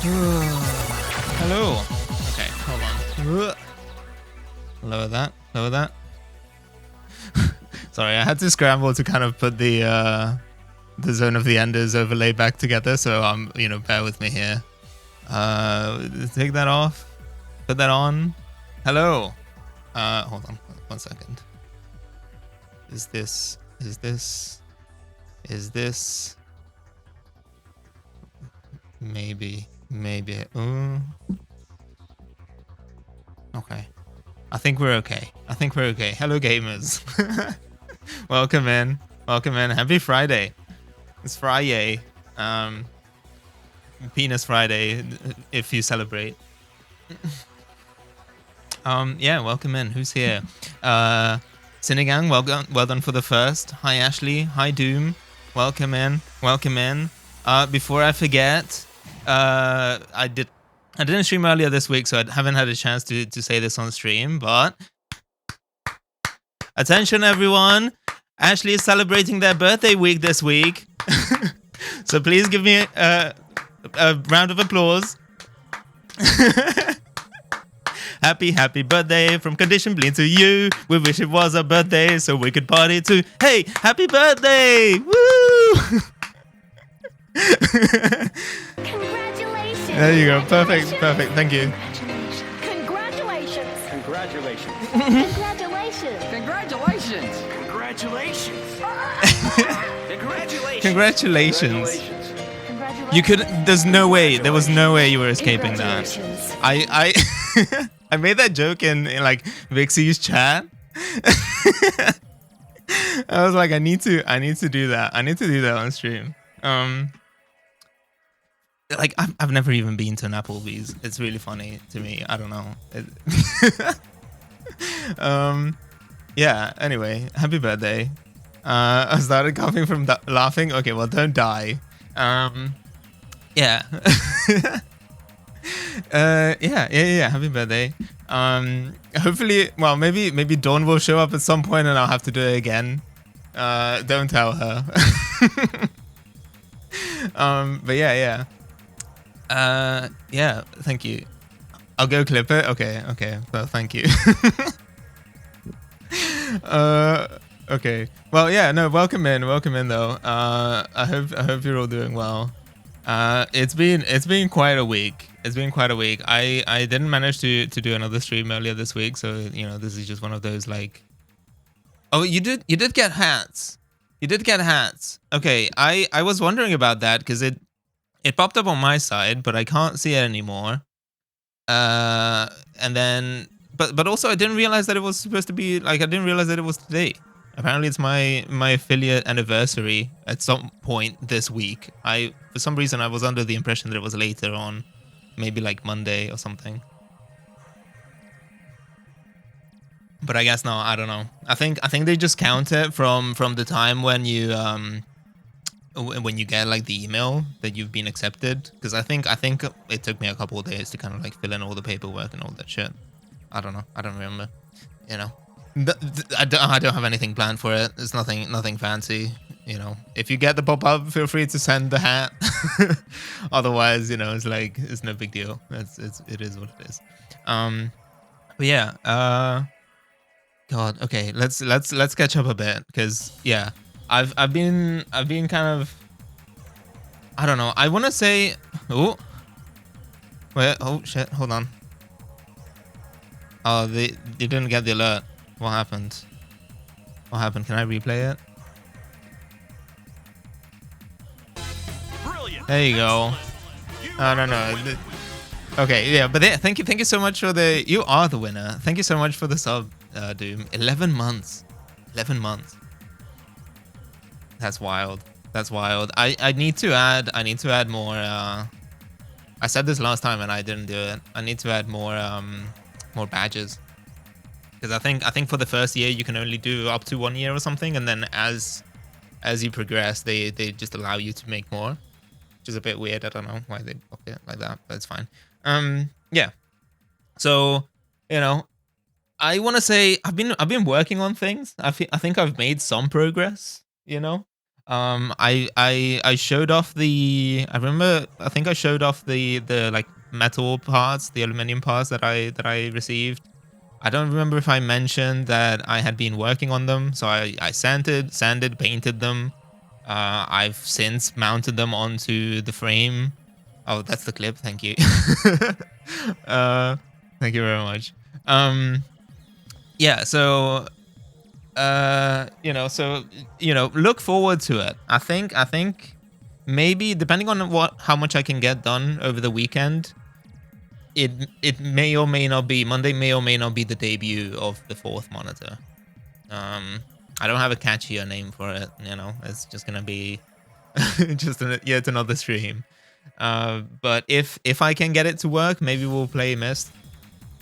Hello. Okay, hold on. Lower that. Lower that. Sorry, I had to scramble to kind of put the Zone of the Enders overlay back together, so bear with me here. Take that off. Put that on. Hello. Hold on 1 second. Is this maybe okay. I think we're okay. Hello gamers. Welcome in. Happy Friday. It's Friday. Penis Friday if you celebrate. Yeah, welcome in. Who's here? Sinigang, well done for the first. Hi Ashley. Hi Doom. Welcome in. Before I forget, I didn't stream earlier this week, so I haven't had a chance to say this on stream, but attention everyone. Ashley is celebrating their birthday week this week. So please give me a round of applause. Happy birthday from Condition Bleed to you. We wish it was our birthday so we could party too. Hey, happy birthday! Woo! Congratulations! There you go. Perfect. Thank you. Congratulations! Congratulations. Congratulations! Congratulations. Congratulations. Congratulations. You could. There's no way. There was no way you were escaping that. I I made that joke in like Vixie's chat. I was like, I need to do that. I need to do that on stream. Like I've never even been to an Applebee's. It's really funny to me. I don't know. Yeah. Anyway, happy birthday. I started coughing from laughing. Okay, well, don't die. Yeah. Yeah. Happy birthday. Hopefully, well, maybe Dawn will show up at some point, and I'll have to do it again. Don't tell her. But yeah. Yeah. Thank you. I'll go clip it. Okay. Well, thank you. Okay. Well, yeah. No. Welcome in though. I hope you're all doing well. It's been quite a week. I didn't manage to do another stream earlier this week, so this is just one of those like. Oh, you did get hats. Okay, I was wondering about that because it popped up on my side, but I can't see it anymore. And then but also I didn't realize that it was supposed to be like I didn't realize that it was today. Apparently it's my affiliate anniversary at some point this week. For some reason I was under the impression that it was later on, maybe like Monday or something. But I guess no, I don't know. I think they just count it from the time when you get like the email that you've been accepted. Because I think it took me a couple of days to kind of like fill in all the paperwork and all that shit. I don't know. I don't remember. I don't have anything planned for it. It's nothing fancy. If you get the pop-up, feel free to send the hat. Otherwise, it's like it's no big deal. It is what it is. But yeah. God. Okay. Let's catch up a bit because yeah, I've been kind of. I don't know. I want to say. Oh. Wait. Oh shit. Hold on. Oh, they didn't get the alert. What happened? Can I replay it? Brilliant. There you go. No. Okay, yeah, but thank you so much for you are the winner. Thank you so much for the sub, Doom. 11 months. 11 months. That's wild. I need to add more. I said this last time and I didn't do it. I need to add more badges. Because I think for the first year you can only do up to 1 year or something, and then as you progress, they just allow you to make more, which is a bit weird. I don't know why they block it like that, but it's fine. Yeah. So I want to say I've been working on things. I think I've made some progress. I showed off the. I remember. I think I showed off the like metal parts, the aluminium parts that I received. I don't remember if I mentioned that I had been working on them. So I sanded, painted them. I've since mounted them onto the frame. Oh, that's the clip. Thank you. Thank you very much. Yeah. So look forward to it. I think maybe depending on how much I can get done over the weekend, it may or may not be Monday, may or may not be the debut of the 4th monitor. I don't have a catchier name for it, it's just gonna be just yet another stream. But if I can get it to work, maybe we'll play Myst.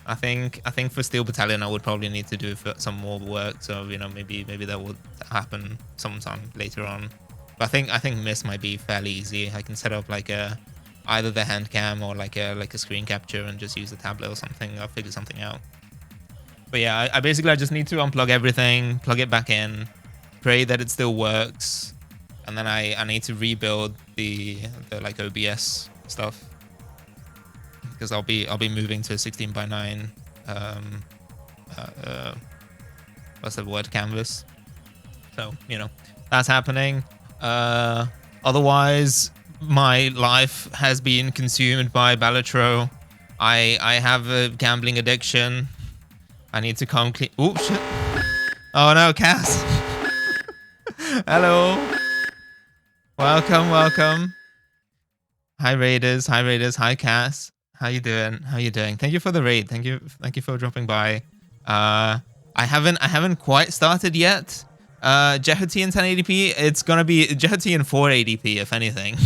I think for Steel Battalion I would probably need to do some more work, so maybe that will happen sometime later on. But I think Myst might be fairly easy. I can set up like either the hand cam or like a screen capture and just use the tablet or something. I'll figure something out. But yeah, I basically just need to unplug everything, plug it back in, pray that it still works, and then I need to rebuild the like OBS stuff. Because I'll be moving to a 16:9 what's the word, canvas. So that's happening. Otherwise, my life has been consumed by Balatro. I have a gambling addiction. I need to come clean. Ooh, shit. Oh no, Cass. Hello. Welcome. Hi Raiders. Hi Cass. How you doing? Thank you for the raid. Thank you for dropping by. I haven't quite started yet. Jehoti in 1080p. It's gonna be Jehoti in 480p if anything.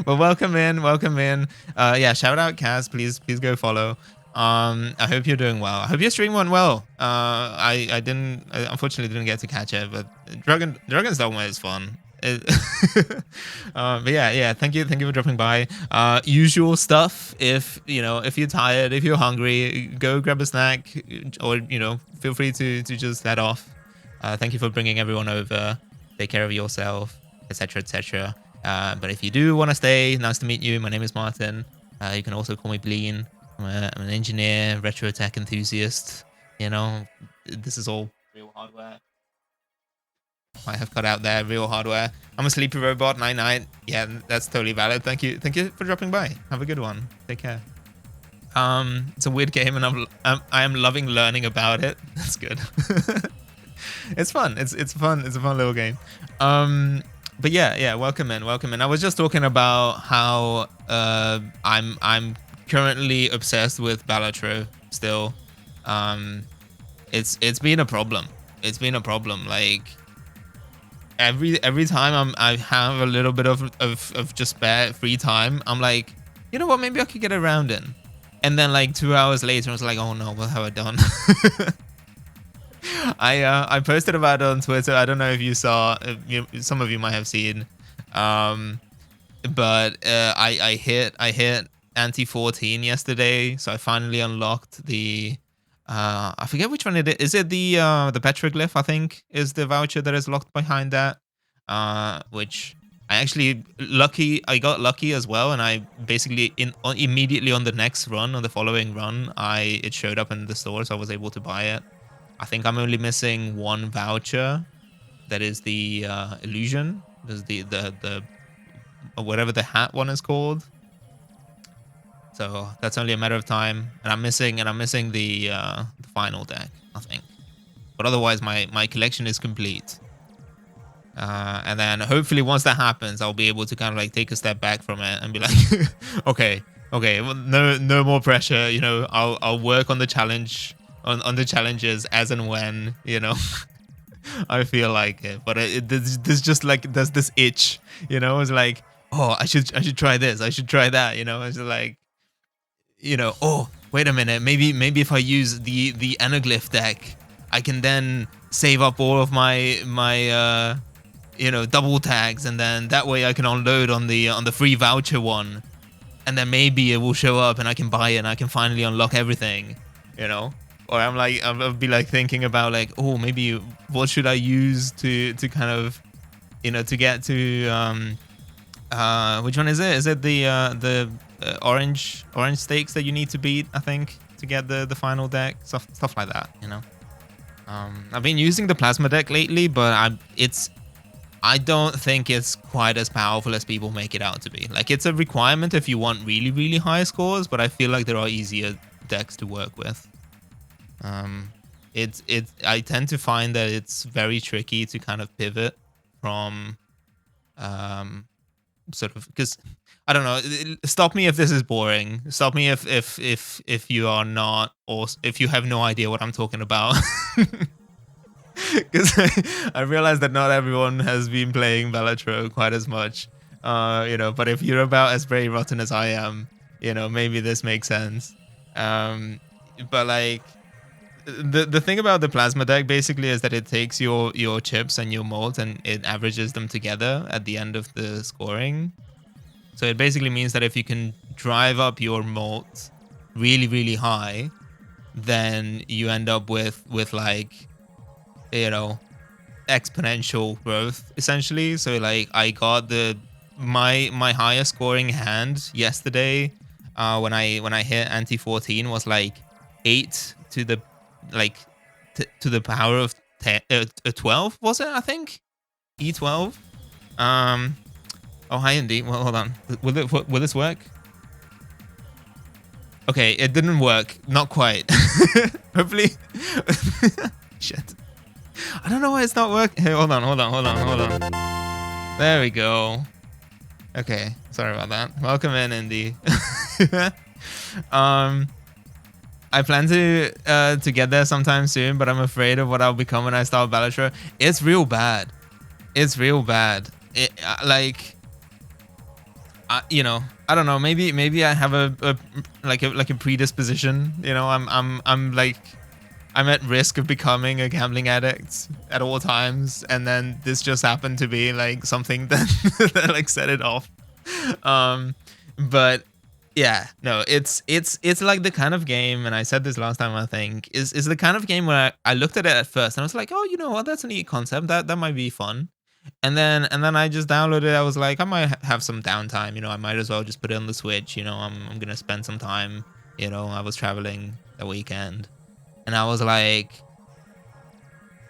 But welcome in. Yeah, shout out Kaz. Please go follow. I hope you're doing well. I hope your stream went well. I unfortunately didn't get to catch it, but Dragon's Dogma is fun. But yeah, thank you for dropping by. Usual stuff. If you're tired, if you're hungry, go grab a snack, or feel free to just head off. Thank you for bringing everyone over. Take care of yourself, etc. But if you do want to stay, nice to meet you. My name is Martin. You can also call me Bleen. I'm an engineer, retro tech enthusiast. This is all real hardware. I have cut out there, real hardware. I'm a sleepy robot, night. Yeah, that's totally valid. Thank you for dropping by. Have a good one. Take care. It's a weird game, and I am loving learning about it. That's good. It's fun. It's fun. It's a fun little game. But yeah. Welcome in. I was just talking about how I'm currently obsessed with Balatro still. It's been a problem. Like, every time I have a little bit of just spare free time, I'm like, you know what, maybe I could get a round in. And then like 2 hours later, I was like, oh no, what have I done? I posted about it on Twitter. I don't know if you saw, some of you might have seen, but I hit Anti 14 yesterday, so I finally unlocked the I forget which one it is. Is it the petroglyph? I think is the voucher that is locked behind that. Which I got lucky as well, and I basically immediately on the following run, it showed up in the store, so I was able to buy it. I think I'm only missing one voucher. That is the illusion. There's the whatever the hat one is called. So that's only a matter of time, and I'm missing the final deck, I think. But otherwise, my collection is complete. And then hopefully once that happens, I'll be able to kind of like take a step back from it and be like, okay, well, no more pressure. I'll work on the challenge, on the challenges as and when I feel like it. But there's just like there's this itch, it's like, oh, I should try this, I should try that, it's like. Oh, wait a minute, maybe if I use the anaglyph deck, I can then save up all of my double tags, and then that way I can unload on the free voucher one, and then maybe it will show up and I can buy it and I can finally unlock everything, or I'll be like thinking about like, oh, maybe what should I use to kind of to get to which one is it? Is it the orange stakes that you need to beat? I think to get the final deck, stuff like that. I've been using the plasma deck lately, but I don't think it's quite as powerful as people make it out to be. Like, it's a requirement if you want really, really high scores, but I feel like there are easier decks to work with. I tend to find that it's very tricky to kind of pivot from sort of, because I don't know. Stop me if this is boring. Stop me if you are not, or if you have no idea what I'm talking about. Because I realize that not everyone has been playing Balatro quite as much, but if you're about as very rotten as I am, maybe this makes sense. But like, the thing about the plasma deck basically is that it takes your chips and your molds and it averages them together at the end of the scoring. So it basically means that if you can drive up your molds really, really high, then you end up with like, exponential growth essentially. So like, I got my highest scoring hand yesterday when I hit anti 14 was like 8 to the to the power of 12, was it? I think E12. Oh, hi Indy. Well, hold on. Will this work? Okay, it didn't work. Not quite. Hopefully. Shit. I don't know why it's not working. Hey, hold on. There we go. Okay, sorry about that. Welcome in, Indy. I plan to get there sometime soon, but I'm afraid of what I'll become when I start Balatro. It's real bad. I don't know. Maybe I have a predisposition. I'm at risk of becoming a gambling addict at all times, and then this just happened to be like something that like set it off. But yeah, no, it's like the kind of game, and I said this last time, I think, is the kind of game where I looked at it at first and I was like, oh, you know what, that's a neat concept, that might be fun. And then I just downloaded it. I was like, I might have some downtime, I might as well just put it on the Switch, I'm gonna spend some time, I was traveling the weekend. And I was like,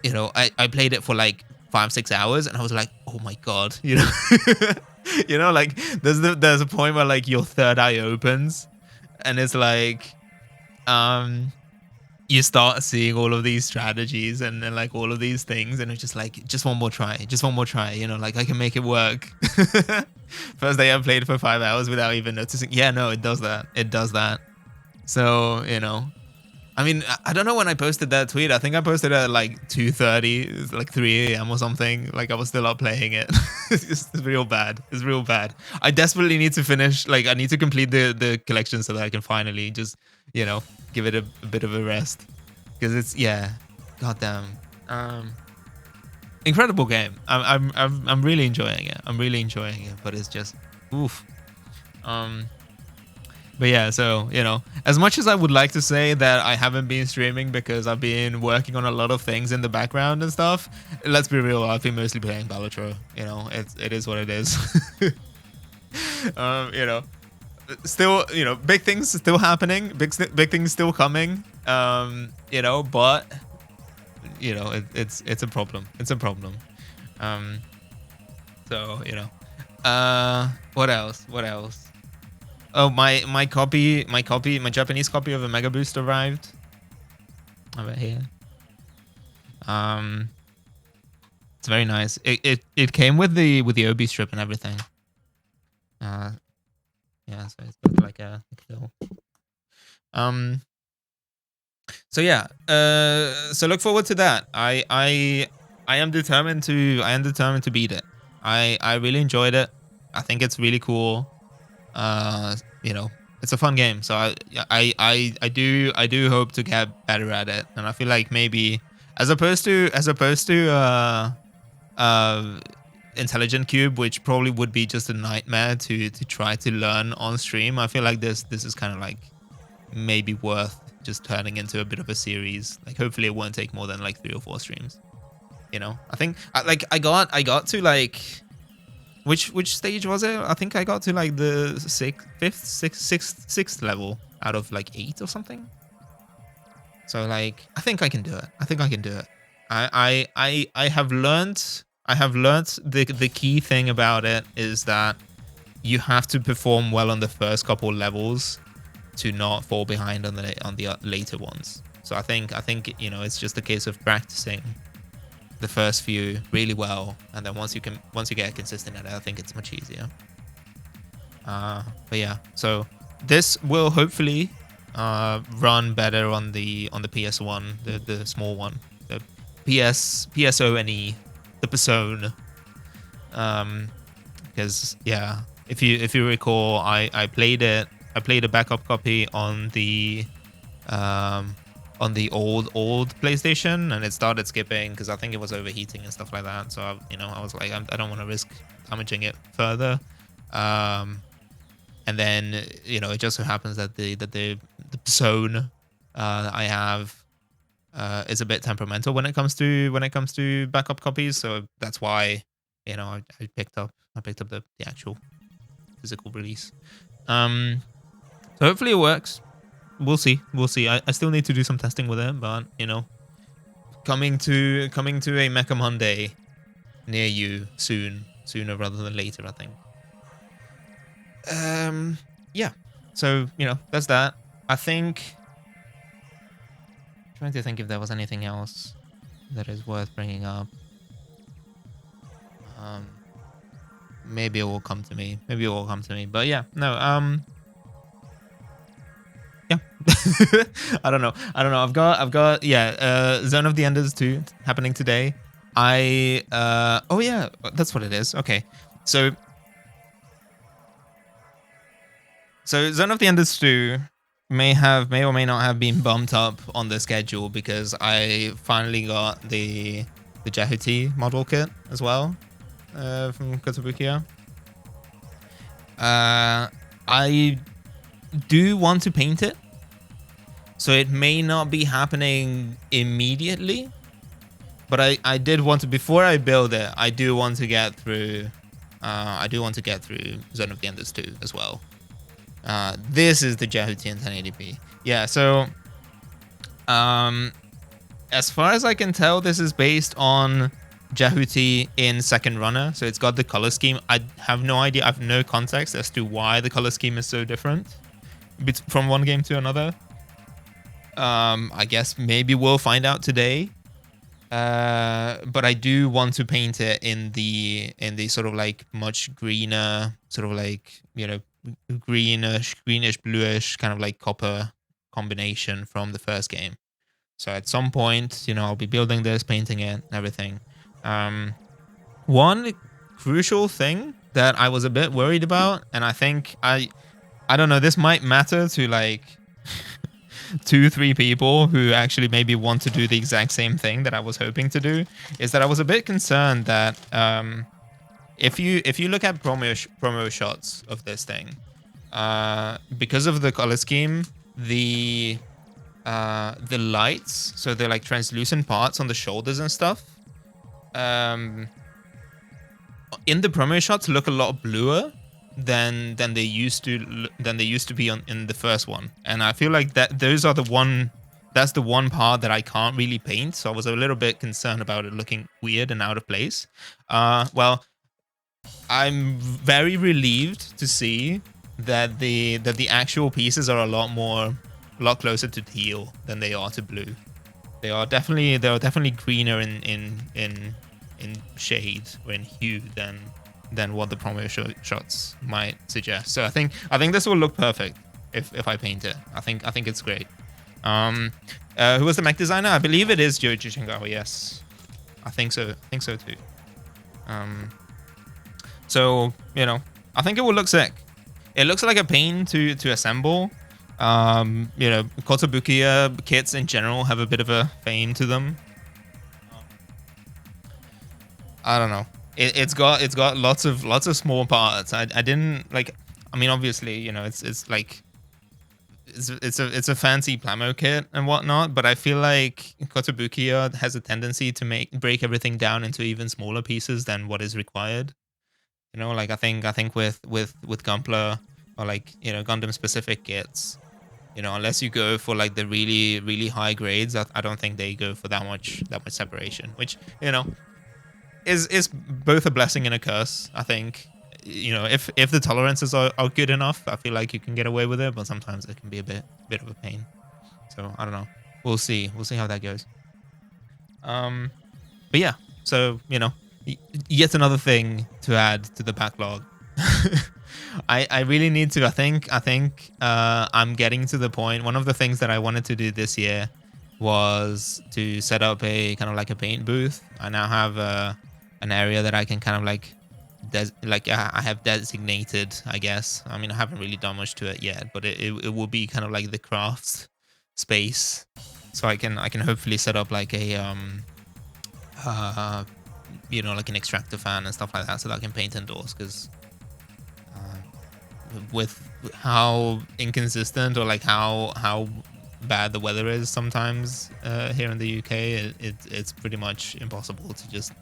I played it for like 5-6 hours, and I was like, oh my god, like there's a point where like your third eye opens, and it's like, you start seeing all of these strategies and like all of these things, and it's just like, just one more try, like I can make it work. First day I played for 5 hours without even noticing. Yeah, no, it does that. So, I mean, I don't know when I posted that tweet. I think I posted it at like 2:30, like 3 a.m. or something. Like I was still up playing it. It's real bad. I desperately need to finish. Like I need to complete the collection so that I can finally just, give it a bit of a rest. Because it's, yeah, goddamn, incredible game. I'm really enjoying it. But it's just, oof. But yeah, so, as much as I would like to say that I haven't been streaming because I've been working on a lot of things in the background and stuff, let's be real, I've been mostly playing Balatro. It is what it is. Still, big things still happening, big things still coming, but, it's a problem. It's a problem. So, what else? Oh, my Japanese copy of a Mega Boost arrived over here. It's very nice. It came with the Obi strip and everything. Yeah, so it's got like a little. So yeah. So look forward to that. I am determined to beat it. I really enjoyed it. I think it's really cool. It's a fun game, so I do hope to get better at it, and I feel like maybe as opposed to Intelligent Cube, which probably would be just a nightmare to try to learn on stream, I feel like this is kind of like maybe worth just turning into a bit of a series. Like hopefully it won't take more than like 3 or 4 streams. You know, I think I got to like which stage was it? I think I got to like the sixth level out of like 8 or something. So like I think I can do it. I think I can do it. I have learned the key thing about it is that you have to perform well on the first couple levels to not fall behind on the later ones. So I think you know, it's just a case of practicing the first few really well, and then once you get consistent at it, I think it's much easier. But yeah, so this will hopefully run better on the PS1, the small one, the PSONE, the PSONE. Because yeah, if you recall, I played a backup copy on the old PlayStation, and it started skipping because I think it was overheating and stuff like that. So I was like, I don't want to risk damaging it further. And then it just so happens that the zone I have is a bit temperamental when it comes to backup copies. So that's why I picked up the actual physical release. So hopefully it works. We'll see. I still need to do some testing with it, but coming to a Mecha Monday near you sooner rather than later, I think. Yeah. So that's that. I think. Trying to think if there was anything else that is worth bringing up. Maybe it will come to me. But yeah, no. Yeah. I don't know. I've got Zone of the Enders 2 happening today. Oh yeah, that's what it is. Okay. So Zone of the Enders 2 may or may not have been bumped up on the schedule because I finally got the Jehuty model kit as well from Kotobukiya. I do want to paint it, so it may not be happening immediately, but I did want to, before I build it, I do want to get through Zone of the Enders 2 as well. This is the Jehuty in 1080p. Yeah, so as far as I can tell, this is based on Jehuty in Second Runner, so it's got the color scheme. I have no idea. I have no context as to why the color scheme is so different from one game to another. I guess maybe we'll find out today. But I do want to paint it in the sort of like much greener, sort of like greenish, bluish, kind of like copper combination from the first game. So at some point, I'll be building this, painting it, everything. One crucial thing that I was a bit worried about, and I think I don't know, this might matter to like 2-3 people who actually maybe want to do the exact same thing that I was hoping to do, is that I was a bit concerned that if you look at promo shots of this thing, because of the color scheme, the lights, so they're like translucent parts on the shoulders and stuff, in the promo shots look a lot bluer than they used to be in the first one. And I feel like that's the one part that I can't really paint, so I was a little bit concerned about it looking weird and out of place. Well, I'm very relieved to see that the actual pieces are a lot closer to teal than they are to blue. They are definitely greener in shade or in hue than what the promo shots might suggest. So I think this will look perfect if I paint it. I think it's great. Who was the mech designer? I believe it is Joji Shingawa. Yes, I think so too. So I think it will look sick. It looks like a pain to assemble. Kotobukiya kits in general have a bit of a fame to them. I don't know. It's got lots of small parts. I didn't like. I mean, obviously, it's like it's a fancy plamo kit and whatnot, but I feel like Kotobukiya has a tendency to break everything down into even smaller pieces than what is required. You know, like I think with Gunpla or like, you know, Gundam specific kits, you know, unless you go for like the really high grades, I don't think they go for that much separation, which, you know, is both a blessing and a curse. I think, you know, if the tolerances are good enough, I feel like you can get away with it, but sometimes it can be a bit of a pain. So I don't know. We'll see how that goes. But yeah, so, you know, yet another thing to add to the backlog. I really need to. I think I'm getting to the point. One of the things that I wanted to do this year was to set up a kind of like a paint booth. I now have an area that I can kind of like I have designated, I guess. I mean, I haven't really done much to it yet, but it will be kind of like the crafts space. So I can hopefully set up like a you know, like an extractor fan and stuff like that, so that I can paint indoors, because with how inconsistent or like how bad the weather is sometimes here in the UK, it's pretty much impossible to just,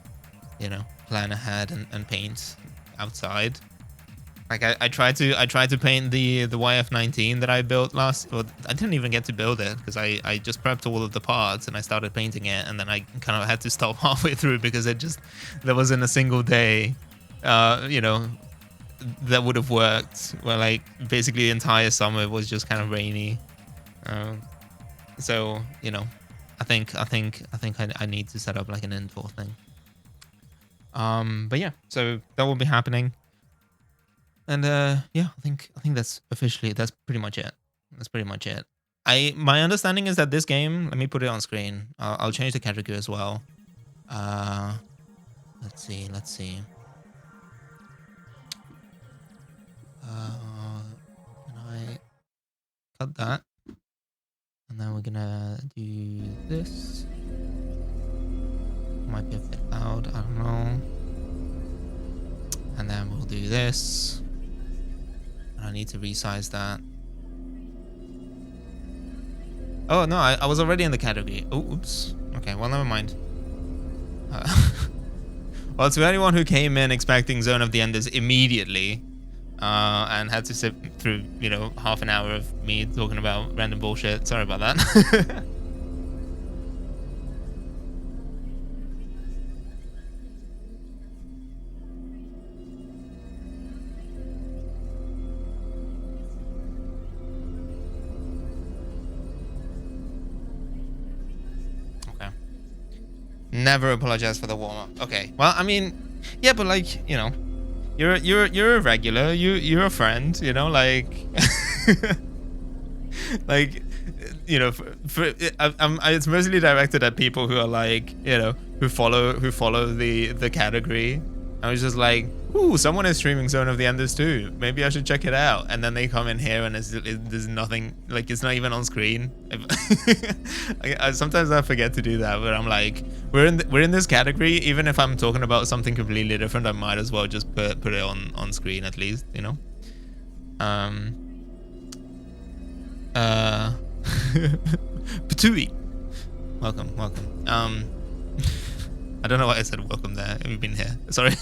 you know, plan ahead and paint outside. Like I tried to paint the YF-19 that I built last. Well, I didn't even get to build it because I just prepped all of the parts and I started painting it, and then I kind of had to stop halfway through because there wasn't a single day, you know, that would have worked. Where like basically the entire summer was just kind of rainy. So, you know, I think I need to set up like an indoor thing. But yeah, so that will be happening. And yeah, I think that's pretty much it. That's pretty much it. My understanding is that this game, let me put it on screen. I'll change the category as well. Let's see. Can I cut that? And then we're gonna do this. Might be a bit loud, I don't know. And then we'll do this. I need to resize that. Oh no, I was already in the category. Oh, oops. Okay, well, never mind. Well, to anyone who came in expecting Zone of the Enders immediately, and had to sit through, you know, half an hour of me talking about random bullshit, sorry about that. Never apologize for the warm-up. Okay. Well, I mean, yeah, but like, you know, you're a regular. You're a friend. You know, like, like, you know, it's mostly directed at people who are like, you know, who follow the category. I was just like, ooh, someone is streaming Zone of the Enders too. Maybe I should check it out. And then they come in here and there's nothing, like, it's not even on screen. Sometimes I forget to do that, but I'm like, we're in this category. Even if I'm talking about something completely different, I might as well just put it on screen at least, you know. Patui, welcome. I don't know why I said welcome there. We've been here. Sorry.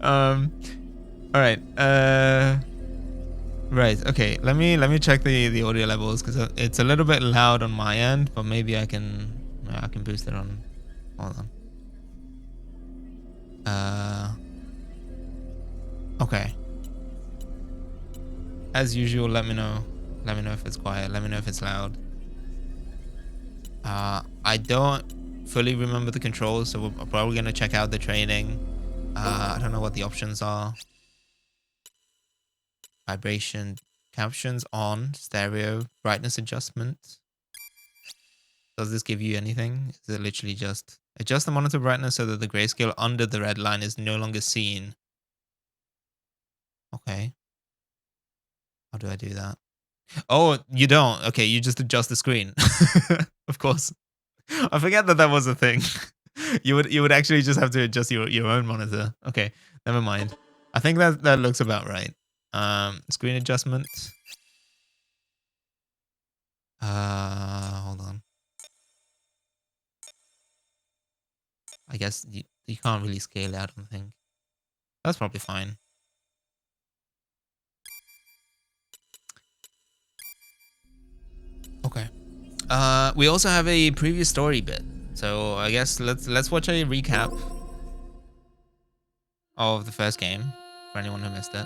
All right. Right. Okay. Let me check the audio levels because it's a little bit loud on my end, but maybe I can boost it on. Hold on. Okay. As usual, let me know. Let me know if it's quiet. Let me know if it's loud. I don't fully remember the controls, so we're probably gonna check out the training. I don't know what the options are. Vibration, captions on, stereo, brightness adjustment. Does this give you anything? Is it literally just adjust the monitor brightness so that the grayscale under the red line is no longer seen? Okay. How do I do that? Oh, you don't. Okay, you just adjust the screen. Of course. I forget that was a thing. You would actually just have to adjust your own monitor. Okay, never mind. I think that looks about right. Screen adjustment. Hold on. I guess you can't really scale it, I don't think. That's probably fine. Okay. We also have a previous story bit. So I guess let's watch a recap of the first game for anyone who missed it.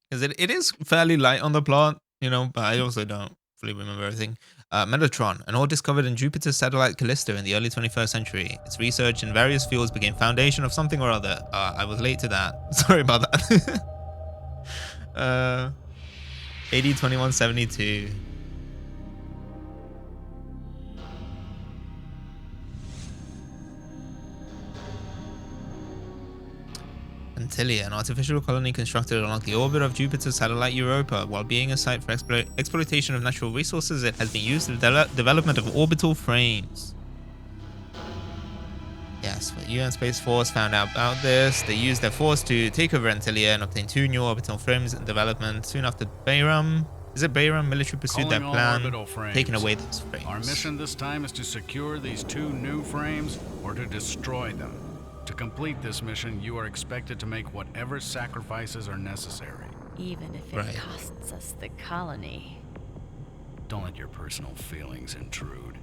Because it is fairly light on the plot, you know, but I also don't fully remember everything. Metatron, an ore discovered in Jupiter's satellite Callisto in the early 21st century. Its research in various fields became foundation of something or other. I was late to that. Sorry about that. AD 2172. Antilia, an artificial colony constructed along the orbit of Jupiter's satellite Europa. While being a site for exploitation of natural resources, it has been used in the development of orbital frames. Yes, the UN Space Force found out about this. They used their force to take over Antilia and obtain 2 new orbital frames in development. Soon after Bayram, military pursued their plan, taking away those frames. Our mission this time is to secure these 2 new frames or to destroy them. To complete this mission, you are expected to make whatever sacrifices are necessary. Even if it costs us the colony. Don't let your personal feelings intrude.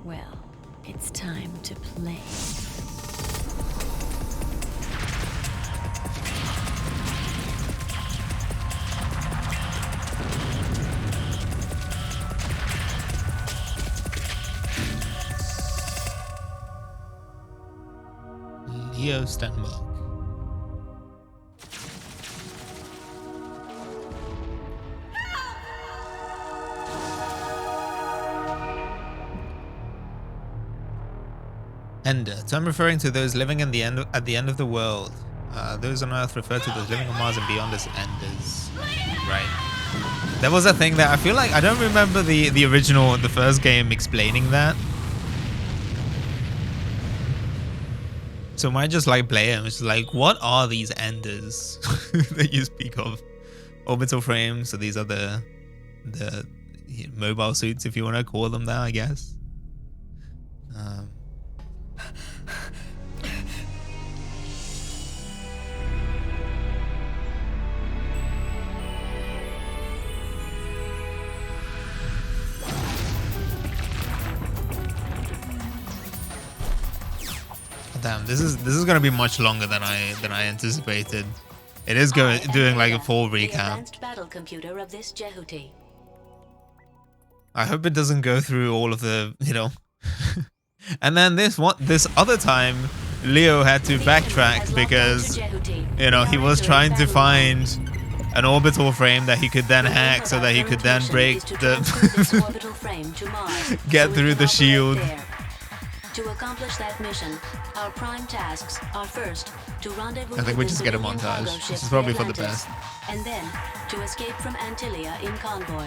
Well, it's time to play. Leo Stenberg. Ender, term referring to those living at the end of the world. Those on Earth refer to those living on Mars and beyond as Enders. Right. There was a thing that I feel like I don't remember the original, the first game explaining that. So I might just like play it. It's like, what are these Enders that you speak of? Orbital frames. So these are the mobile suits, if you want to call them that, I guess. Damn, this is gonna be much longer than I anticipated. It is doing like a full recap. Advanced battle computer of this Jehuti. I hope it doesn't go through all of the, you know. And then this other time, Leo had to backtrack because, you know, he was trying to find an orbital frame that he could then hack so that he could then break the get through the shield. To accomplish that mission, our prime tasks are first to rendezvous. I think we just get a montage. This is probably for the best. And then to escape from Antilia in convoy.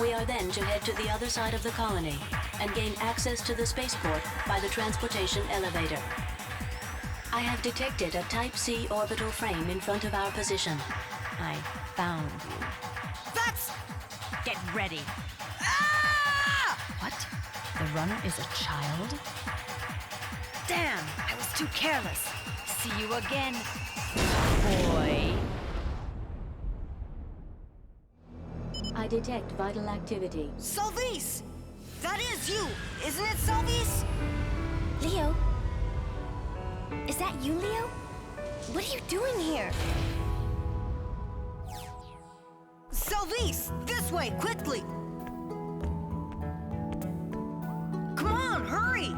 We are then to head to the other side of the colony and gain access to the spaceport by the transportation elevator. I have detected a Type C orbital frame in front of our position. I found you. That's... Get ready. Ah! What? The runner is a child? Damn, I was too careless. See you again. Boy. I detect vital activity. Solvis! That is you, isn't it, Solvis? Leo? Is that you, Leo? What are you doing here? Solvis, this way, quickly! Come on, hurry!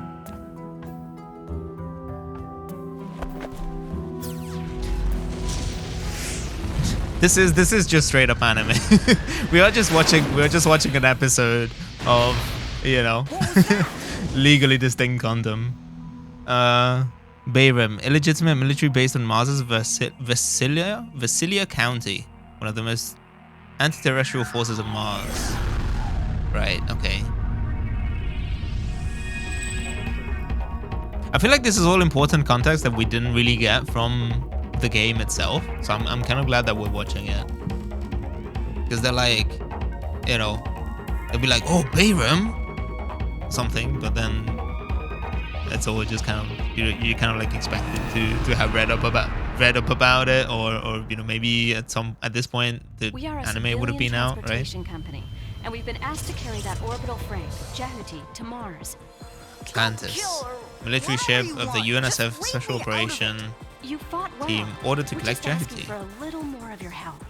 This is just straight up anime. we are just watching an episode of, you know, Legally Distinct Condom. Bayram, illegitimate military base on Mars's Vasilia County, one of the most anti-terrestrial forces of Mars. Right, okay. I feel like this is all important context that we didn't really get from the game itself. So I'm kind of glad that we're watching it. Because they're like, you know, they'll be like, oh, Bayram, something, but then it's all just kind of, you kind of like expected to have read up about it, or you know, maybe at this point the We are a anime would have been out, right? transportation company, and we've been asked to carry that orbital frame, Jehuti, to Mars. Atlantis, military ship of the UNSF Special Operation You fought well. Team ordered to We're collect just asking Jehuti. for a little more of your help,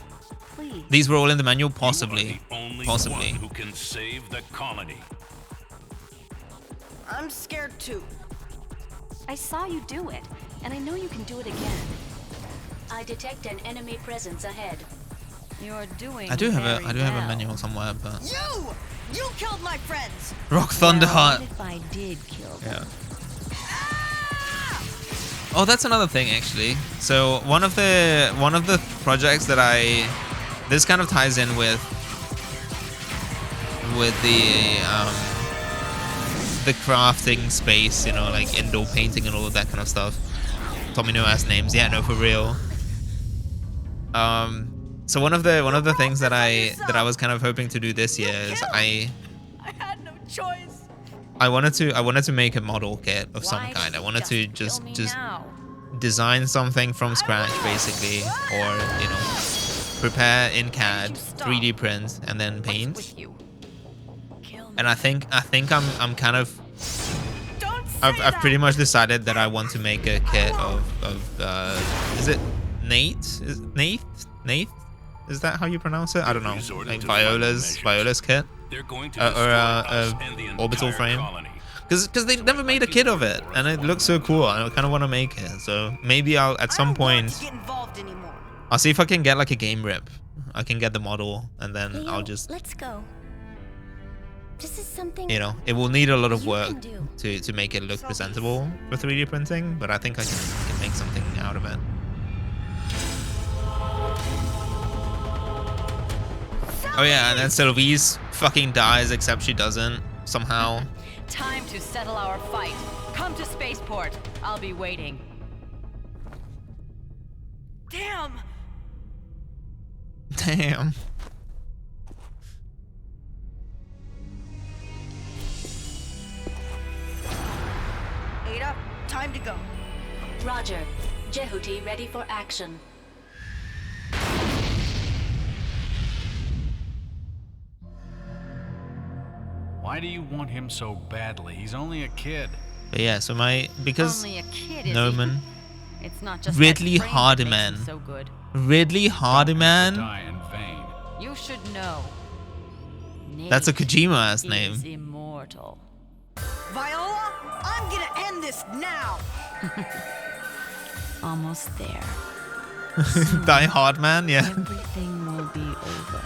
please. These were all in the manual, possibly. Possibly. One who can save the colony. I'm scared too. I saw you do it, and I know you can do it again. I detect an enemy presence ahead. You're doing I do have very a well. manual somewhere, but You killed my friends. Rock Thunderheart. What if I did kill them? Yeah. Oh, that's another thing actually. So one of the projects that this kind of ties in with the crafting space, you know, like indoor painting and all of that kind of stuff. Tomino ass names, yeah, no, for real. So one of the things that I was kind of hoping to do this year is I had no choice. I wanted to make a model kit of some Why kind. I did wanted you to just kill me just now? design something from scratch basically, or you know, prepare in CAD, 3D print, and then paint. With you. Kill me. And I think I'm kind of Don't say I've that. pretty much decided that I want to make a kit of is it Nate? Is Nate? Nate? Is that how you pronounce it? I don't know. Like Viola's kit. They're going to Or destroy us and the orbital entire frame. colony. Because they never made a kit of it, and it looks so cool. I kind of want to make it. So maybe I'll at some I don't want point to get involved anymore. I'll see if I can get like a game rip. I can get the model, and then Leo, I'll just, let's go. This is something you know, it will need a lot of you work can do. to make it look presentable for 3D printing, but I think I can make something out of it. Oh yeah, and then Sylvie's fucking dies, except she doesn't somehow. Time to settle our fight. Come to spaceport. I'll be waiting. Damn. Damn. Ada, time to go. Roger. Jehuti ready for action. Why do you want him so badly? He's only a kid. But yeah, so because Only a kid, is Norman, he? It's not just Ridley that frame that makes Hardiman. him so good. Ridley Hardiman. Die in vain. You should know. That's a Nate Kojima ass is name. immortal. Viola, I'm gonna end this now. Almost there. Die Hard Man, yeah. Everything will be over.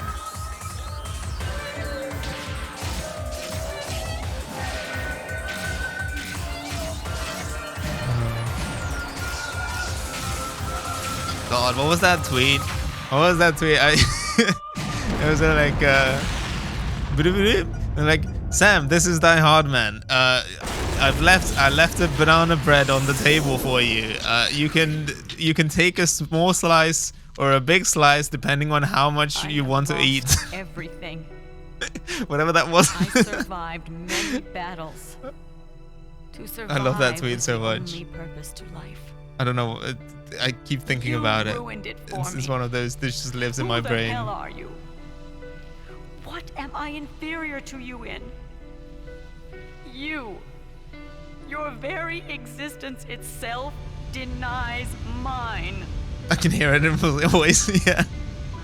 God, what was that tweet? What was that tweet? It was like Sam, this is Die Hard Man. I left a banana bread on the table for you. You can take a small slice or a big slice depending on how much you want to eat. Everything. Whatever that was. I survived many battles. To survive love that tweet was so the much. only purpose to life. I don't know. I keep thinking You about it. ruined it for It's me. one of those that just lives in my Who the brain. hell are you? What am I inferior to you in? You. Your very existence itself denies mine. I can hear it in my voice. Yeah.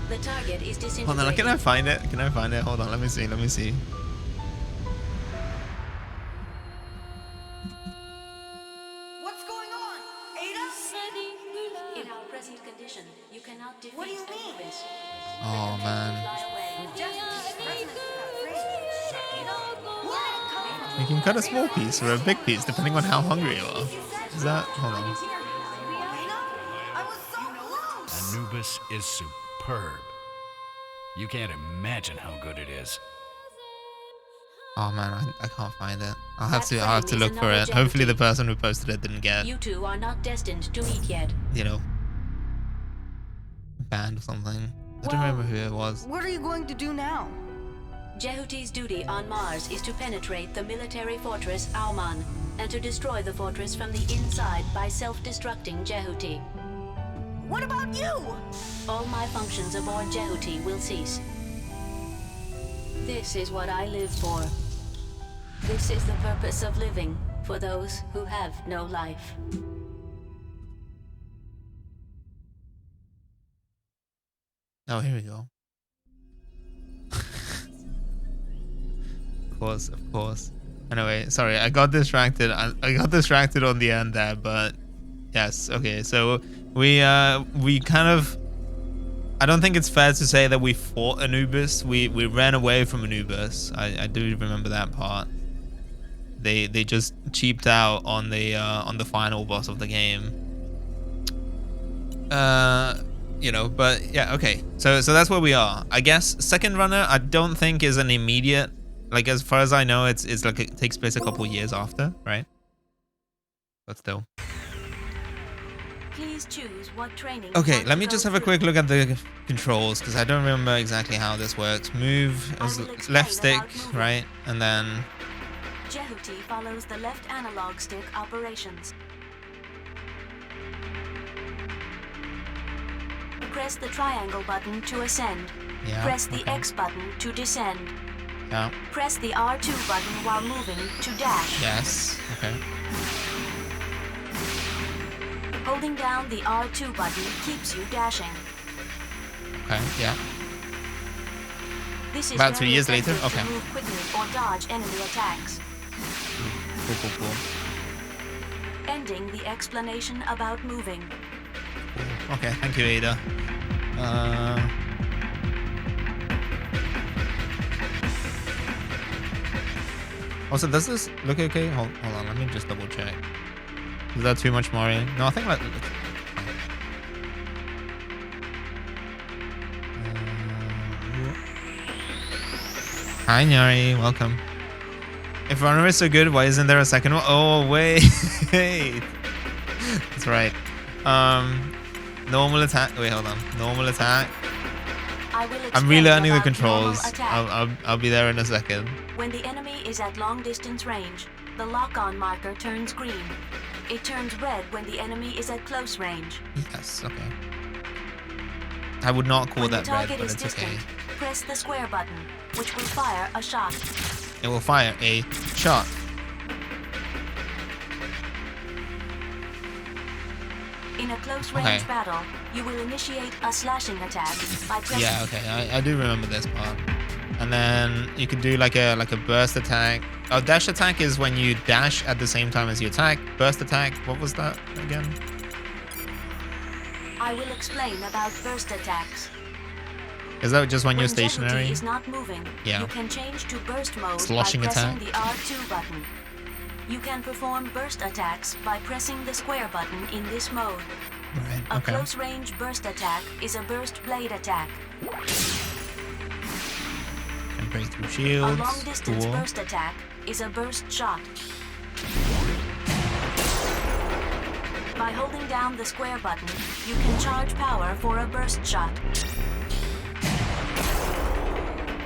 The target is disintegrating. Hold on. Can I find it? Can I find it? Hold on. Let me see. Let me see. What's going on? Ada? In our present condition, you cannot defeat What do you mean? Anubis. Oh man. Fly away. You can cut a small piece or a big piece depending on how hungry you are. Is that? Hold on. I was so close. Anubis is superb. You can't imagine how good it is. Oh man, I can't find it. I'll have That to frame look is for it. another Hopefully the Jehuty. person who posted it didn't get, You two are not destined to meet yet. you know, banned or something. I don't remember who it was. What are you going to do now? Jehuti's duty on Mars is to penetrate the military fortress Auman and to destroy the fortress from the inside by self-destructing Jehuti. What about you? All my functions aboard Jehuti will cease. This is what I live for. This is the purpose of living for those who have no life. Oh, here we go. Of course. Anyway, sorry, I got distracted. I got distracted on the end there, but yes, okay. So we kind of, I don't think it's fair to say that we fought Anubis. We ran away from Anubis. I do remember that part. They just cheaped out on the final boss of the game. You know, but yeah, okay. So that's where we are. I guess second runner I don't think is an immediate, like as far as I know it's like it takes place a couple years after, right? But still. Please choose what training. Okay, let me just have a quick look at the controls because I don't remember exactly how this works. Move is left stick, right? And then Jehuti follows the left analog stick operations. Press the triangle button to ascend. yeah. Press the okay. X button to descend. Yeah. Press the R2 button while moving to dash. Yes. Okay. Holding down the R2 button keeps you dashing. Okay. Yeah. This is About 2 very years later? effective to Okay. move quickly or dodge enemy attacks. Cool. Ending the explanation about moving. Cool. Okay. Thank you, Ada. Also, does this look okay? Hold on, let me just double check. Is that too much Mario? No, I think that looks Hi, Nyari, welcome. If Runner is so good, why isn't there a second one? Oh, wait. That's right. Normal attack. Wait, hold on. Normal attack. I'm relearning the controls. I'll be there in a second. When the enemy is at long distance range, the lock-on marker turns green. It turns red when the enemy is at close range. Yes, okay. I would not call When the that red, target but is it's distant, okay. press the square button, which will fire a shot. It will fire a shot. In a close range Okay. battle, you will initiate a slashing attack by pressing. Yeah, okay. I do remember this part. And then you can do like a burst attack. Oh, dash attack is when you dash at the same time as you attack. Burst attack, what was that again? I will explain about burst attacks. Is that just when you're Jehuti stationary? is not moving, Yeah. you can change to burst mode Sloshing by pressing attack. the R2 button. You can perform burst attacks by pressing the square button in this mode. Right, A okay. close-range burst attack is a burst blade attack. And break through A shields. long-distance Cool. burst attack is a burst shot. By holding down the square button, you can charge power for a burst shot.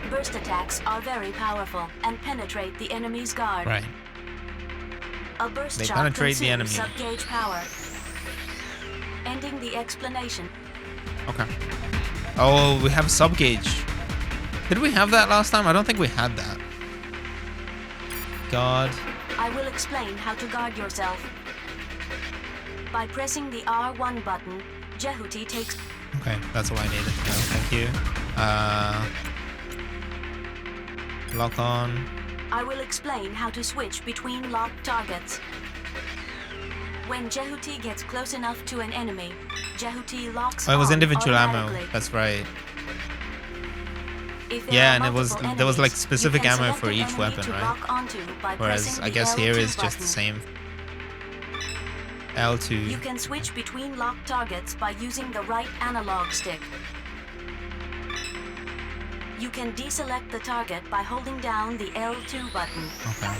Burst attacks are very powerful and penetrate the enemy's guard. Right. A burst They shot penetrate the consumes enemy. sub-gauge power. Ending the explanation. Okay. Oh, we have sub gauge. Did we have that last time? I don't think we had that. God. I will explain how to guard yourself. By pressing the R1 button, Jehuti takes... Okay, that's all I needed to know. Thank you. Lock on. I will explain how to switch between locked targets. When Jehuti gets close enough to an enemy, Jehuti locks Oh, it was on individual ammo. automatically. That's right. If there Yeah, are and it was multiple there was like enemies, specific you can ammo select for an each enemy weapon, to right? lock onto by Whereas pressing I the guess here L2 is just the button. same. You L2. can switch between locked targets by using the right analog stick. You can deselect the target by holding down the L2 button, Okay.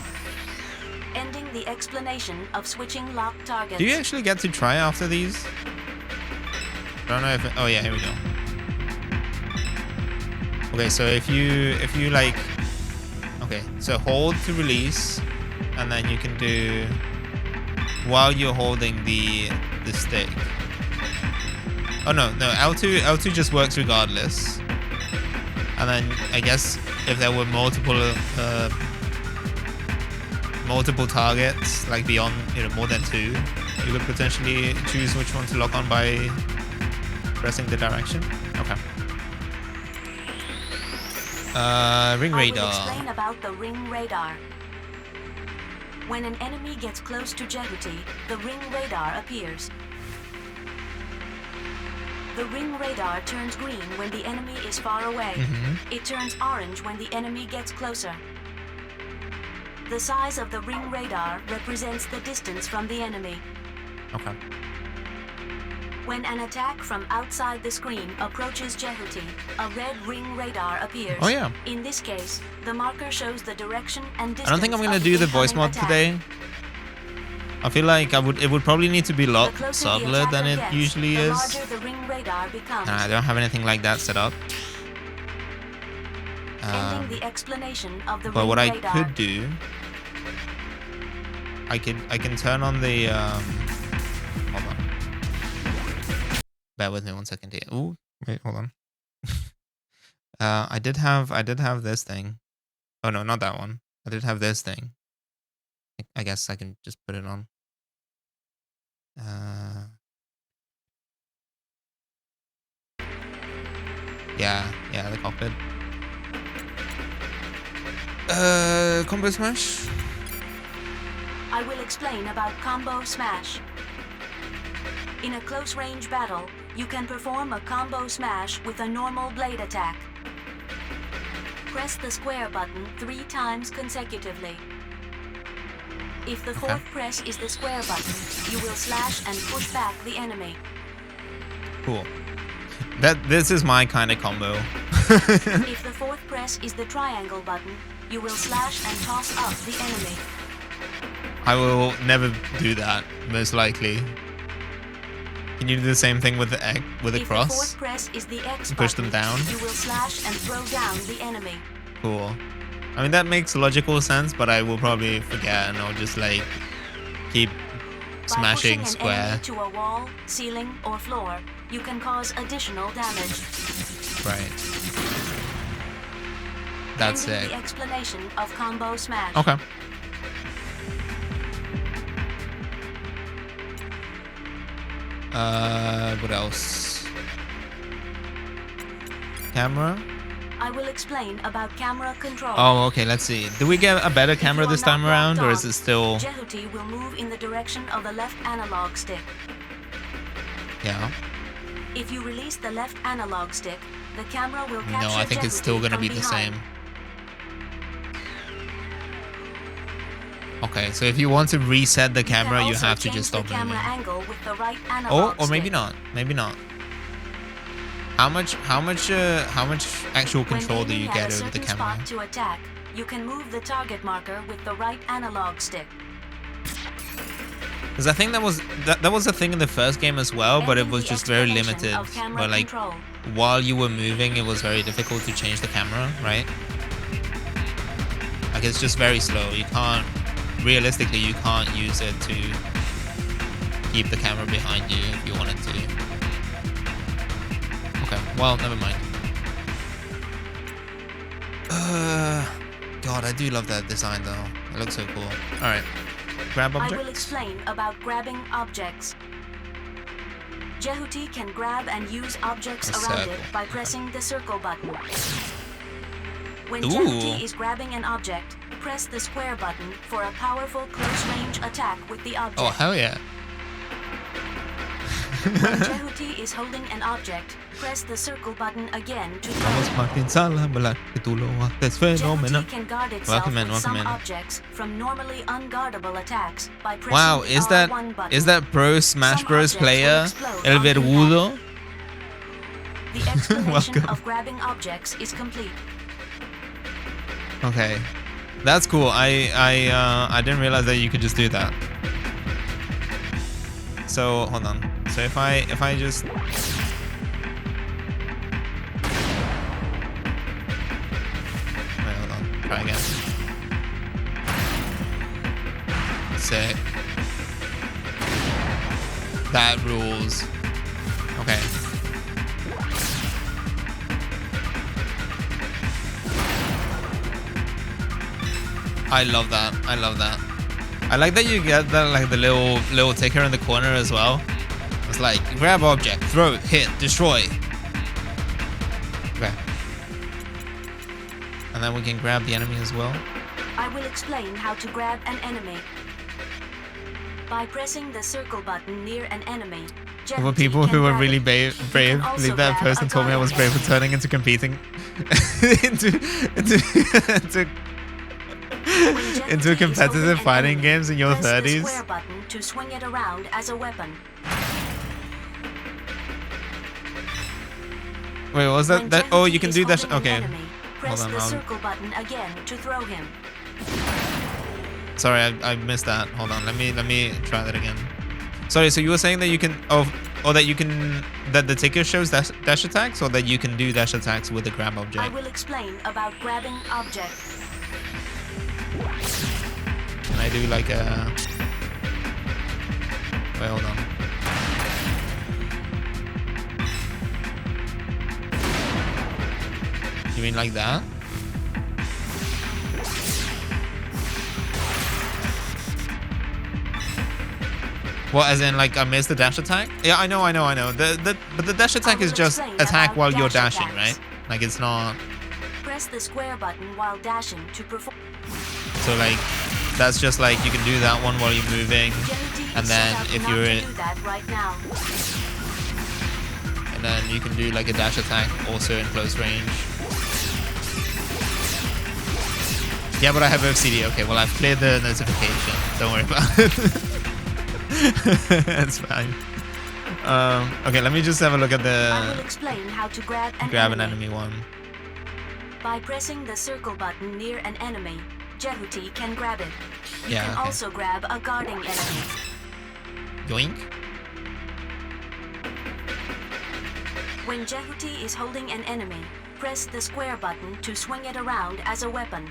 ending the explanation of switching lock targets. Do you actually get to try after these? I don't know if oh yeah, here we go. Okay, so if you like, okay, so hold to release, and then you can do while you're holding the stick. Oh no, L2 just works regardless. And then I guess if there were multiple targets, like beyond, more than 2, you could potentially choose which one to lock on by pressing the direction. Okay. Ring I will radar. explain about the ring radar. When an enemy gets close to Jehuti, the ring radar appears. The ring radar turns green when the enemy is far away. It turns orange when the enemy gets closer. The size of the ring radar represents the distance from the enemy. Okay. When an attack from outside the screen approaches Jehuti, a red ring radar appears. Oh yeah. In this case, the marker shows the direction and distance. I don't think I'm gonna of do the voice incoming mod attack. today. I feel like it would probably need to be a The lot closer the subtler than attacker it gets, usually the is. larger the ring radar becomes. And I don't have anything like that set up. Ending the explanation of the But ring what I radar. could do, I can turn on the hold on. Bear with me 1 second here. Ooh, wait, hold on. I did have this thing. Oh no, not that one. I did have this thing. I guess I can just put it on. Yeah, the cockpit. Combo smash. I will explain about combo smash. In a close range battle, you can perform a combo smash with a normal blade attack. Press the square button 3 times consecutively. If the fourth press is the square button, you will slash and push back the enemy. Cool. This is my kind of combo. If the fourth press is the triangle button, you will slash and toss up the enemy. I will never do that, most likely. Can you do the same thing with the If the cross? fourth press is the X Push button, them down? you will slash and throw down the enemy. Cool. I mean, that makes logical sense, but I will probably forget and I'll just like keep smashing By pushing an square. enemy to a wall, ceiling, or floor, you can cause additional damage. Right. That's Ending it. the explanation of combo smash. Okay. What else? Camera? I will explain about camera control. Oh, okay, let's see. Do we get a better camera If you are this time not around, locked or is on, it still... Jehuti will move in the direction of the left analog stick. Yeah. If you release the left analog stick, the camera will capture No, I think it's Jehuti still gonna from be the behind. same. Okay, so if you want to reset the camera, you also have to change just the stop camera moving. angle with the right Oh, analog or maybe stick. not. Maybe not. How much actual control When do you aiming at get a over the certain camera? spot to attack, you can move the target marker with the right analog stick. Because I think that was a thing in the first game as well, but it Ending was the just very explanation limited. of camera Where like control. while you were moving, it was very difficult to change the camera, right? Like it's just very slow. You can't realistically you can't use it to keep the camera behind you if you wanted to. Okay, well, never mind. God, I do love that design though. It looks so cool. All right, grab I will object. explain about grabbing objects. Jehuti can grab and use objects A around circle. it by pressing the circle button. When Ooh. Jehuti is grabbing an object, press the square button for a powerful close-range attack with the object. Oh hell yeah! When Jehuti is holding an object, press the circle button again to Vamos throw it. Martin Sala, que tú lo haces fenomenal. Jehuti can guard itself Welcome in, with some welcome in. objects from normally unguardable attacks by pressing Wow, the is that R1 button. Pro Smash Some Bros objects will player explode El on impact. Vergudo? The explanation Welcome. of grabbing objects is complete. Okay, that's cool. I didn't realize that you could just do that. So hold on. So if I just wait, hold on. Try again. Sick. That rules. Okay. I love that. I love that. I like that you get that, like the little ticker in the corner as well. It's like grab object, throw, hit, destroy. Okay. And then we can grab the enemy as well. I will explain how to grab an enemy. By pressing the circle button near an enemy, For Jehuty people can who were grab really it. brave, can also believe that grab person a told me I was guardian brave for enemy. turning into competing into competitive fighting games in your Press the 30s. square button to swing it around as a weapon. Wait, what was that? When That oh, Jehuty you can is do that. holding an Okay. enemy, press Hold on, the I'll- circle button again to throw him. Sorry, I missed that. Hold on, let me try that again. Sorry, so you were saying that you can or that you can that the ticker shows dash attacks, or that you can do dash attacks with the grab I object. will explain about grabbing object. Can I do like a? Wait, hold on. You mean like that? What, as in like I missed the dash attack? Yeah, I know. But the dash attack will is just explain attack about while you're dash dashing, attacks. right? Like it's not. Press the square button while dashing to perform. So like that's just like you can do that one while you're moving, Jehuty and is then set up if not you're to in, do that right now. and then you can do like a dash attack also in close range. Yeah, but I have OCD. Okay, well I've cleared the notification. Don't worry about it. That's fine. Okay, let me just have a look at I will the explain how to grab an grab enemy. an enemy one. By pressing the circle button near an enemy, Jehuty can grab it. You Yeah, can okay. also grab a guarding enemy. Yoink. When Jehuty is holding an enemy, press the square button to swing it around as a weapon.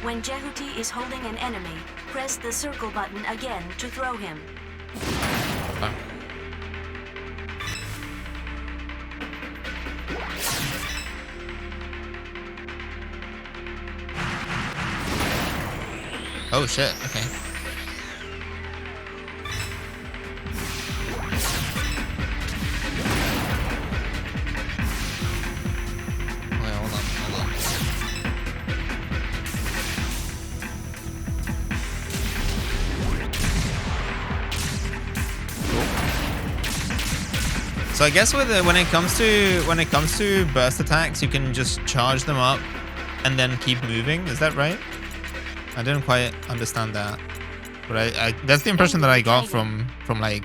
When Jehuty is holding an enemy, press the circle button again to throw him. Oh. Oh shit, okay. Wait, hold on. So I guess with when it comes to burst attacks, you can just charge them up and then keep moving. Is that right? I didn't quite understand that, but I that's the impression that I got from like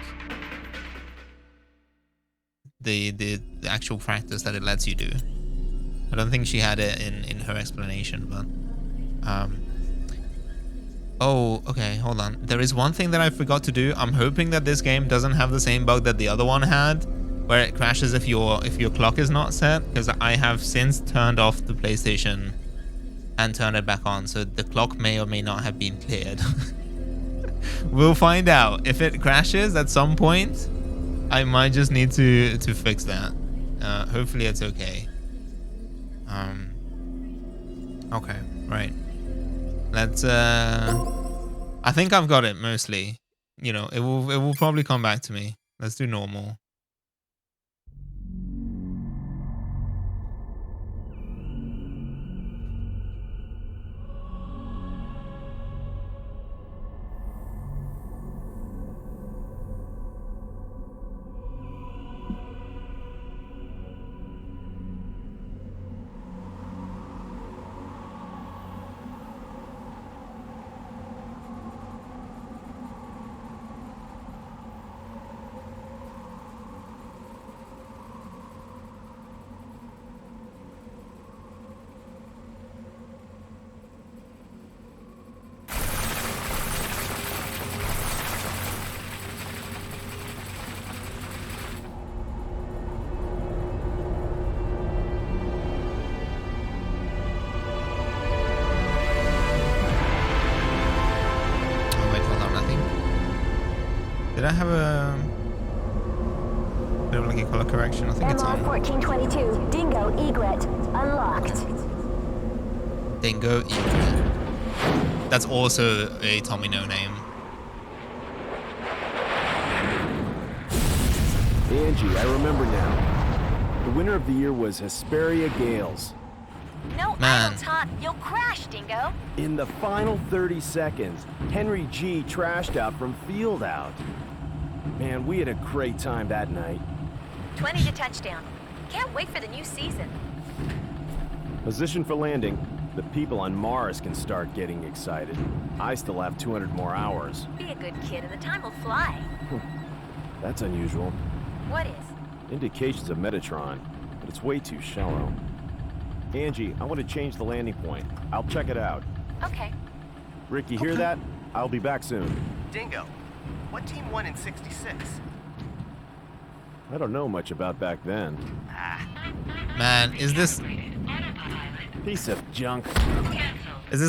the actual practice that it lets you do. I don't think she had it in her explanation, but oh, okay, hold on. There is one thing that I forgot to do. I'm hoping that this game doesn't have the same bug that the other one had, where it crashes if your clock is not set, because I have since turned off the PlayStation and turned it back on, so the clock may or may not have been cleared. We'll find out. If it crashes at some point, I might just need to fix that. Hopefully it's okay. Okay, right. Let's I think I've got it mostly. You know, it will probably come back to me. Let's do normal. I have a bit of like a color correction? I think it's on. MR1422, Dingo Egret, unlocked. Dingo Egret. That's also a Tommy No Name. Angie, I remember now. The winner of the year was Hesperia Gales. No Man. idle talk, you'll crash, Dingo. In the final 30 seconds, Henry G trashed out from field out. Man, we had a great time that night. 20 to touchdown. Can't wait for the new season. Position for landing. The people on Mars can start getting excited. I still have 200 more hours. Be a good kid and the time will fly. That's unusual. What is? Indications of Metatron, but it's way too shallow. Angie, I want to change the landing point. I'll check it out. Okay. Rick, you hear that? I'll be back soon. Dingo, what team won in '66? I don't know much about back then. Man, is this Piece of junk.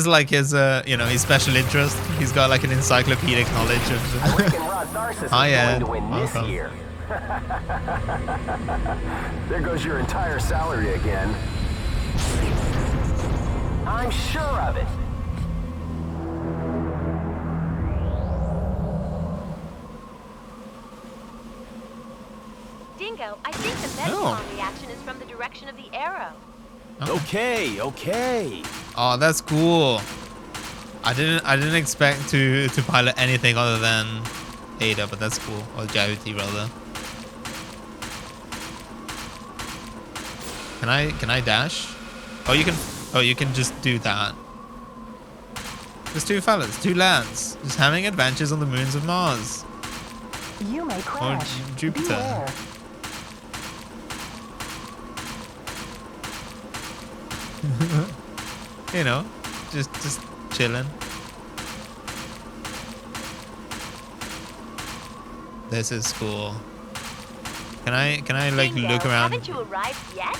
like his his special interest? He's got like an encyclopedic knowledge of. I reckon Rod Narcissus is Hiya. going to win this Welcome. year. There goes your entire salary again. I'm sure of it. Dingo, I think the Metatron reaction is from the direction of the arrow. Okay. Oh, that's cool. I didn't expect to pilot anything other than Ada, but that's cool. Or Jyoti rather. Can I dash? Oh, you can just do that. There's two fellas, two lads, just having adventures on the moons of Mars. You may Or crash. Jupiter. Beware. You know, just chilling. This is cool. Can I like Dingo, look around? Haven't you arrived yet?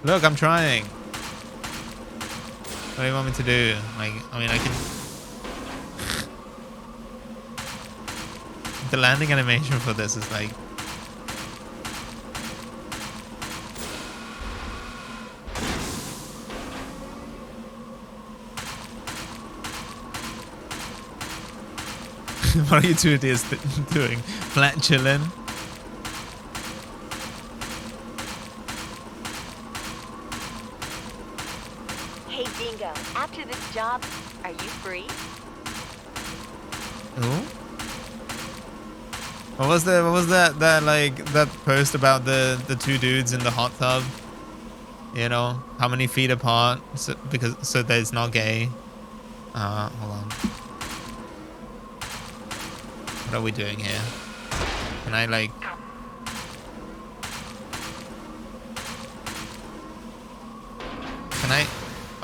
Look, I'm trying. What do you want me to do? Like, I mean, I can. The landing animation for this is like. What are you two idiots doing? Flat chilling? Hey, Dingo, after this job, are you free? Ooh. What was that like that post about the two dudes in the hot tub? You know, how many feet apart so that it's not gay. Hold on. What are we doing here? Can I like? Can I?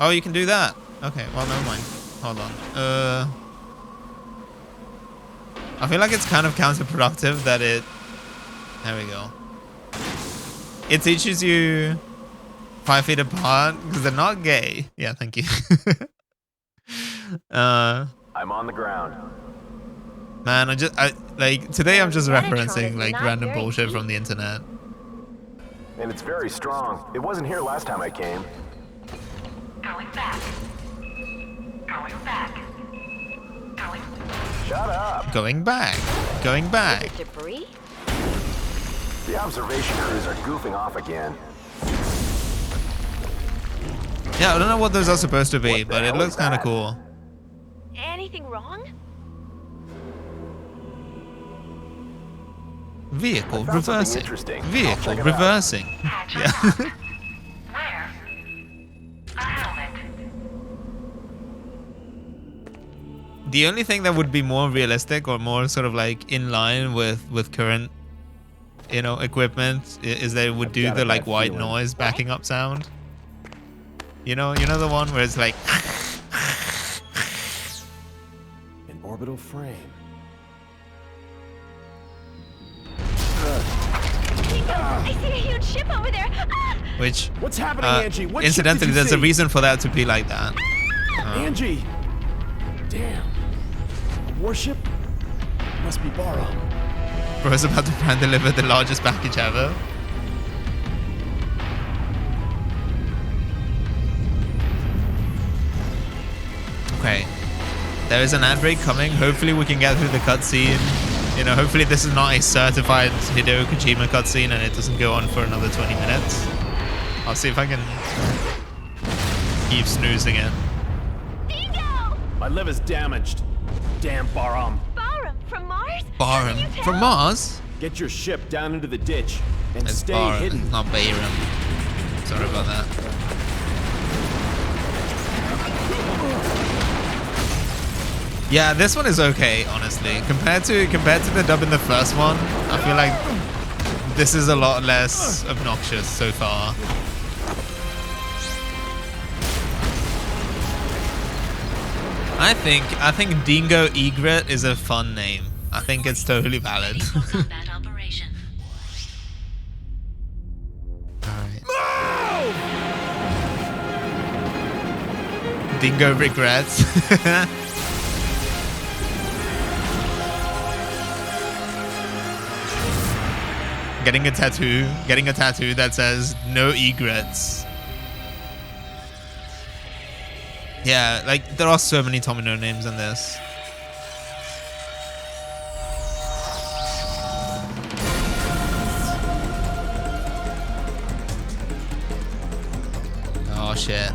Oh, you can do that. Okay, well, never mind. Hold on. I feel like it's kind of counterproductive that it. There we go. It teaches you 5 feet apart because they're not gay. Yeah, thank you. I'm on the ground. Man, I like today. I'm just Metatron referencing is like not random very bullshit deep. from the internet. And it's very strong. It wasn't here last time I came. Going back. Going back. Going. Shut up. Going back. Going back. Is it debris? The observation crews are goofing off again. Yeah, I don't know what those are supposed to be, What the but it hell looks is kind of that? cool. Anything wrong? Vehicle I found something reversing. interesting. I'll Vehicle check it out. reversing. Yeah. Where? A helmet. The only thing that would be more realistic or more sort of like in line with current, you know, equipment is they would do got the a like bad white feeling. noise backing up sound. You know the one where it's like. An orbital frame. Dingo, I see a huge ship over there. Ah! Which, What's happening, Angie? What ship did incidentally, you there's a see? reason for that to be like that. Angie! Damn. Warship? Must be Bara. Bro's about to hand deliver the largest package ever. Okay. There is an ad break coming. Hopefully we can get through the cutscene. You know, hopefully this is not a certified Hideo Kojima cutscene and it doesn't go on for another 20 minutes. I'll see if I can keep snoozing it. Dingo! My liver's damaged. Damn Barum. Barum from Mars? Barum from Mars? Get your ship down into the ditch and It's stay Barum, hidden. it's not Bayram. Sorry about that. Yeah, this one is okay, honestly. Compared to the dub in the first one, I feel like this is a lot less obnoxious so far. I think Dingo Egret is a fun name. I think it's totally valid. Alright. Dingo regrets. Getting a tattoo that says no egrets. Yeah, like there are so many Tomino names in this. Oh shit.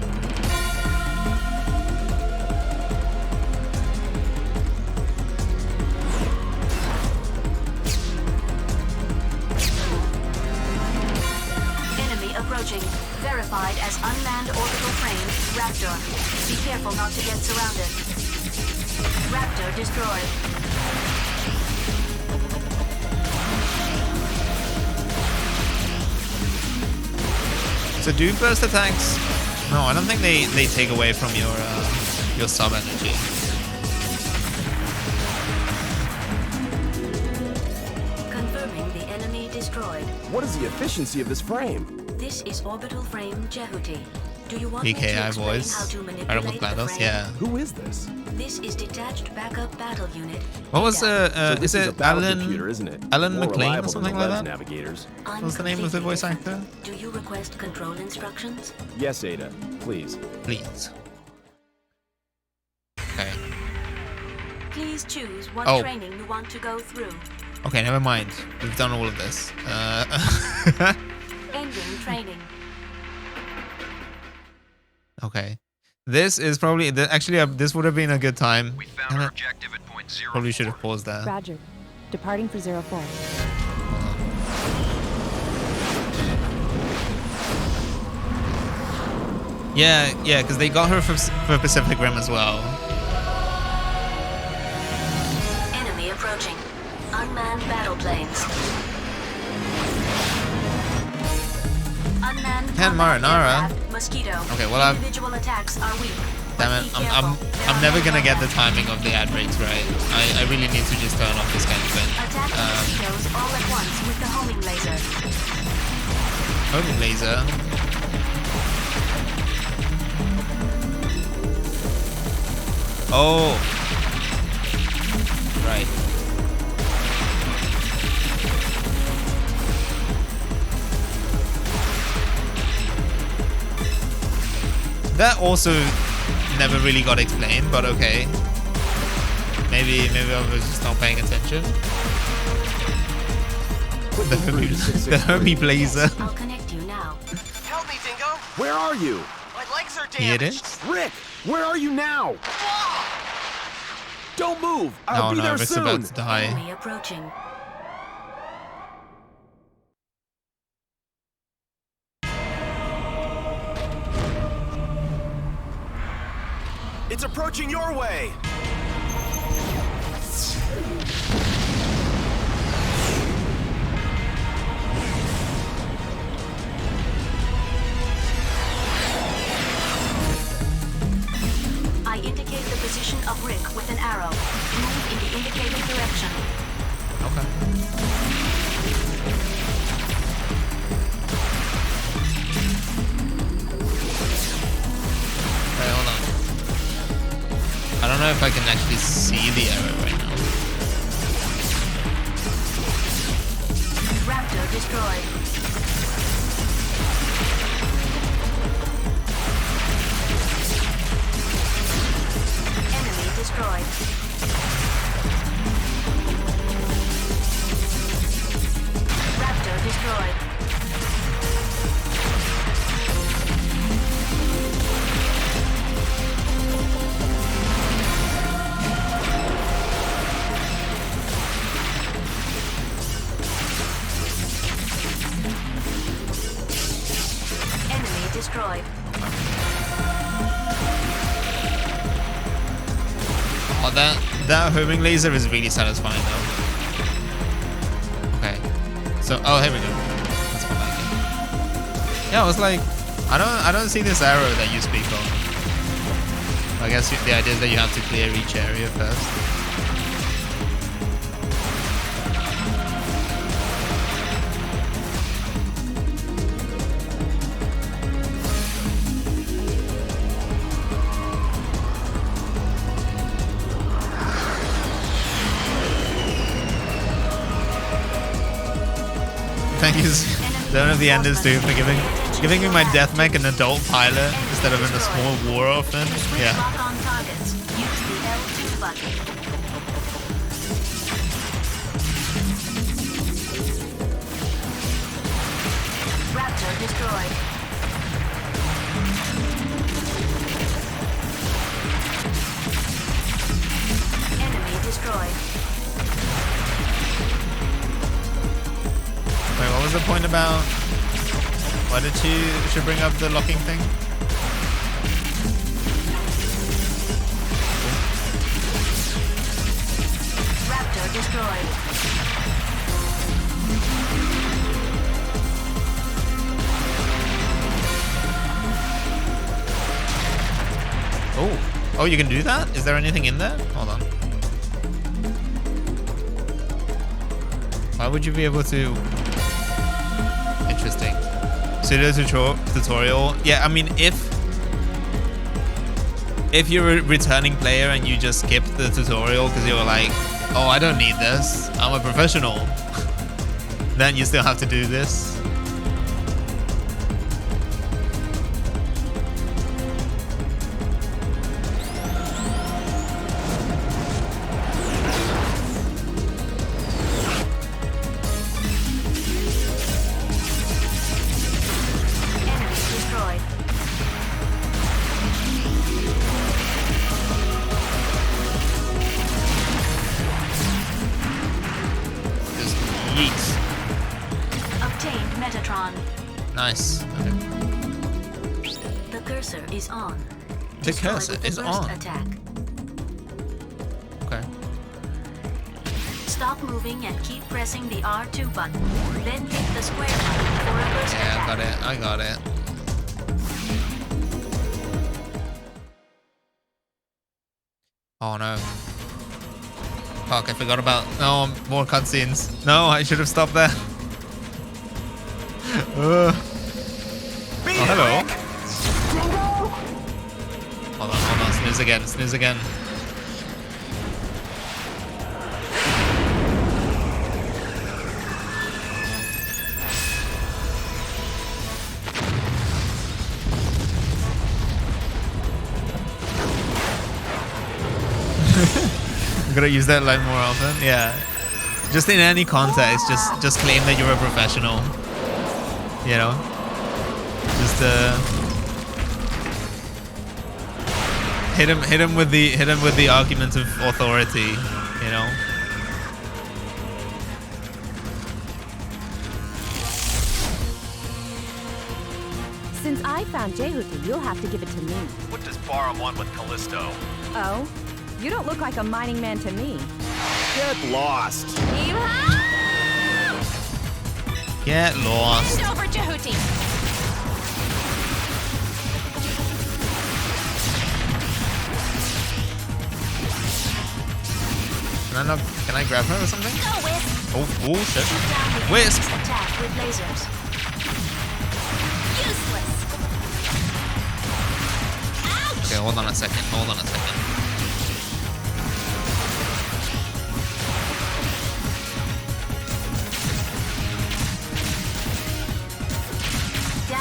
Approaching. Verified as unmanned orbital frame, Raptor. Be careful not to get surrounded. Raptor destroyed. So do burst attacks? No, I don't think they take away from your sub energy. Confirming the enemy destroyed. What is the efficiency of this frame? This is orbital frame Jehuti. Do you want PKI me to explain voice. how to manipulate the GLaDOS, frame? yeah. Who is this? This is detached backup battle unit. What was So this is is a it battle Alan computer, isn't it? Alan More McLean or reliable something than the like web's that? Navigators. What's the name of the voice actor? Do you request control instructions? Yes, Ada. Please. Please. Okay. Please choose what Oh. training you want to go through. Okay, never mind. We've done all of this. Ending training. Okay. This is probably actually this would have been a good time. We found our objective at point 0. Probably should have paused there. Roger. Departing for 04. Yeah, because they got her for Pacific Rim as well. Enemy approaching. Unmanned battle planes. Unmanned Ken Marinara. aircraft, Mosquito. Okay, well Individual attacks are weak. damn it, I'm never gonna get the timing of the ad breaks right. I really need to just turn off this kind of thing. Attack mosquitoes all at once with the homing laser. Homing laser. Oh. Right. That also never really got explained, but okay. Maybe I was just not paying attention. The homie blazer. I'll connect you now. Help me, Dingo! Where are you? My legs are Here it damaged! is. Rick, where are you now? Don't move! I'll be there Rick's soon! about to die. Enemy approaching. It's approaching your way! I indicate the position of Rick with an arrow. Move in the indicated direction. Okay. Okay, hold on. I don't know if I can actually see the arrow right now. destroyed. Enemy destroyed. Raptor destroyed. Enemy destroyed. Oh, that homing laser is really satisfying though. Okay. So, oh, here we go. That's what I like. Yeah, I was like, I don't see this arrow that you speak of. I guess the idea is that you have to clear each area first. Thank you, Zone of the Enders, too, for giving me my death mech an adult pilot instead of in a small war orphan. Yeah. Lock on targets. Use the L2 button. Raptor destroyed. Enemy destroyed. Wait, what was the point about? Why did she bring up the locking thing? Raptor destroyed. Oh, you can do that? Is there anything in there? Hold on. Why would you be able to? Interesting. Pseudo tutorial. Yeah, I mean, if you're a returning player and you just skip the tutorial because you're like, oh, I don't need this, I'm a professional, then you still have to do this. Obtained Metatron. Nice. Okay. The cursor is on. The cursor is on. Attack. Okay. Stop moving and keep pressing the R2 button. Then hit the square button for a burst attack. Yeah, I got it. Oh no. Fuck, I forgot about... No, more cutscenes. No, I should have stopped there. Oh, hello. Hold on. Snooze again. I'm gonna use that line more often. Yeah. Just in any context, just claim that you're a professional. You know? Just hit him with the argument of authority, you know? Since I found Jehuti, you'll have to give it to me. What does Bara want with Callisto? Oh? You don't look like a mining man to me. Get lost. Get lost. Hand over Jehuti. Can I grab her or something? Go, Wisp. Oh shit. Wisp. Attack with lasers. Useless. Ouch. Okay, hold on a second.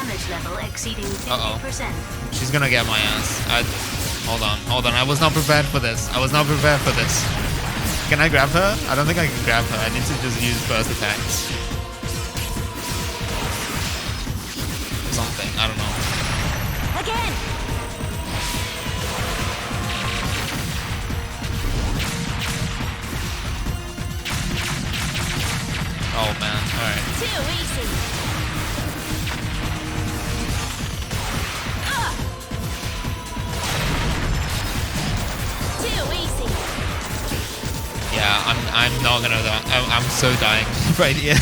damage level exceeding 50%. She's gonna get my ass. Hold on. I was not prepared for this. Can I grab her? I don't think I can grab her. I need to just use burst attacks. Something. I don't know. Again! Oh man, alright. Too easy! Too easy! Yeah, I'm not gonna die. I'm so dying right here.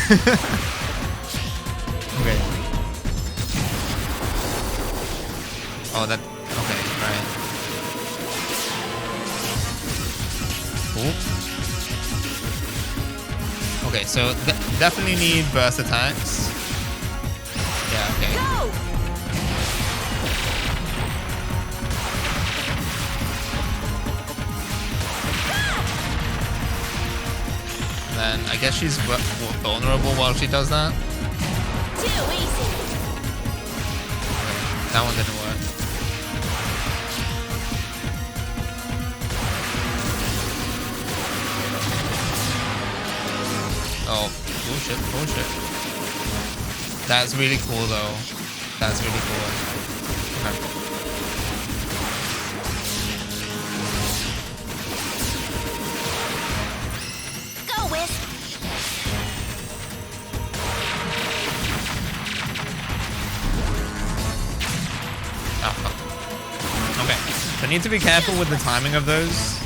Okay. Oh, that. Okay, right. Cool. Okay, so definitely need burst attacks. Yeah, okay. Go! Then I guess she's vulnerable while she does that. Too easy! That one didn't work. Oh shit. That's really cool though. That's really cool. Okay. Go, Wisp! Oh, fuck. Okay. So I need to be careful with the timing of those.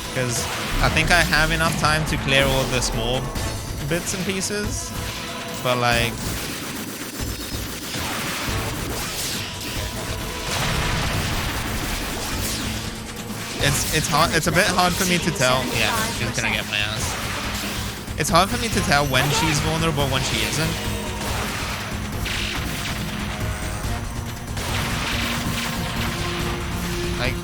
Because I think I have enough time to clear all the small bits and pieces. But like... It's hard. It's a bit hard for me to tell. Yeah, she's gonna get my ass. It's hard for me to tell when she's vulnerable, when she isn't. Like,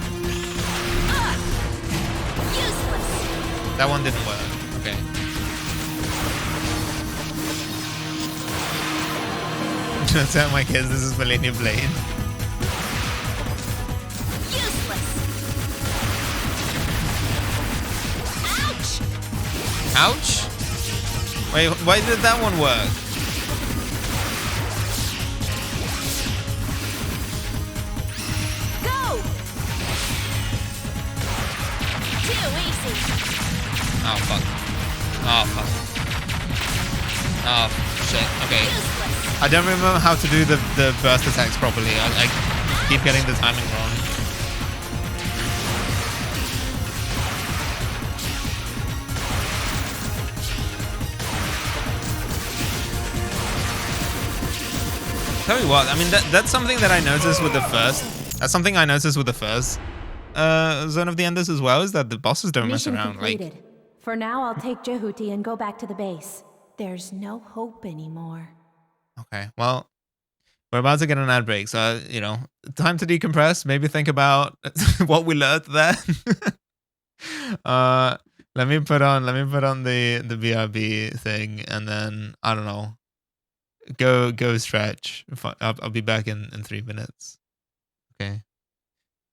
that one didn't work. Okay. Just tell my kids this is Millennium Blade. Ouch! Wait, why did that one work? Go! Too easy! Oh fuck. Oh fuck. Oh shit. Okay. I don't remember how to do the burst attacks properly. I keep getting the timing wrong. Tell you what, I mean that's something that I noticed with the first. That's something I noticed with the first Zone of the Enders as well, is that the bosses don't mess Mission around. completed. Like, For now, I'll take Jehuti and go back to the base. There's no hope anymore. okay, well, we're about to get an ad break, so you know, time to decompress. Maybe think about what we learned there. Let me put on the BRB thing, and then I don't know. Go stretch. I'll be back in 3 minutes. Okay.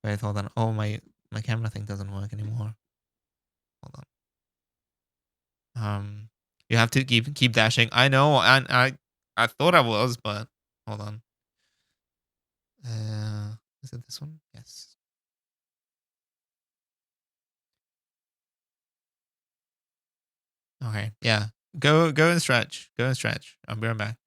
Wait, hold on. Oh, my camera thing doesn't work anymore. Hold on. You have to keep dashing. I know. I thought I was, but hold on. Is it this one? Yes. Okay. Yeah. Go and stretch. Go and stretch. I'll be right back.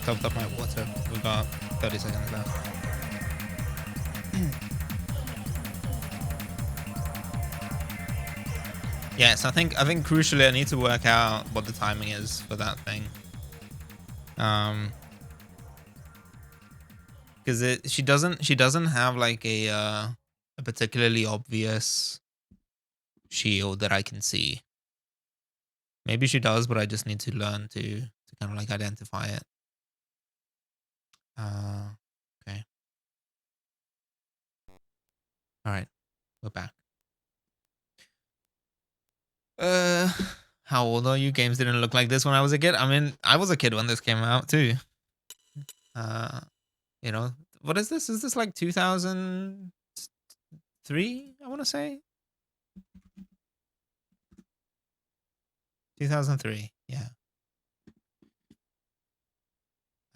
topped up my water. We got 30 seconds left. Yes, I think crucially I need to work out what the timing is for that thing. Because she doesn't have like a particularly obvious shield that I can see. Maybe she does, but I just need to learn to kind of like identify it. Okay. All right, we're back. How old are you? Games didn't look like this when I was a kid. I mean, I was a kid when this came out too. You know, what is this? Is this like 2003? I want to say 2003. Yeah.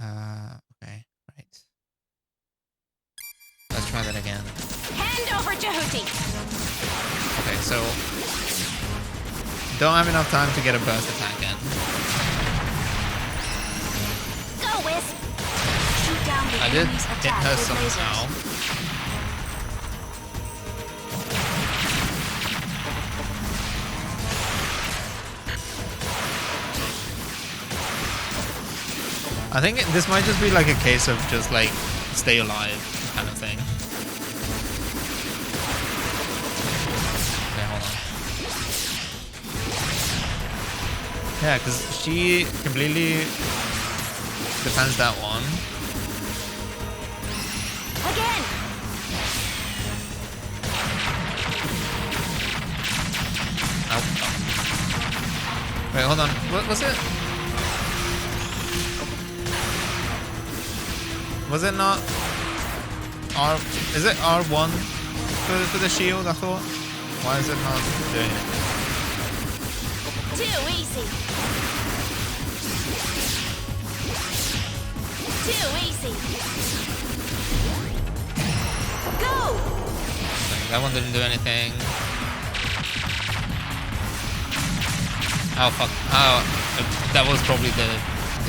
Okay, right. Let's try that again. Hand over Jehuti! Okay, so don't have enough time to get a burst attack in. Go, Wisp! Shoot down the I did enemy's hit attack her with somehow. I think this might just be like a case of just like stay alive kind of thing. Okay, hold on. Yeah, because she completely defends that one. Again! Ow. Wait, hold on. What was it? Was it not R? Is it R1 for the shield? I thought. Why is it not doing it? Too easy! Too easy! Go! That one didn't do anything. Oh fuck! Oh, that was probably the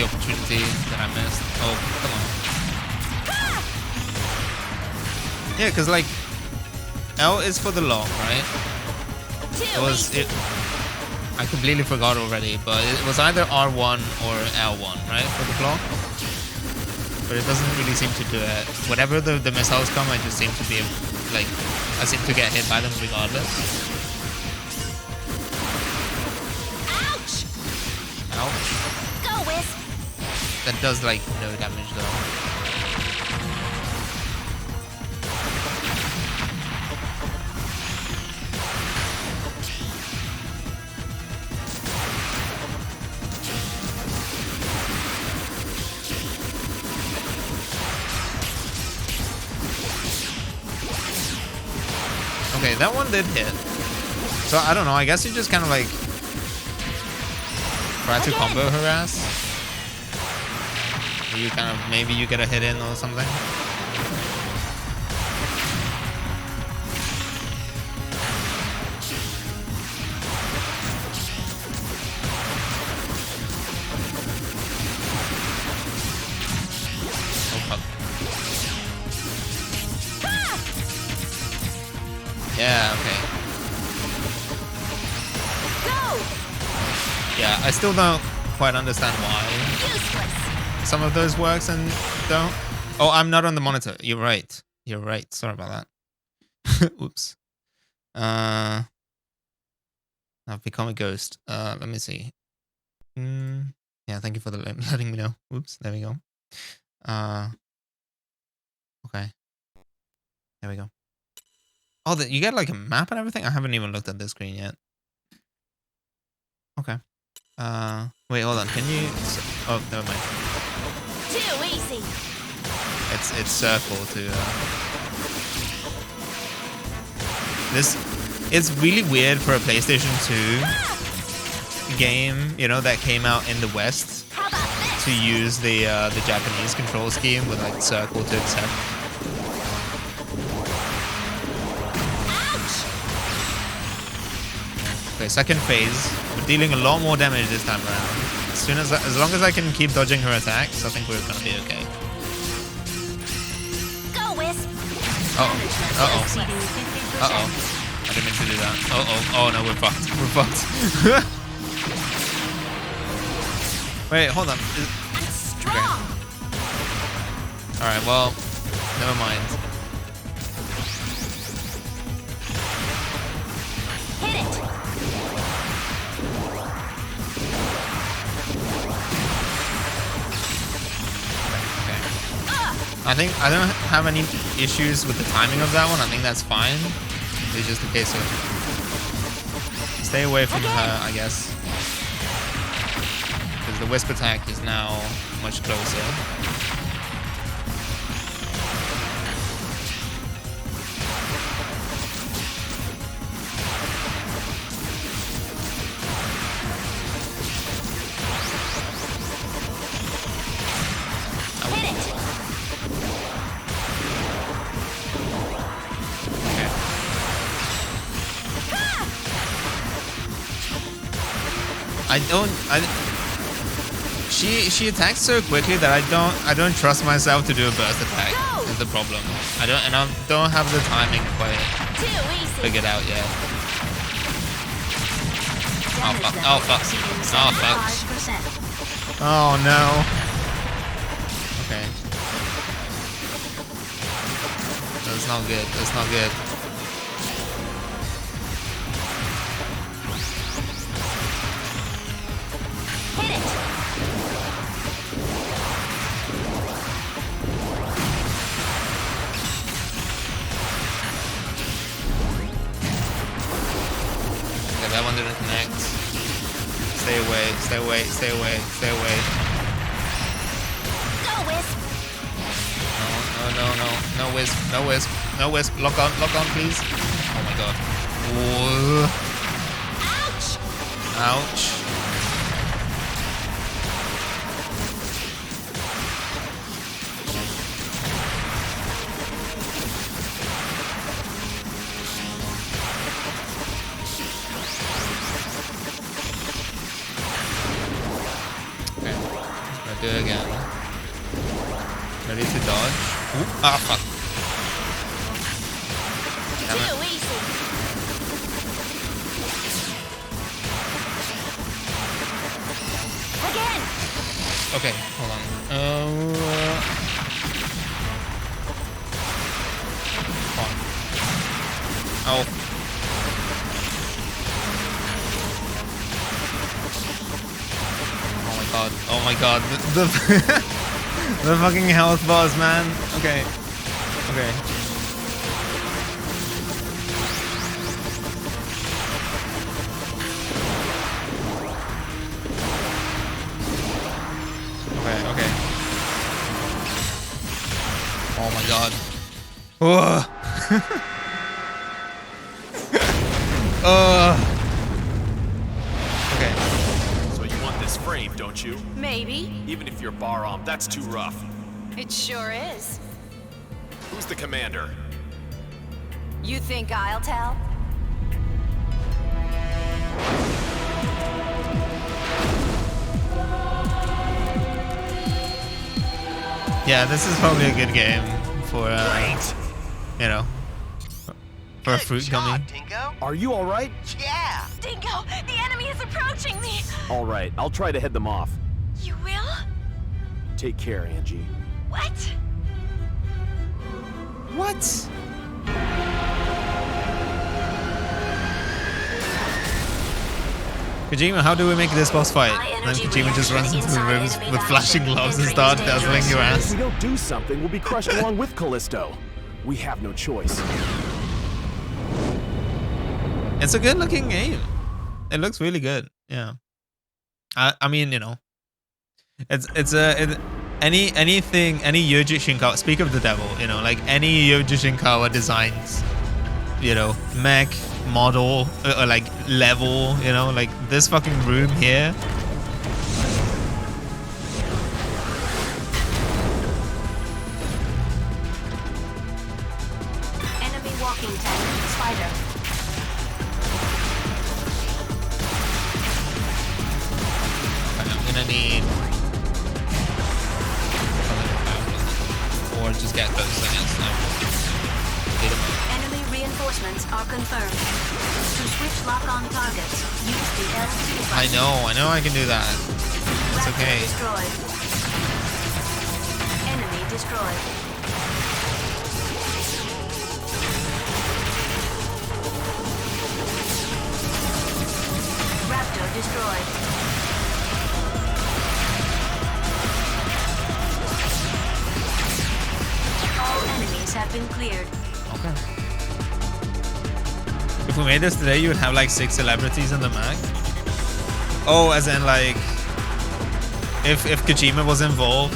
opportunity that I missed. Oh, come on. Yeah, because like L is for the lock, right? I completely forgot already, but it was either R1 or L1, right, for the block. But it doesn't really seem to do it. Whenever the missiles come, I just seem to be like, I seem to get hit by them regardless. Ouch! Ouch. Go, Wisp! That does like no damage though. Okay, that one did hit. So I don't know, I guess you just kind of like try to combo her ass. Or you kind of, maybe you get a hit in or something. Yeah, okay. Go! Yeah, I still don't quite understand why some of those works and don't. Oh, I'm not on the monitor. You're right. You're right. Sorry about that. Oops. I've become a ghost. Let me see. Yeah, thank you for letting me know. Oops, there we go. Okay. There we go. Oh, you get like a map and everything? I haven't even looked at this screen yet. Okay. Wait, hold on. Can you? Oh, never mind. Too easy. It's circle to. This. It's really weird for a PlayStation 2 game, you know, that came out in the West to use the Japanese control scheme with like circle to accept. Okay, second phase. We're dealing a lot more damage this time around. as long as I can keep dodging her attacks, I think we're gonna be okay. Go, Wisp. Uh-oh. I didn't mean to do that. Oh no, we're fucked. We're fucked. Wait, hold on. Okay. Alright, well, never mind. Hit it. I think I don't have any issues with the timing of that one. I think that's fine. It's just a case of stay away from her, I guess. Because the Wisp attack is now much closer. She attacks so quickly that I don't trust myself to do a burst attack. Is the problem. I don't have the timing quite figured out yet. Oh fuck. Oh fuck. Oh fuck. Oh no. Okay. That's not good. That's not good. That one didn't connect. Stay away, stay away, stay away, stay away. Go, Wisp. No Wisp, no Wisp, no Wisp. Lock on, please. Oh my god. Whoa. Ouch. Ouch. Do it again. Ready to dodge. Ooh. Ah, fuck. Damn it. Again. Okay, hold on. Oh. Oh my god, the the fucking health bars, man. Okay. Okay. Okay. Oh my god. Whoa. Okay. Frame, don't you? Maybe. Even if you're bar armed, that's too rough. It sure is. Who's the commander? You think I'll tell? Yeah, this is probably a good game for you know, for a fruit gummy. Dingo? Are you all right? Yeah. Dingo, the enemy is approaching me. All right, I'll try to head them off. You will? Take care, Angie. What? What? Kojima, how do we make this boss fight? And then Kojima just runs into the rooms with flashing gloves and starts dazzling your ass. If we don't do something, we'll be crushed along with Callisto. We have no choice. It's a good looking game. It looks really good. Yeah. I mean, you know, any Yoji Shinkawa, speak of the devil, you know, like any Yoji Shinkawa designs, you know, mech model or like level, you know, like this fucking room here. Enemy walking tank, spider. gonna need or just get close, I guess. Enemy reinforcements are confirmed. To switch lock-on targets, use the L2 button. I know I can do that. It's Raptor okay. Destroyed. Enemy destroyed. Raptor destroyed. All enemies have been cleared. Okay. If we made this today, you would have like 6 celebrities in the Mac. Oh, as in like if Kojima was involved,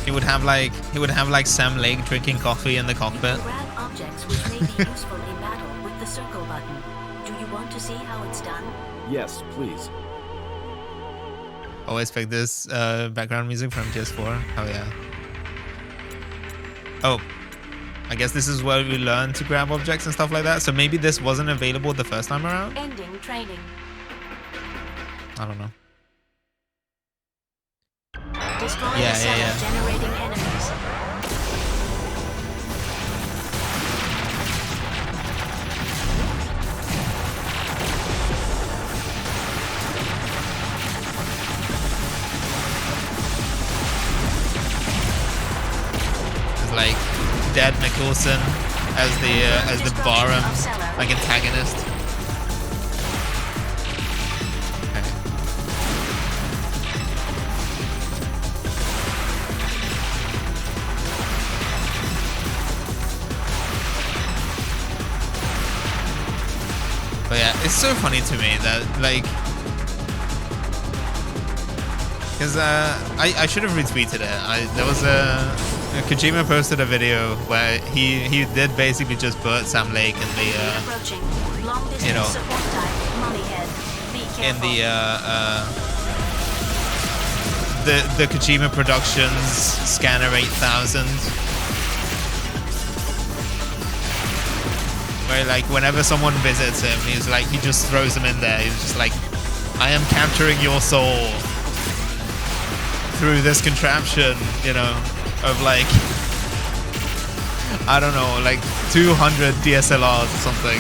he would have like Sam Lake drinking coffee in the cockpit. Grab objects which may be useful in battle with the circle button. Do you want to see how it's done? Yes, please. Always pick this background music from PS4. Oh yeah. Oh, I guess this is where we learn to grab objects and stuff like that. So maybe this wasn't available the first time around? Ending training. I don't know. Destroy the cellar generating enemies. It's like Dad Nicholson as the Barham like antagonist. Okay. But yeah, it's so funny to me that like, because I should have retweeted it. There was Kojima posted a video where he did basically just put Sam Lake in the you know, in the Kojima Productions Scanner 8000, where like whenever someone visits him, he just throws them in there. He's just like, I am capturing your soul through this contraption, you know, of like, I don't know, like 200 DSLRs or something.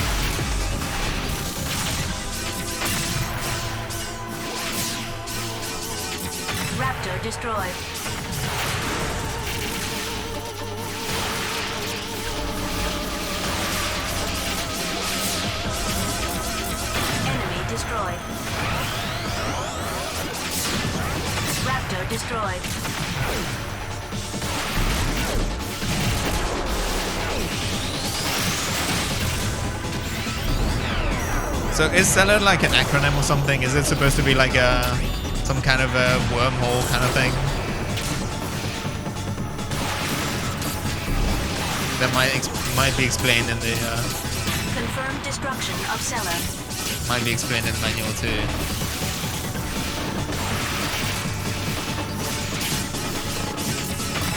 Raptor destroyed. Enemy destroyed. Raptor destroyed. So is Cellar like an acronym or something? Is it supposed to be like some kind of a wormhole kind of thing? That might be explained in the Confirmed destruction of Cellar. might be explained in the manual too.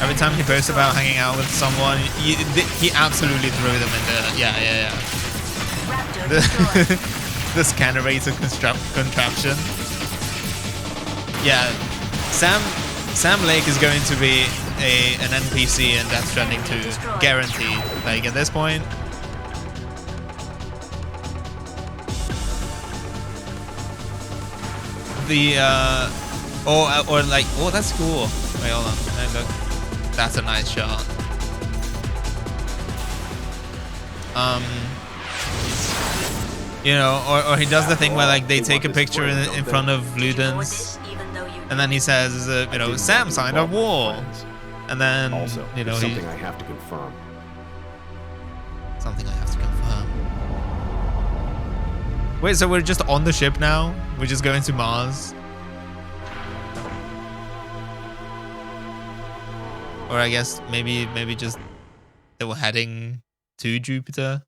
Every time he posts about hanging out with someone, he absolutely threw them in the yeah. The Scannerator contraption. Yeah, Sam Lake is going to be an NPC in Death Stranding 2, guaranteed. Like at this point. The or like, oh, that's cool. Wait, hold on. Hey, look, that's a nice shot. You know, or he does the thing where like they take a picture in front of Ludens, and then he says, you know, Sam signed a war, and then also, you know, something I have to confirm. Something I have to confirm. Wait, so we're just on the ship now? We're just going to Mars? Or I guess maybe just they were heading to Jupiter,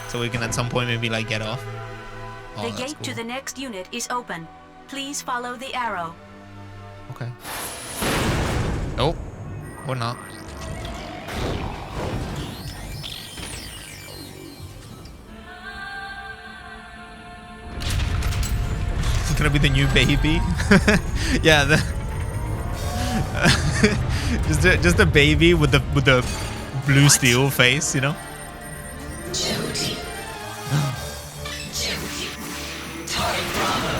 so we can at some point maybe like get off. Oh, The gate to the next unit is open. Please follow the arrow. Okay. Oh, or not. gonna be the new baby. Yeah, just a baby with the blue steel face, you know. Jehuti. Jehuti. Target Bravo.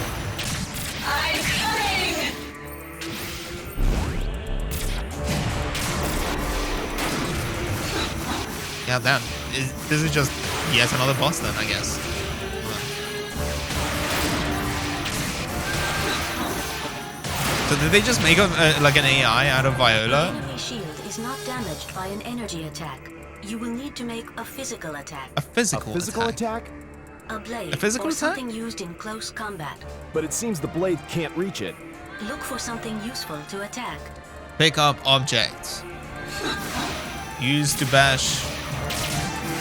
I'm coming! Yeah, damn. This is just yet another boss then, I guess. So did they just make like an AI out of Viola? The enemy shield is not damaged by an energy attack. You will need to make a physical attack. A physical attack? A blade A physical or attack? something used in close combat. But it seems the blade can't reach it. Look for something useful to attack. Pick up objects. Use to bash.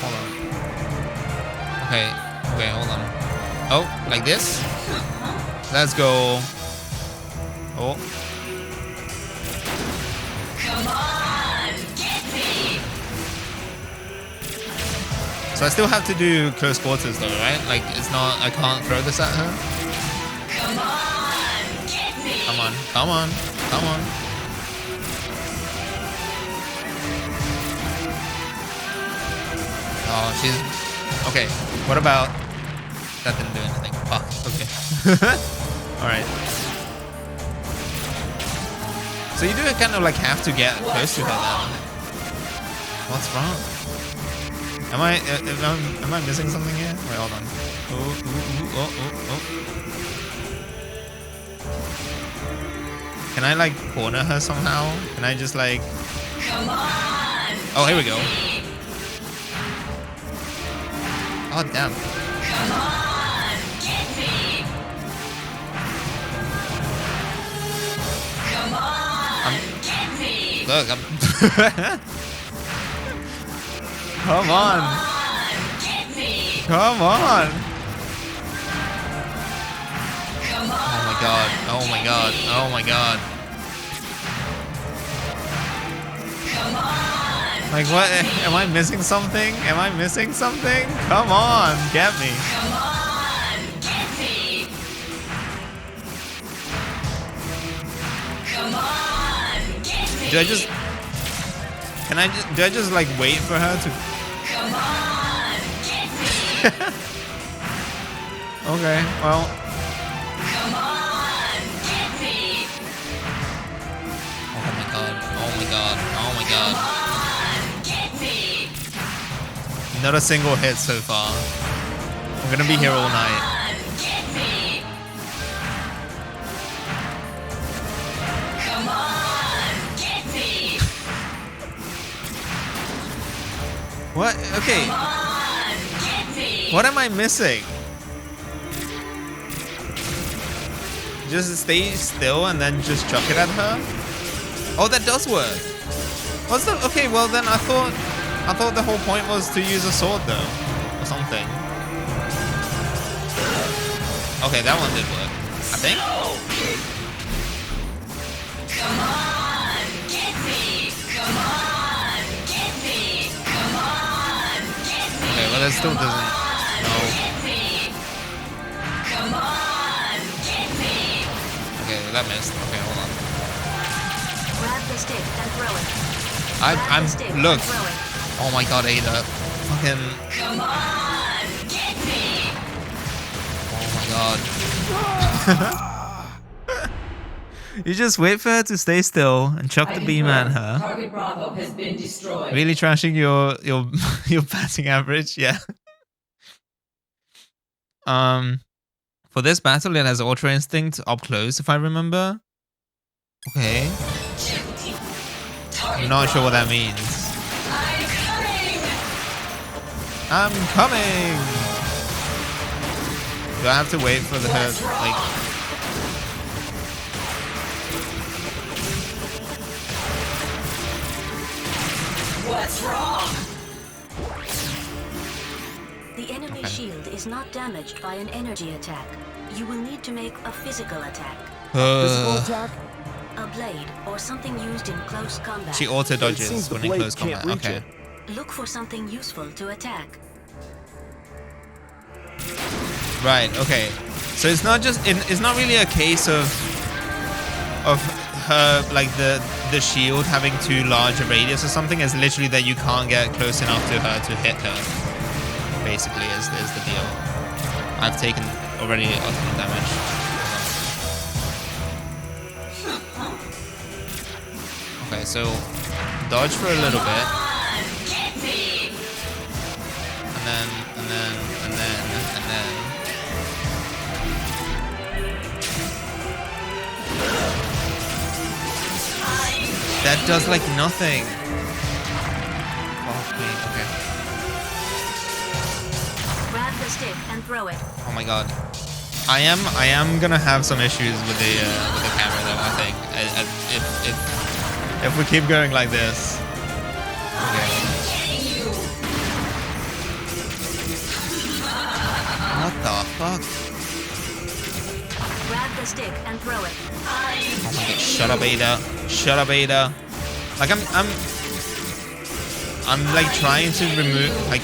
Hold on. Okay, hold on. Oh, like this? Let's go. Oh. Come on, get me! So I still have to do close quarters though, right? Like it's not, I can't throw this at her. Come on, get me! Come on, come on, come on. Oh, she's, okay. What about, that didn't do anything. Fuck, okay. All right. So you do kind of like have to get close to her now. What's wrong? Am I missing something here? Wait, hold on. Oh. Can I like corner her somehow? Can I just like? Come on! Oh, here we go. Oh damn. Come on, get me! Come on, get me! Look, I'm. Come on. Get me! Come on. Come on! Oh my god. Oh my god. Oh my god. Come on! Like what? Am I missing something? Am I missing something? Come on, get me. Come on, get me! Come on, get me! Do I just? Can I just? Do I just like wait for her to? Come on, get me! Okay. Well. Come on, get me! Oh my god. Oh my god. Oh my god. Come on, get me! Not a single hit so far. I'm gonna be here all night. Get me! Come on, get me! What? Okay. Come on, get me! What am I missing? Just stay still and then just chuck it at her? Oh, that does work. What's the? Okay, well then I thought the whole point was to use a sword though, or something. Okay, that one did work. I think. Come on, get me! Come on, get me! Come on, get me! Okay, well that still doesn't. No. Get me! Come on, get me! Okay, well, that missed. Okay, hold on. Grab the stick and throw it. I'm look. Oh my god, Ada. Fucking. Come on, get me! Oh my god. You just wait for her to stay still and chuck the beam at her. Target Bravo has been destroyed. Really trashing your your batting average, yeah. For this battle, it has Ultra Instinct up close, if I remember. Okay. I'm not sure what that means. I'm coming. Do I have to wait for the her like? What's wrong? The enemy shield is not damaged by an energy attack. You will need to make a physical attack. Physical attack? A blade or something used in close combat. She auto dodges when in close combat. Okay. Look for something useful to attack. Right. Okay. So So it's not just it's not really a case of her like the shield having too large a radius or something. It's literally that you can't get close enough to her to hit her. Basically, is the deal. I've taken already a ton of damage. Okay, so dodge for a little bit, and then. That does like nothing. Fuck me. Okay. Grab the stick and throw it. Oh my god. I am gonna have some issues with the camera though. I think if we keep going like this. Okay. What the fuck? Grab the stick and throw it. Oh my god! Shut up, Ada. Shut up, Ada. Like I'm like trying to remove like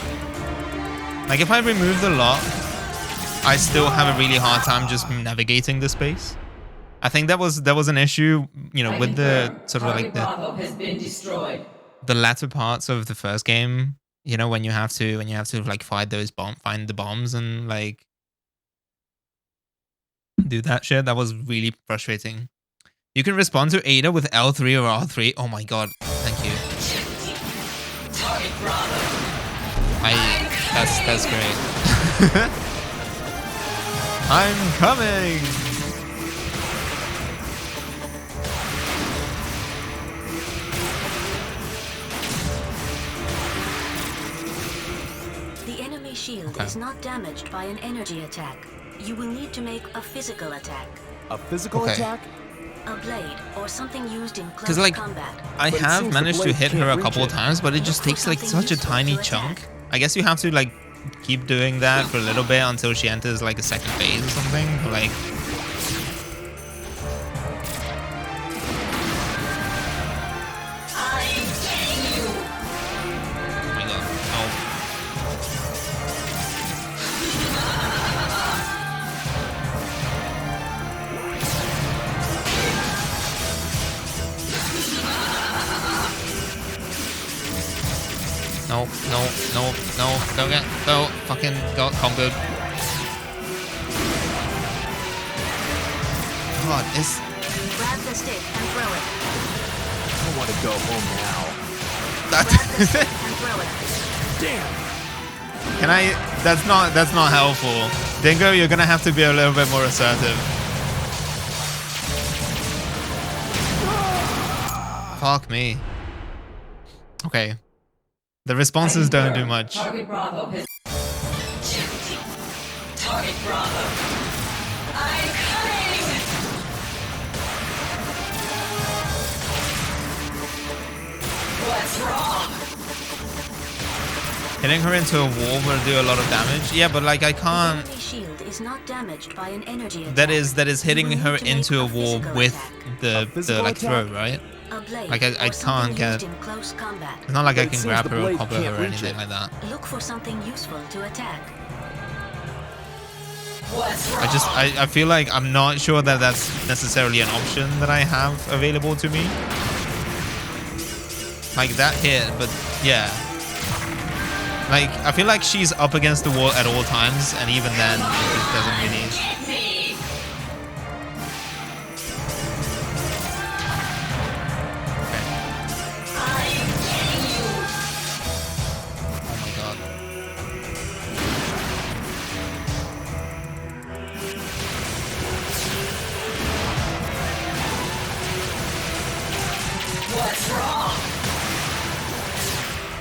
if I remove the lock, I still have a really hard time just navigating the space. I think that was an issue, you know, with the sort of like the latter parts of the first game. You know, when you have to like find the bombs and like do that shit. That was really frustrating. You can respond to Ada with L3 or R3. Oh my god, thank you. That's great. I'm coming. The enemy shield is not damaged by an energy attack. You will need to make a physical attack. A physical attack? A blade or something used in close Because like combat. I have managed to hit her a couple of times, but it just takes like such a tiny chunk. I guess you have to like keep doing that for a little bit until she enters like a second phase or something. Like oh my god, no. No, go fucking go comboed. God, it's... Grab the stick and throw it. I don't want to go home now. Grab the stick and throw it. Damn. Can I... That's not helpful. Dingo, you're gonna have to be a little bit more assertive. Fuck me. Okay. The responses don't do much. Target Bravo has... Target Bravo. I'm coming! What's wrong? Hitting her into a wall will do a lot of damage. Yeah, but like I can't... The shield is not damaged by an energy attack. That is hitting her into a wall with the like throw, right? Like I can't get... It's not like I can grab her or combo her or anything like that. Look for something useful to attack. I feel like I'm not sure that that's necessarily an option that I have available to me. Like that hit, but yeah. Like I feel like she's up against the wall at all times, and even then it just doesn't really... What's wrong?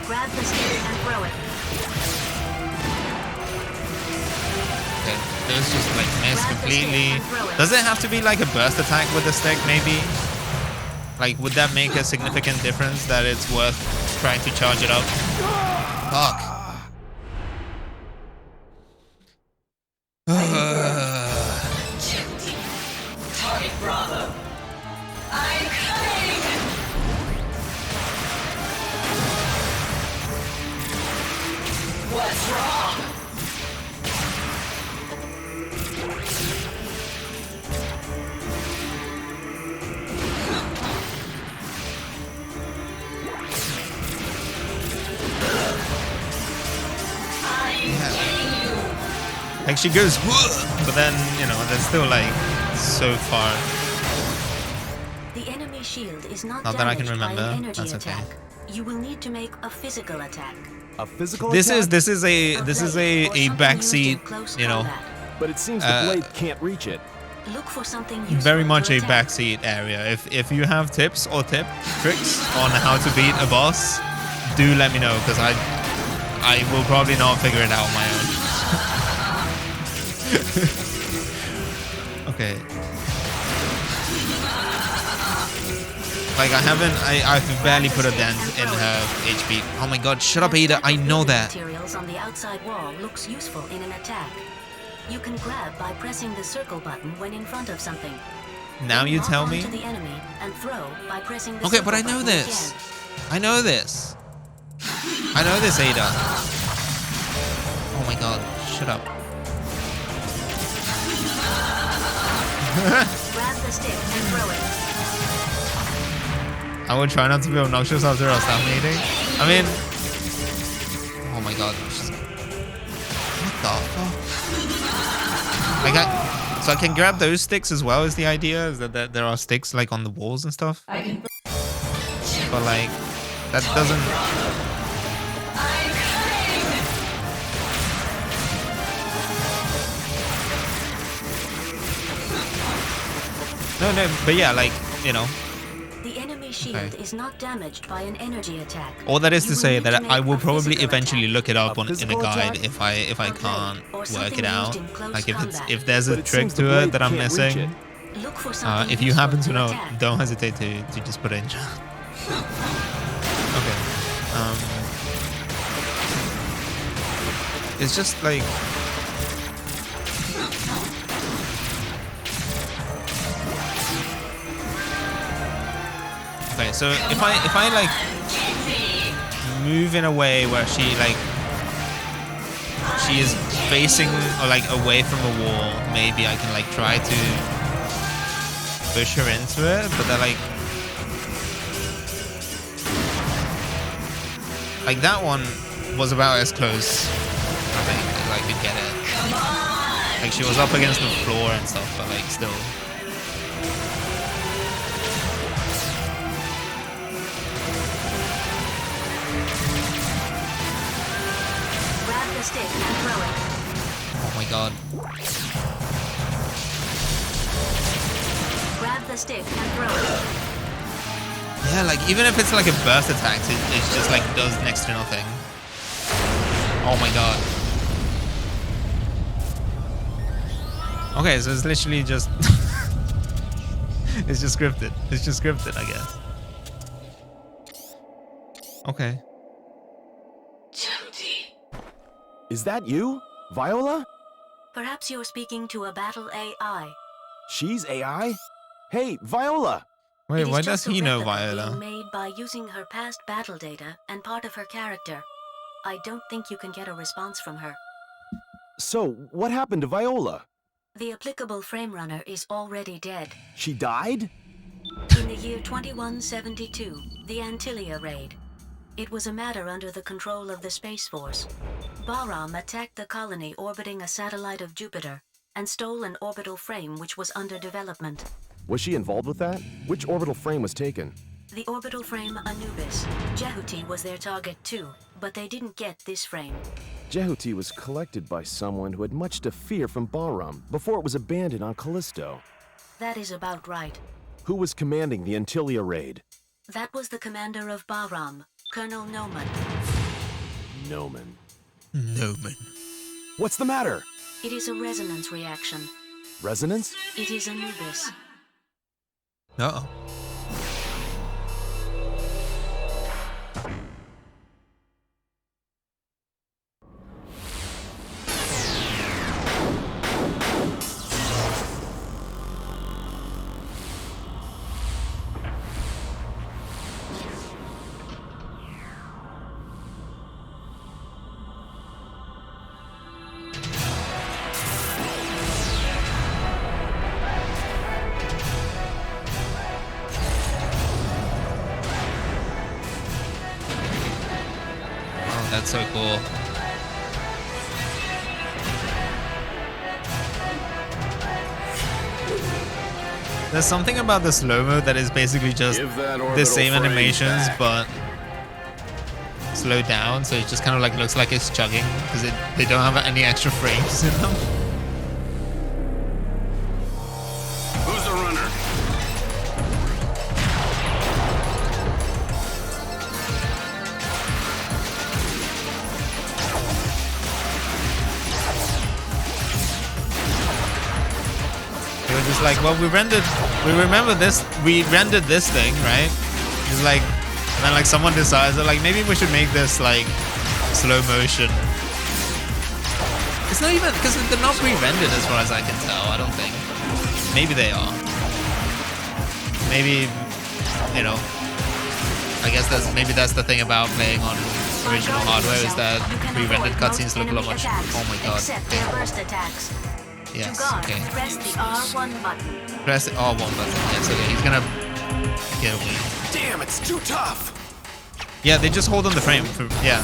Grab the stick and throw it. Okay, those just like miss completely. Does it have to be like a burst attack with the stick maybe? Like would that make a significant difference that it's worth trying to charge it up? Fuck. Target Bravo. I'm coming! What's wrong? Like she goes, "Whoa," but then you know, they're still like so far. The enemy shield is not Not that I can damaged by an remember. energy That's okay. attack. You will need to make a physical attack. A physical This attack? is a backseat, you know, But it seems the blade can't reach it. Look for something useful very much to a attack. backseat area. If you have tips or tricks on how to beat a boss, do let me know, because I will probably not figure it out on my own. Okay. Like I've barely put a dent in her HP. Oh my god, shut up Ada, I know that. Materials on the outside wall looks useful in an attack. You can grab by pressing the circle button when in front of something. Now you tell me? To the enemy and throw by pressing the Okay, but I circle know button this. again. I know this. I know this, Ada. Oh my god, shut up. Grab the stick and throw it. I will try not to be obnoxious after our staff meeting. I mean... Oh my god. What the fuck? So I can grab those sticks as well, is the idea? Is that there are sticks like on the walls and stuff? But like, that doesn't... No, but yeah, like, you know. The enemy shield is not damaged by an energy attack. All that is You to will say need that to I make will a probably physical eventually attack. look it up in a physical guide attack? if I can't Or work something it out. used in close Like combat. if there's But a it trick seems the to it blade that I'm can't reach missing. Look for something If you useful happen to know, attack. don't hesitate to just put it in chat. Okay. It's just like... Okay, so if I like move in a way where she is facing or like away from a wall, maybe I can like try to push her into it, but they're like that one was about as close I think as I could get it. Like she was up against the floor and stuff, but like still. Grab the stick and throw it. Oh my god. Grab the stick and throw it. Yeah, like even if it's like a burst attack, it's just like does next to nothing. Oh my god. Okay, so it's literally just it's just scripted. It's just scripted, I guess. Okay. Is that you? Viola? Perhaps you're speaking to a battle AI. She's AI? Hey, Viola! Wait, It is why does just a he know replica Viola? being made by using her past battle data and part of her character. I don't think you can get a response from her. So, what happened to Viola? The applicable frame runner is already dead. She died? In the year 2172, the Antilia raid. It was a matter under the control of the Space Force. Bahram attacked the colony orbiting a satellite of Jupiter and stole an orbital frame which was under development. Was she involved with that? Which orbital frame was taken? The orbital frame Anubis. Jehuti was their target too, but they didn't get this frame. Jehuti was collected by someone who had much to fear from Bahram before it was abandoned on Callisto. That is about right. Who was commanding the Antilia raid? That was the commander of Bahram, Colonel Noman. Noman. Noman. What's the matter? It is a resonance reaction. Resonance? It is Anubis. Uh-oh. That's so cool. There's something about the slow-mo that is basically just the same animations, but slowed down, so it just kind of like looks like it's chugging because they don't have any extra frames in them. Who's the runner? They were just like, well, we rendered this thing, right? It's like, and then like someone decides that like maybe we should make this like slow motion. It's not even because they're not pre-rendered as far as I can tell. I don't think. Maybe they are. Maybe, you know. I guess maybe that's the thing about playing on original hardware is that pre-rendered cutscenes look a lot much. Oh my god. Except their burst attacks. Yes. To guard, Okay. press the R1 button. Press the R1 button. Yes. Okay. He's gonna kill me. Damn, it's too tough. Yeah, they just hold on the frame. Yeah.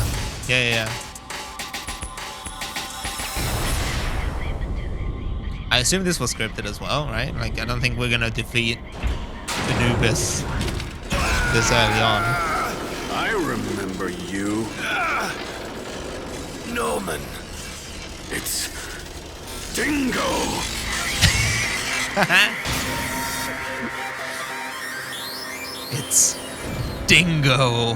I assume this was scripted as well, right? Like, I don't think we're gonna defeat Anubis this early on. I remember you. Noman. It's Dingo. It's Dingo.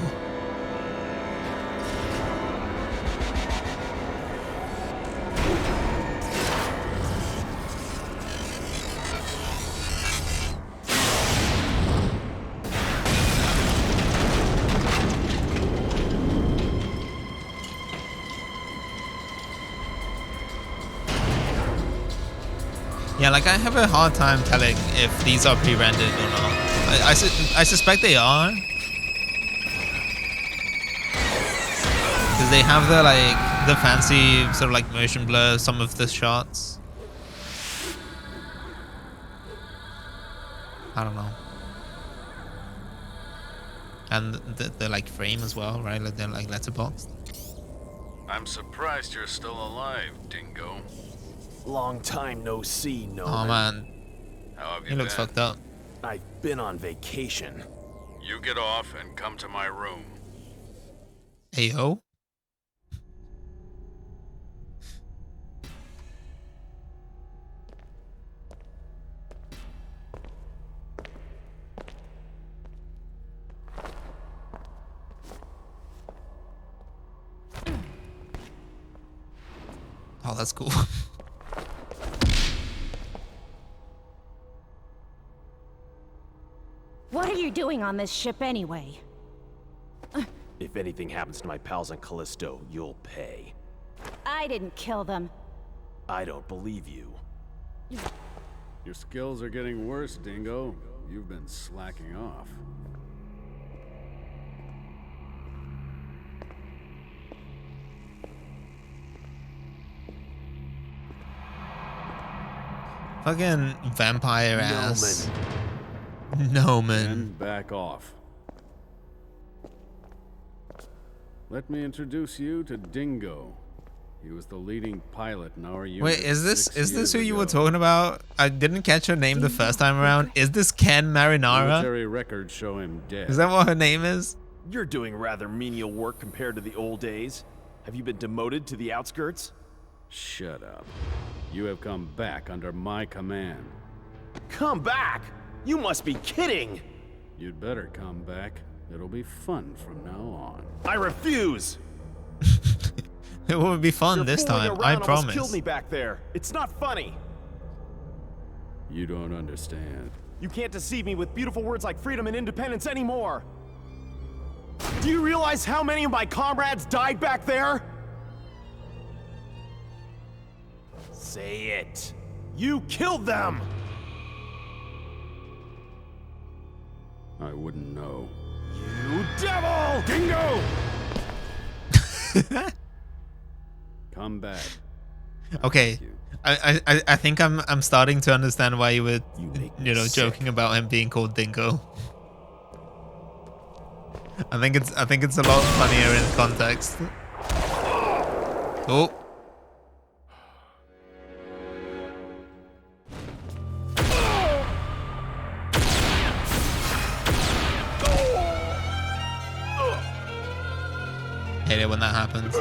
Yeah, like I have a hard time telling if these are pre-rendered or not. I suspect they are. Because they have the fancy sort of like motion blur some of the shots. I don't know. And the like frame as well, right? Like they're like letterboxed. I'm surprised you're still alive, Dingo. Long time no see, Noman. Oh man. How have you He looks been? fucked up. I've been on vacation. You get off and come to my room. Hey yo. Oh, that's cool. What are you doing on this ship anyway? If anything happens to my pals on Callisto, you'll pay. I didn't kill them. I don't believe you. Your skills are getting worse, Dingo. You've been slacking off. Fucking vampire ass. Noman. Then back off. Let me introduce you to Dingo. He was the leading pilot in our unit. Wait, is this 6 who years you were ago. talking about? I didn't catch her name the first time around. Is this Ken Marinara? Military records show him dead. Is that what her name is? You're doing rather menial work compared to the old days. Have you been demoted to the outskirts? Shut up. You have come back under my command. Come back? You must be kidding! You'd better come back. It'll be fun from now on. I refuse! It will be fun Your this fooling time, around I almost promise. killed me back there. It's not funny. You don't understand. You can't deceive me with beautiful words like freedom and independence anymore. Do you realize how many of my comrades died back there? Say it. You killed them! I wouldn't know. You devil! Dingo! Come back. Okay, I think I'm starting to understand why you were joking about him being called Dingo. I think it's a lot funnier in context. Oh. when that happens.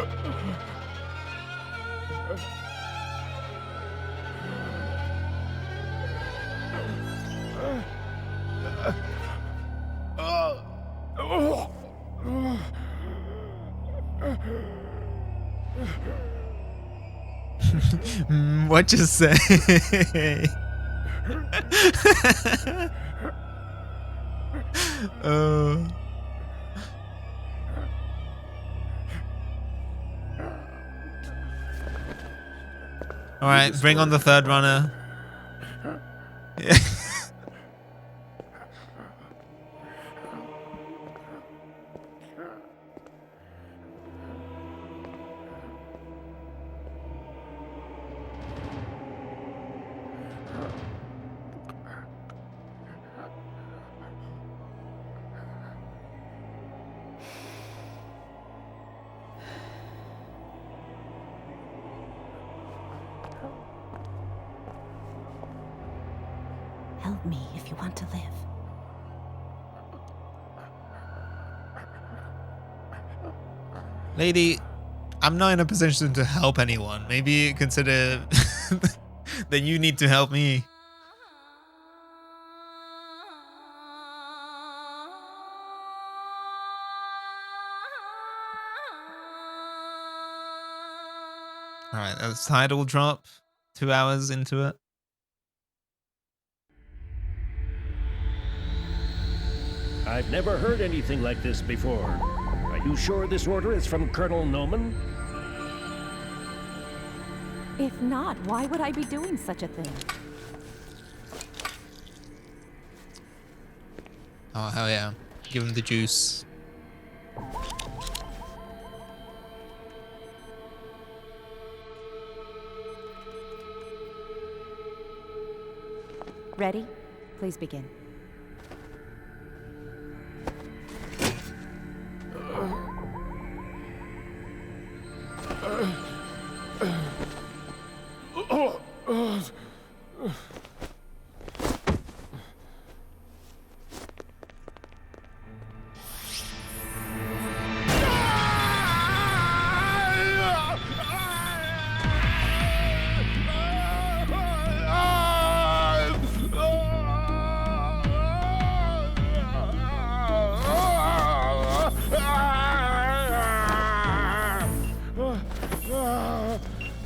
What you say? Oh. All right, bring on the third runner. Yeah. Help me if you want to live. Lady, I'm not in a position to help anyone. Maybe consider that you need to help me. Alright, that's tidal drop. 2 hours into it. I've never heard anything like this before. Are you sure this order is from Colonel Noman? If not, why would I be doing such a thing? Oh, hell yeah. Give him the juice. Ready? Please begin.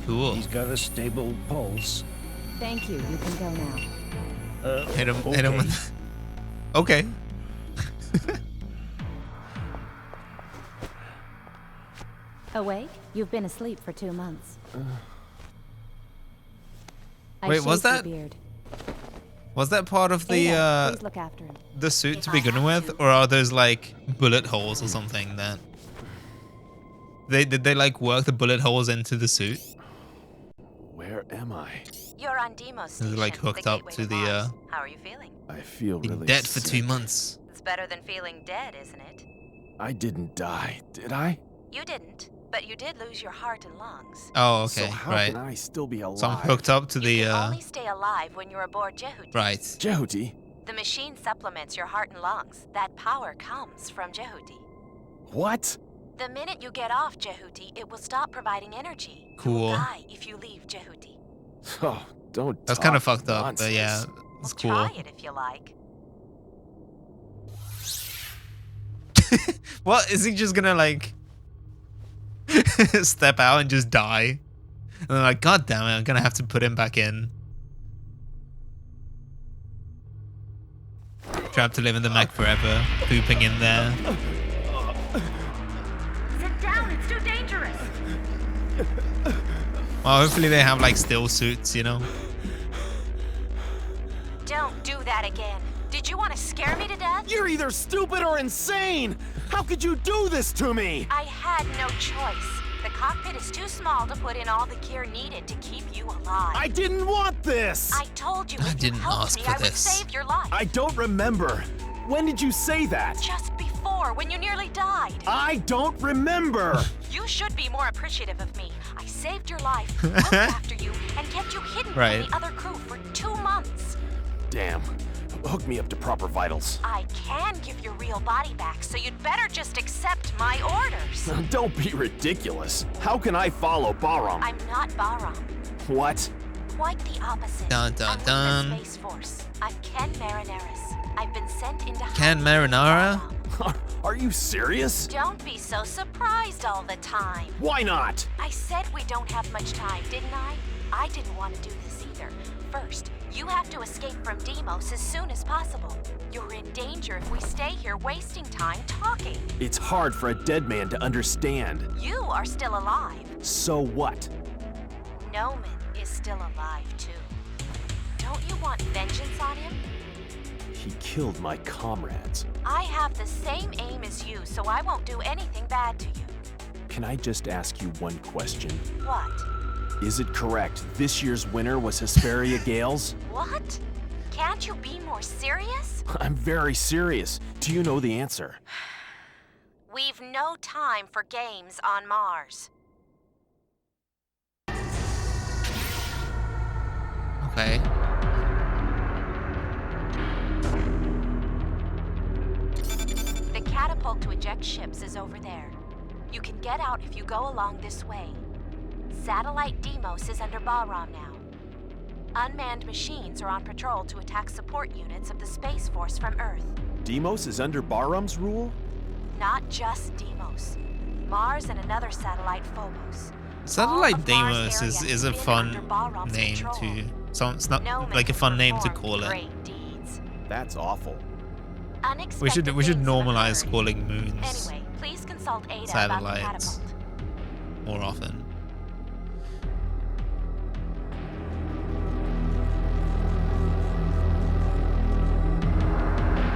Cool. He's got a stable pulse. Thank you. You can go now. Hit him. Okay. Hit him with. Okay. Awake? You've been asleep for 2 months. I Wait, was shaved your that- beard. Was that part of the Ada, please look after him. the suit to begin with, or are those like bullet holes or something that did they like work the bullet holes into the suit? Where am I? You're on Deimos Is Station, it like hooked the up gateway to the Mars. How are you feeling? I feel been really dead for sick. 2 months? It's better than feeling dead, isn't it? I didn't die, did I? You didn't, but you did lose your heart and lungs. Oh, okay, So how right. can I still be alive? So I'm hooked up to the Only stay alive when you're aboard Jehuti. right. Jehuti? The machine supplements your heart and lungs. That power comes from Jehuti. What? The minute you get off Jehuti, it will stop providing energy. You Cool. will die if you leave Jehuti. Oh, don't. That's talk kind of fucked up, nonsense. but yeah, it's cool. Try it if you like. What is he just gonna like step out and just die? And they're like, God damn it, I'm gonna have to put him back in. Trapped to live in the mech forever, pooping in there. Sit down, it's too dangerous. Well, hopefully they have like still suits, you know? Don't do that again. Did you want to scare me to death? You're either stupid or insane! How could you do this to me? I had no choice. The cockpit is too small to put in all the gear needed to keep you alive. I didn't want this! I told you I if you didn't helped ask me, for I would this. save your life. I don't remember. When did you say that? Just before, when you nearly died. I don't remember! You should be more appreciative of me. I saved your life, looked after you, and kept you hidden Right. from the other crew for 2 months. Damn. hook me up to proper vitals. I can give your real body back, so you'd better just accept my orders. Don't be ridiculous. How can I follow Bahram? I'm not Bahram. What? Quite the opposite. Dun dun I'm dun. with the Space Force. I'm Ken Marineris. I've been sent into Ken Marinara? Are you serious? Don't be so surprised all the time. Why not? I said we don't have much time, didn't I? I didn't want to do this either. First, you have to escape from Deimos as soon as possible. You're in danger if we stay here wasting time talking. It's hard for a dead man to understand. You are still alive. So what? Noman is still alive, too. Don't you want vengeance on him? He killed my comrades. I have the same aim as you, so I won't do anything bad to you. Can I just ask you one question? What? Is it correct this year's winner was Hesperia Gales? What? Can't you be more serious? I'm very serious. Do you know the answer? We've no time for games on Mars. Okay. The catapult to eject ships is over there. You can get out if you go along this way. Satellite Deimos is under Bahram now. Unmanned machines are on patrol to attack support units of the Space Force from Earth. Deimos is under Bahram's rule? Not just Deimos. Mars and another satellite, Phobos. Satellite Deimos is a fun name to. So it's not like a fun name to call it. That's awful. We should normalize calling moons Anyway, please consult Ada satellites about the catapult. more often.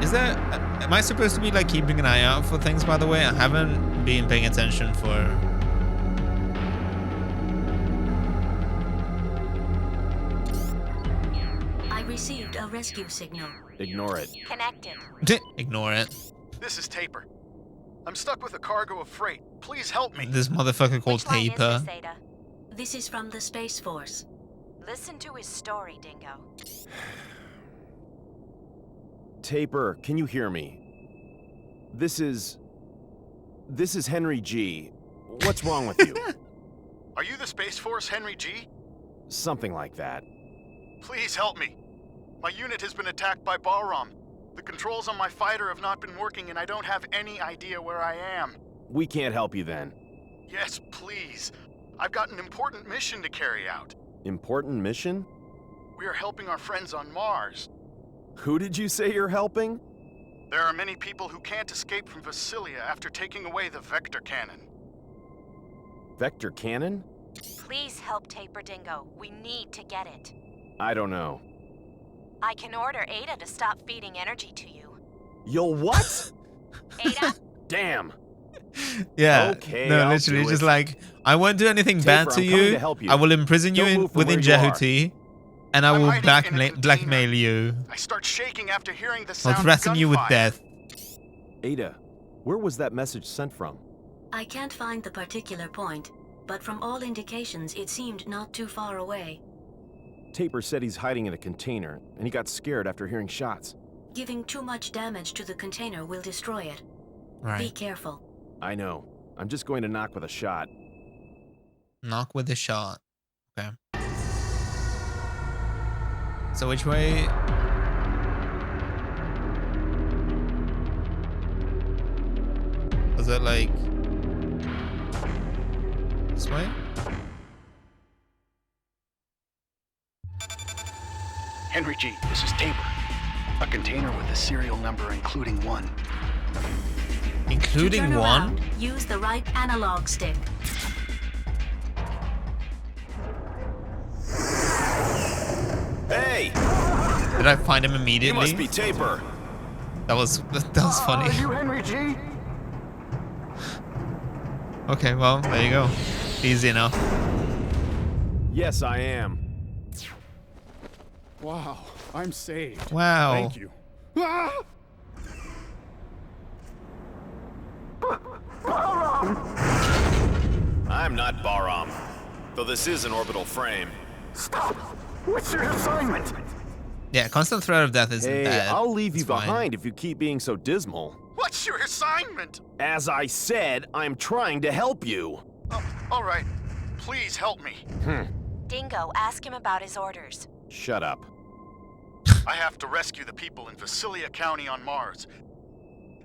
Is there? Am I supposed to be like keeping an eye out for things? By the way, I haven't been paying attention for. I received a rescue signal. Ignore it. Connected. Ignore it. This is Taper. I'm stuck with a cargo of freight. Please help me. This motherfucker called Taper. This is from the Space Force. Listen to his story, Dingo. Taper, can you hear me? This is Henry G. What's wrong with you? Are you the Space Force, Henry G? Something like that. Please help me. My unit has been attacked by Bahram. The controls on my fighter have not been working and I don't have any idea where I am. We can't help you then. Yes, please. I've got an important mission to carry out. Important mission? We are helping our friends on Mars. Who did you say you're helping? There are many people who can't escape from Vasilia after taking away the Vector Cannon. Vector Cannon? Please help Taper, Dingo. We need to get it. I don't know. I can order Ada to stop feeding energy to you. You'll what? Ada? Damn. Yeah. Okay, no, I'll literally, do just it. like I won't do anything Taper, bad to I'm coming you. to help you. I will imprison you Don't in, move from within where you are. Jehuti, and I I'm will hiding in a blackmail you. I start shaking after hearing the I'll sound of threaten you with gunfire. death. Ada, where was that message sent from? I can't find the particular point, but from all indications, it seemed not too far away. Taper said he's hiding in a container, and he got scared after hearing shots. Giving too much damage to the container will destroy it. Right. Be careful. I know. I'm just going to knock with a shot. Knock with a shot. Okay. So which way? Was it like this way? Henry G, this is Taper. A container with a serial number including 1. Including To turn 1? around, use the right analog stick. Hey! Did I find him immediately? You must be Taper. That was funny. Are you Henry G? Okay, well, there you go. Easy enough. Yes, I am. Wow, I'm saved. Wow. Thank you. Ah! I'm not Bahram, though this is an orbital frame. Stop! What's your assignment? Yeah, constant threat of death isn't Hey, bad. I'll leave you It's fine. behind if you keep being so dismal. What's your assignment? As I said, I'm trying to help you. All right. Please help me. Dingo, ask him about his orders. Shut up. I have to rescue the people in Vasilia County on Mars.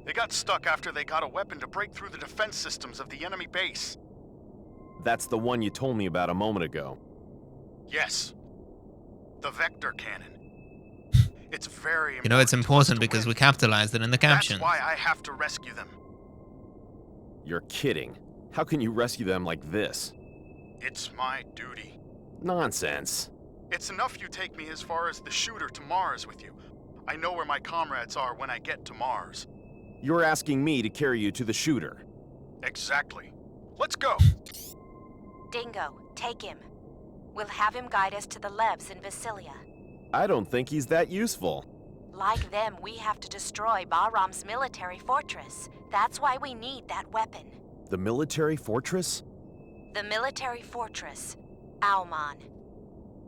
They got stuck after they got a weapon to break through the defense systems of the enemy base. That's the one you told me about a moment ago. Yes. The Vector Cannon. It's very important. You know, it's important because we capitalized it in the caption. That's why I have to rescue them. You're kidding. How can you rescue them like this? It's my duty. Nonsense. It's enough you take me as far as the shooter to Mars with you. I know where my comrades are when I get to Mars. You're asking me to carry you to the shooter. Exactly. Let's go. Dingo, take him. We'll have him guide us to the Levs in Vasilia. I don't think he's that useful. Like them, we have to destroy Bahram's military fortress. That's why we need that weapon. The military fortress? The military fortress. Auman.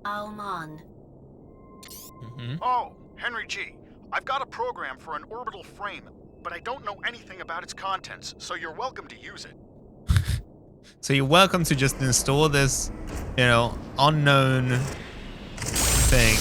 Auman. Oh, Henry G. I've got a program for an orbital frame, but I don't know anything about its contents, so you're welcome to use it. So you're welcome to just install this, you know, unknown thing.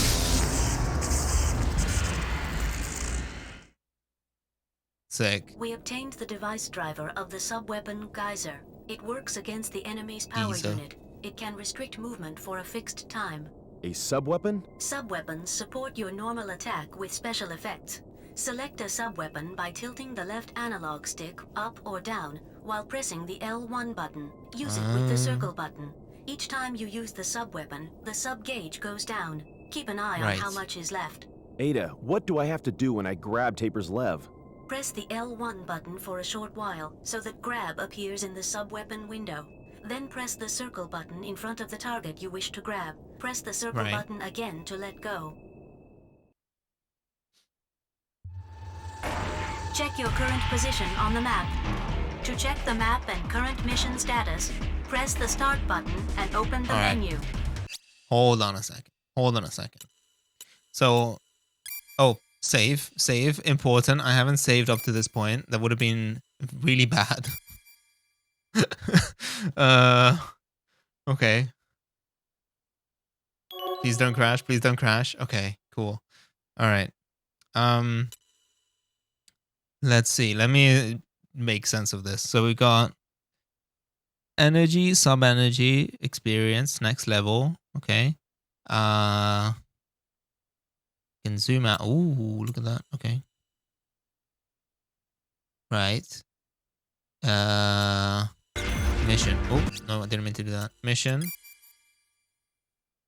Sick. We obtained the device driver of the sub-weapon Geyser. It works against the enemy's power unit. It can restrict movement for a fixed time. A sub-weapon? Sub-weapons support your normal attack with special effects. Select a sub-weapon by tilting the left analog stick up or down while pressing the L1 button. Use it with the circle button. Each time you use the sub-weapon, the sub-gauge goes down. Keep an eye on how much is left. Ada, what do I have to do when I grab Taper's lev? Press the L1 button for a short while so that grab appears in the sub-weapon window. Then press the circle button in front of the target you wish to grab. Press the circle button again to let go. Check your current position on the map. To check the map and current mission status, press the start button and open the menu. Hold on a second. Hold on a second. So, oh, save, important. I haven't saved up to this point. That would have been really bad. Okay. Please don't crash. Please don't crash. Okay, cool. All right. Let's see. Let me make sense of this. So we got energy, sub-energy, experience, next level. Okay. Can zoom out. Ooh, look at that. Okay. Right. Mission. Oh, no, I didn't mean to do that. Mission.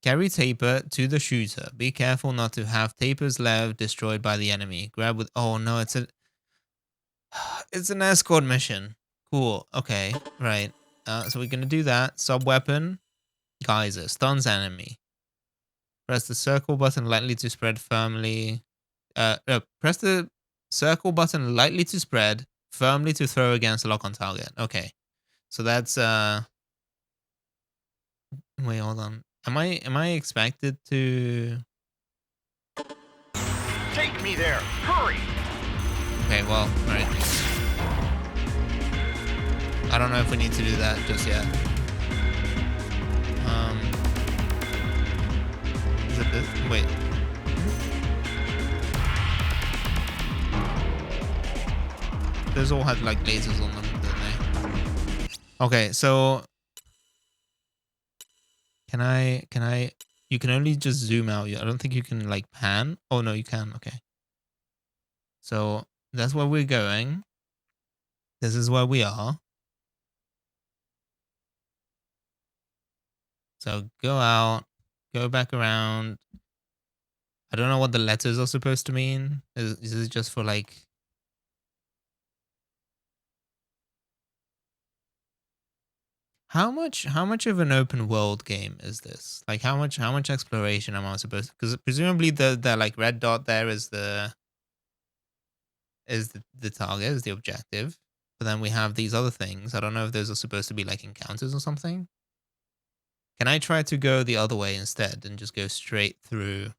Carry Taper to the shooter. Be careful not to have Taper's lev destroyed by the enemy. Grab with... Oh, no, it's an escort mission. Cool. Okay, right. So we're going to do that. Sub-weapon. Geyser. Stuns enemy. Press the circle button lightly to spread firmly. Press the circle button lightly to spread, firmly to throw against a lock-on target. Okay. So that's... Wait, hold on. Am I expected to... Take me there! Hurry! Okay, well, alright. I don't know if we need to do that just yet. Is it this? Wait. Those all had like lasers on them, didn't they? Okay, so can I you can only just zoom out. I don't think you can like pan. Oh no, you can. Okay. So that's where we're going. This is where we are. So go out, go back around. I don't know what the letters are supposed to mean. Is it just for like... How much of an open world game is this? Like how much exploration am I supposed to... Because presumably the like red dot there is the target, is the objective. But then we have these other things. I don't know if those are supposed to be like encounters or something. Can I try to go the other way instead and just go straight through?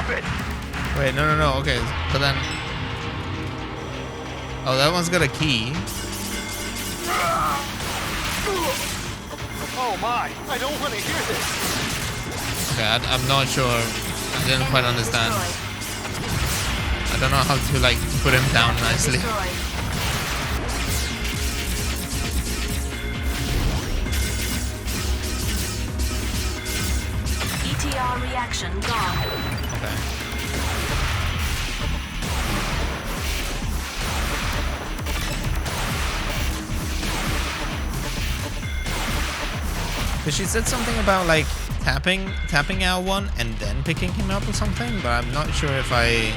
stupid! Wait, no. Okay, but then. Oh, that one's got a key. Oh my! I don't want to hear this! Okay, I'm not sure. I didn't quite understand. I don't know how to like put him down nicely. ETR reaction gone. Okay. But she said something about like tapping L1 and then picking him up or something, but I'm not sure if I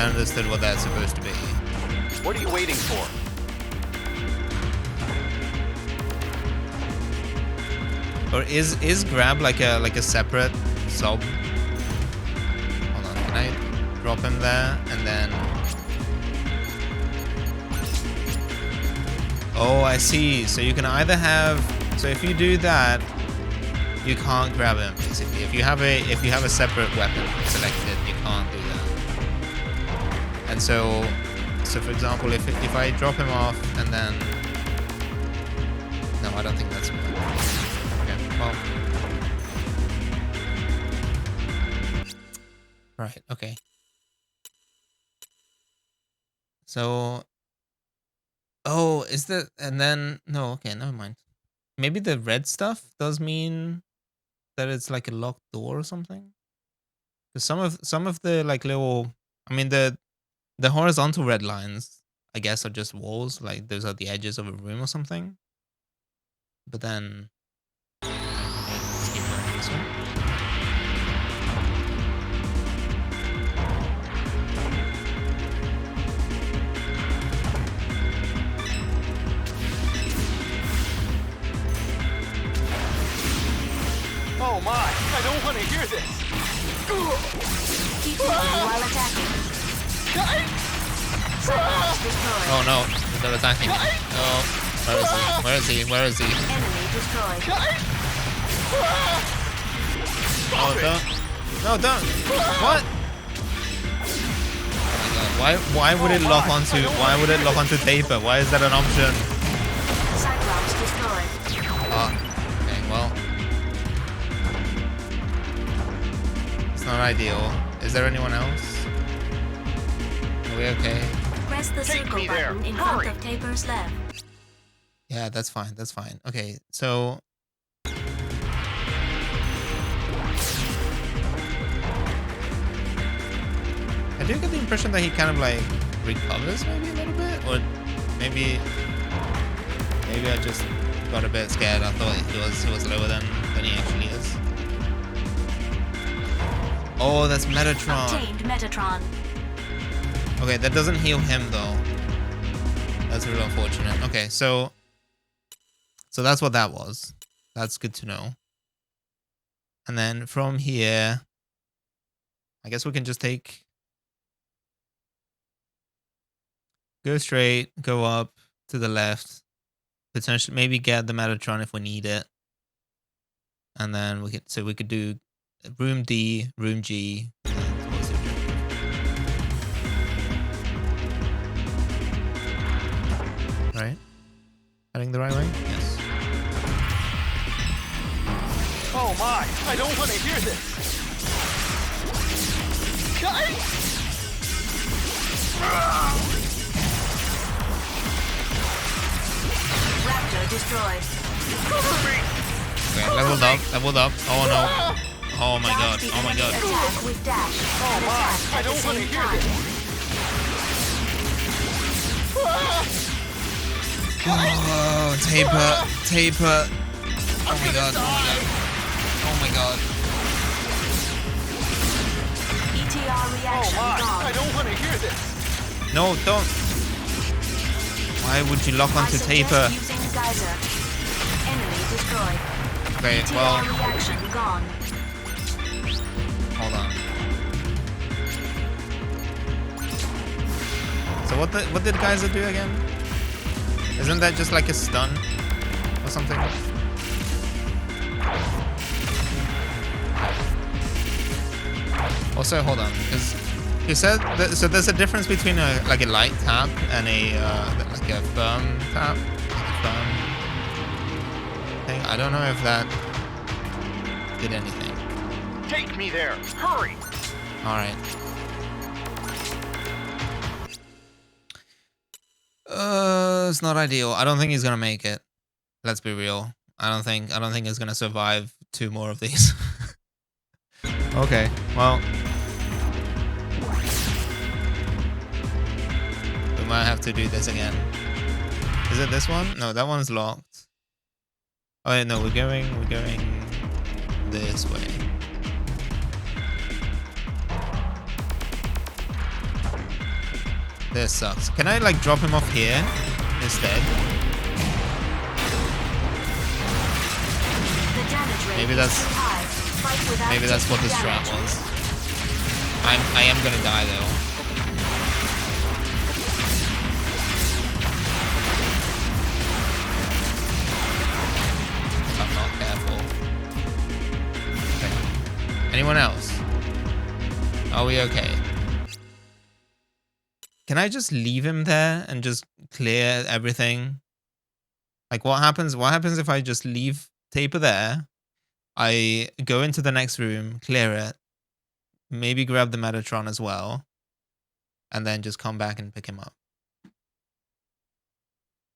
understood what that's supposed to be. What are you waiting for? Or is grab like a separate sub? Hold on, can I drop him there and then? Oh, I see. So you can either have. So if you do that, you can't grab him basically. If you have a separate weapon selected, you can't do that. And so for example, if I drop him off and then. No, I don't think that's good. Well, right, okay. So, oh, is that, and then, no, okay, never mind. Maybe the red stuff does mean that it's like a locked door or something? Because some of the like little, I mean the horizontal red lines, I guess, are just walls, like those are the edges of a room or something. But then this one. Oh my! I don't want to hear this! Keep moving while attacking. Oh no, they're attacking. Oh, where is he? Where is he? Enemy destroyed. Oh, don't. No, don't. What? Oh my god, why would it lock onto Taper? Why is that an option? Cyclops destroyed. Oh, okay, well. It's not ideal. Is there anyone else? Are we okay? Press the circle button in front of Taper's left. Yeah, that's fine. That's fine. Okay, so I do get the impression that he kind of like recovers maybe a little bit, or maybe I just got a bit scared. I thought he was lower than he actually is. Oh, that's Metatron. Obtained Metatron. Okay, that doesn't heal him though. That's real unfortunate. Okay, so that's what that was. That's good to know. And then from here, I guess we can just go straight, go up to the left, potentially maybe get the Metatron if we need it. And then we could do room D, room G, and then towards the objective. Right? Heading the right way? Yes. Oh my! I don't want to hear this! Raptor destroyed. Okay, leveled up. Oh no. Oh my god. Oh my god. Attack with dash. Oh my! I don't want to hear this! Oh, Taper. Oh my god. Oh my god. ETR reaction gone. I don't want to hear this! No, don't. Why would you lock onto Taper? Using Geyser. Enemy destroyed. Okay, ETR well. reaction gone. Hold on. So what did Geyser do again? Isn't that just like a stun or something? Also, hold on, because you said that, so there's a difference between a light tap and a like a firm tap, firm thing. I don't know if that did anything. Take me there. Hurry. All right. It's not ideal. I don't think he's gonna make it. Let's be real. I don't think he's gonna survive 2 more of these. Okay, well, we might have to do this again. Is it this one? No, that one's locked. Oh wait, no, we're going this way. This sucks. Can I like drop him off here instead? Maybe that's what the strat was. I am gonna die though. If I'm not careful. Okay. Anyone else? Are we okay? Can I just leave him there and just clear everything? Like what happens if I just leave Taper there? I go into the next room, clear it, maybe grab the Metatron as well, and then just come back and pick him up.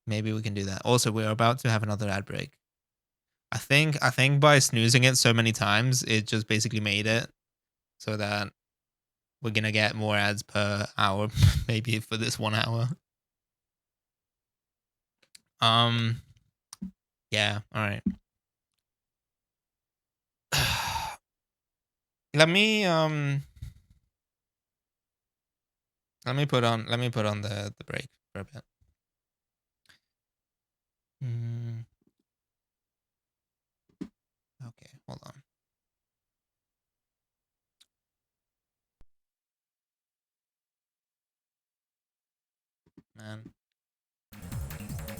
Maybe we can do that. Also, we're about to have another ad break. I think by snoozing it so many times, it just basically made it so that we're gonna get more ads per hour, maybe for this 1 hour. Yeah, all right. Let me put on the break for a bit. Okay, hold on. Man,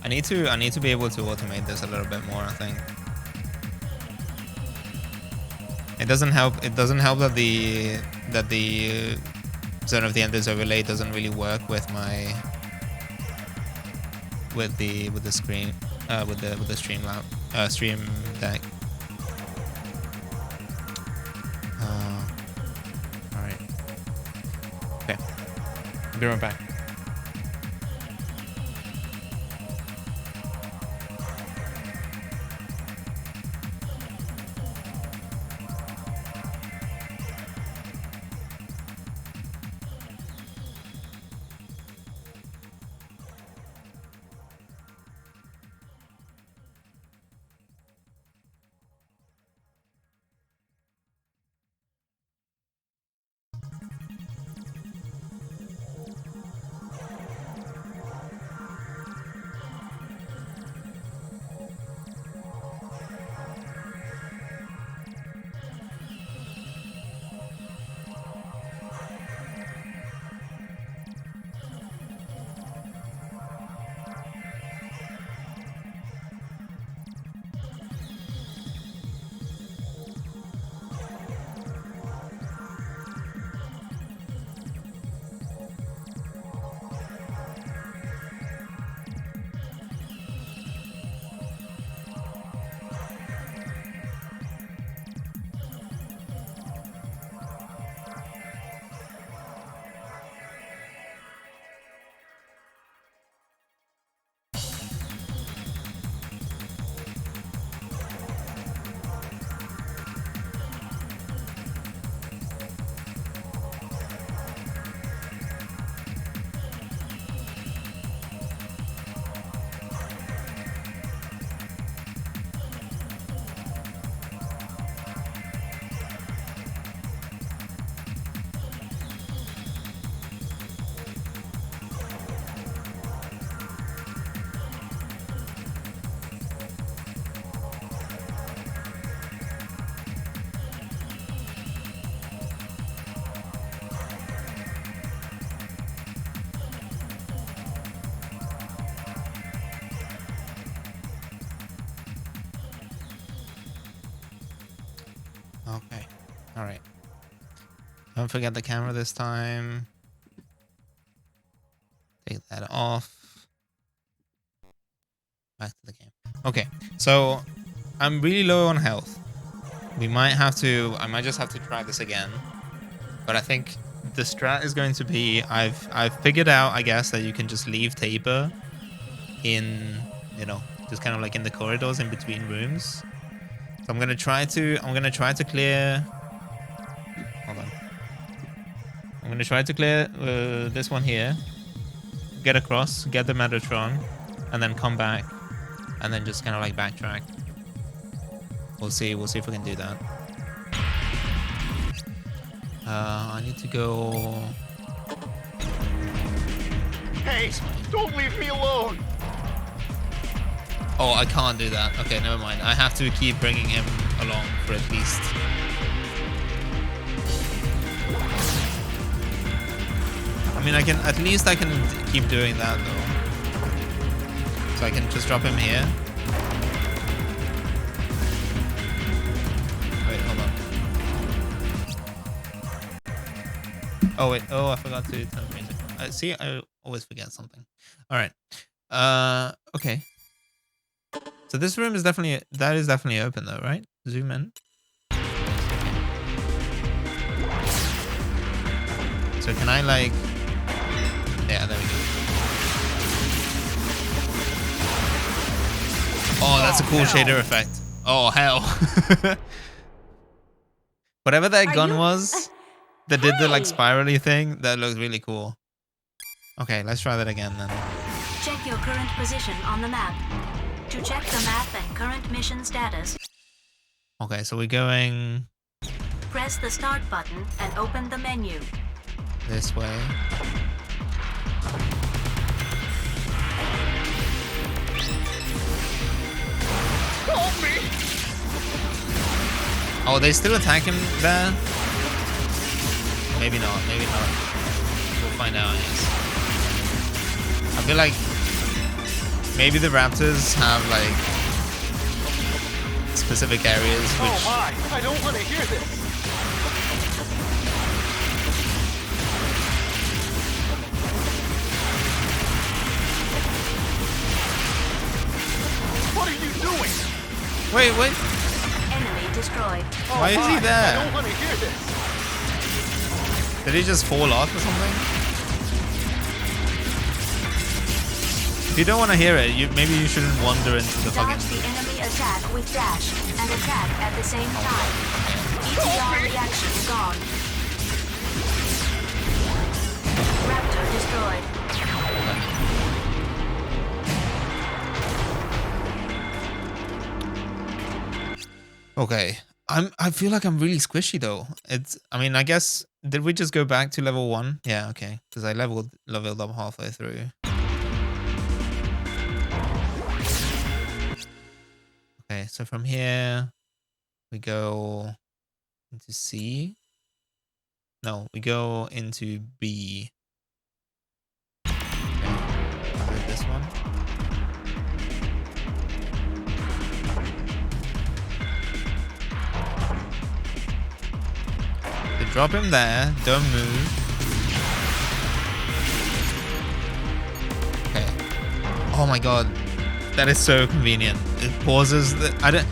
I need to be able to automate this a little bit more, I think. It doesn't help that the Zone of the Enders overlay doesn't really work with my with the screen with the stream deck. All right. Okay. Be right back. Don't forget the camera this time. Take that off. Back to the game. Okay, so I'm really low on health. I might just have to try this again. But I think the strat is going to be, I've figured out, I guess, that you can just leave Tabor in, you know, just kind of like in the corridors in between rooms. So I'm gonna try to clear. Hold on. I'm gonna try to clear this one here. Get across, get the Metatron, and then come back, and then just kind of like backtrack. We'll see if we can do that. I need to go. Hey, don't leave me alone. Oh, I can't do that. Okay, never mind. I have to keep bringing him along for at least. I mean, at least I can keep doing that though. So I can just drop him here. Wait, hold on. Oh wait, oh, I forgot to turn the music. See, I always forget something. All right. Okay. So this room is definitely open though, right? Zoom in. So can I like? Yeah, there we go. Oh, that's a cool shader effect. Oh hell. Whatever that gun was that did the like spirally thing, that looked really cool. Okay, let's try that again then. Check your current position on the map. To check the map and current mission status, Okay, so we're going press the start button and open the menu. this way. Help me! Oh, they still attack him there? Maybe not, maybe not. We'll find out, I guess. I feel like maybe the raptors have like specific areas which... Oh my, I don't want to hear this. What are you doing? Wait, wait. Enemy destroyed. Oh Why is he my, there? I don't want to hear this. Did he just fall off or something? If you don't want to hear it, maybe you shouldn't wander into the fucking... Dodge the enemy attack with dash and attack at the same time. ETR reaction gone. Raptor destroyed. Okay. I feel like I'm really squishy though. I mean, I guess, did we just go back to level 1? Yeah, okay. Because I leveled up halfway through. Okay, so from here we go into C. No, we go into B. Okay, this one. So drop him there, don't move. Okay. Oh my god. That is so convenient. It pauses the... I don't...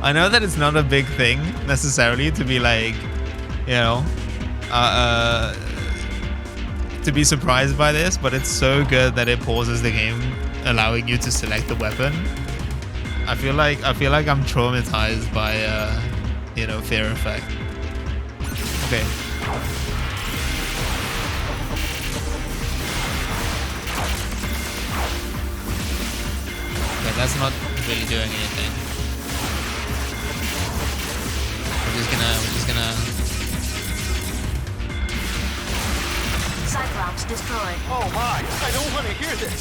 I know that it's not a big thing, necessarily, to be like, you know... to be surprised by this, but it's so good that it pauses the game, allowing you to select the weapon. I feel like I'm traumatized by, you know, Fear Effect. Okay. Okay, that's not really doing anything. We're just gonna... Cyclops destroyed. Oh my, I don't want to hear this.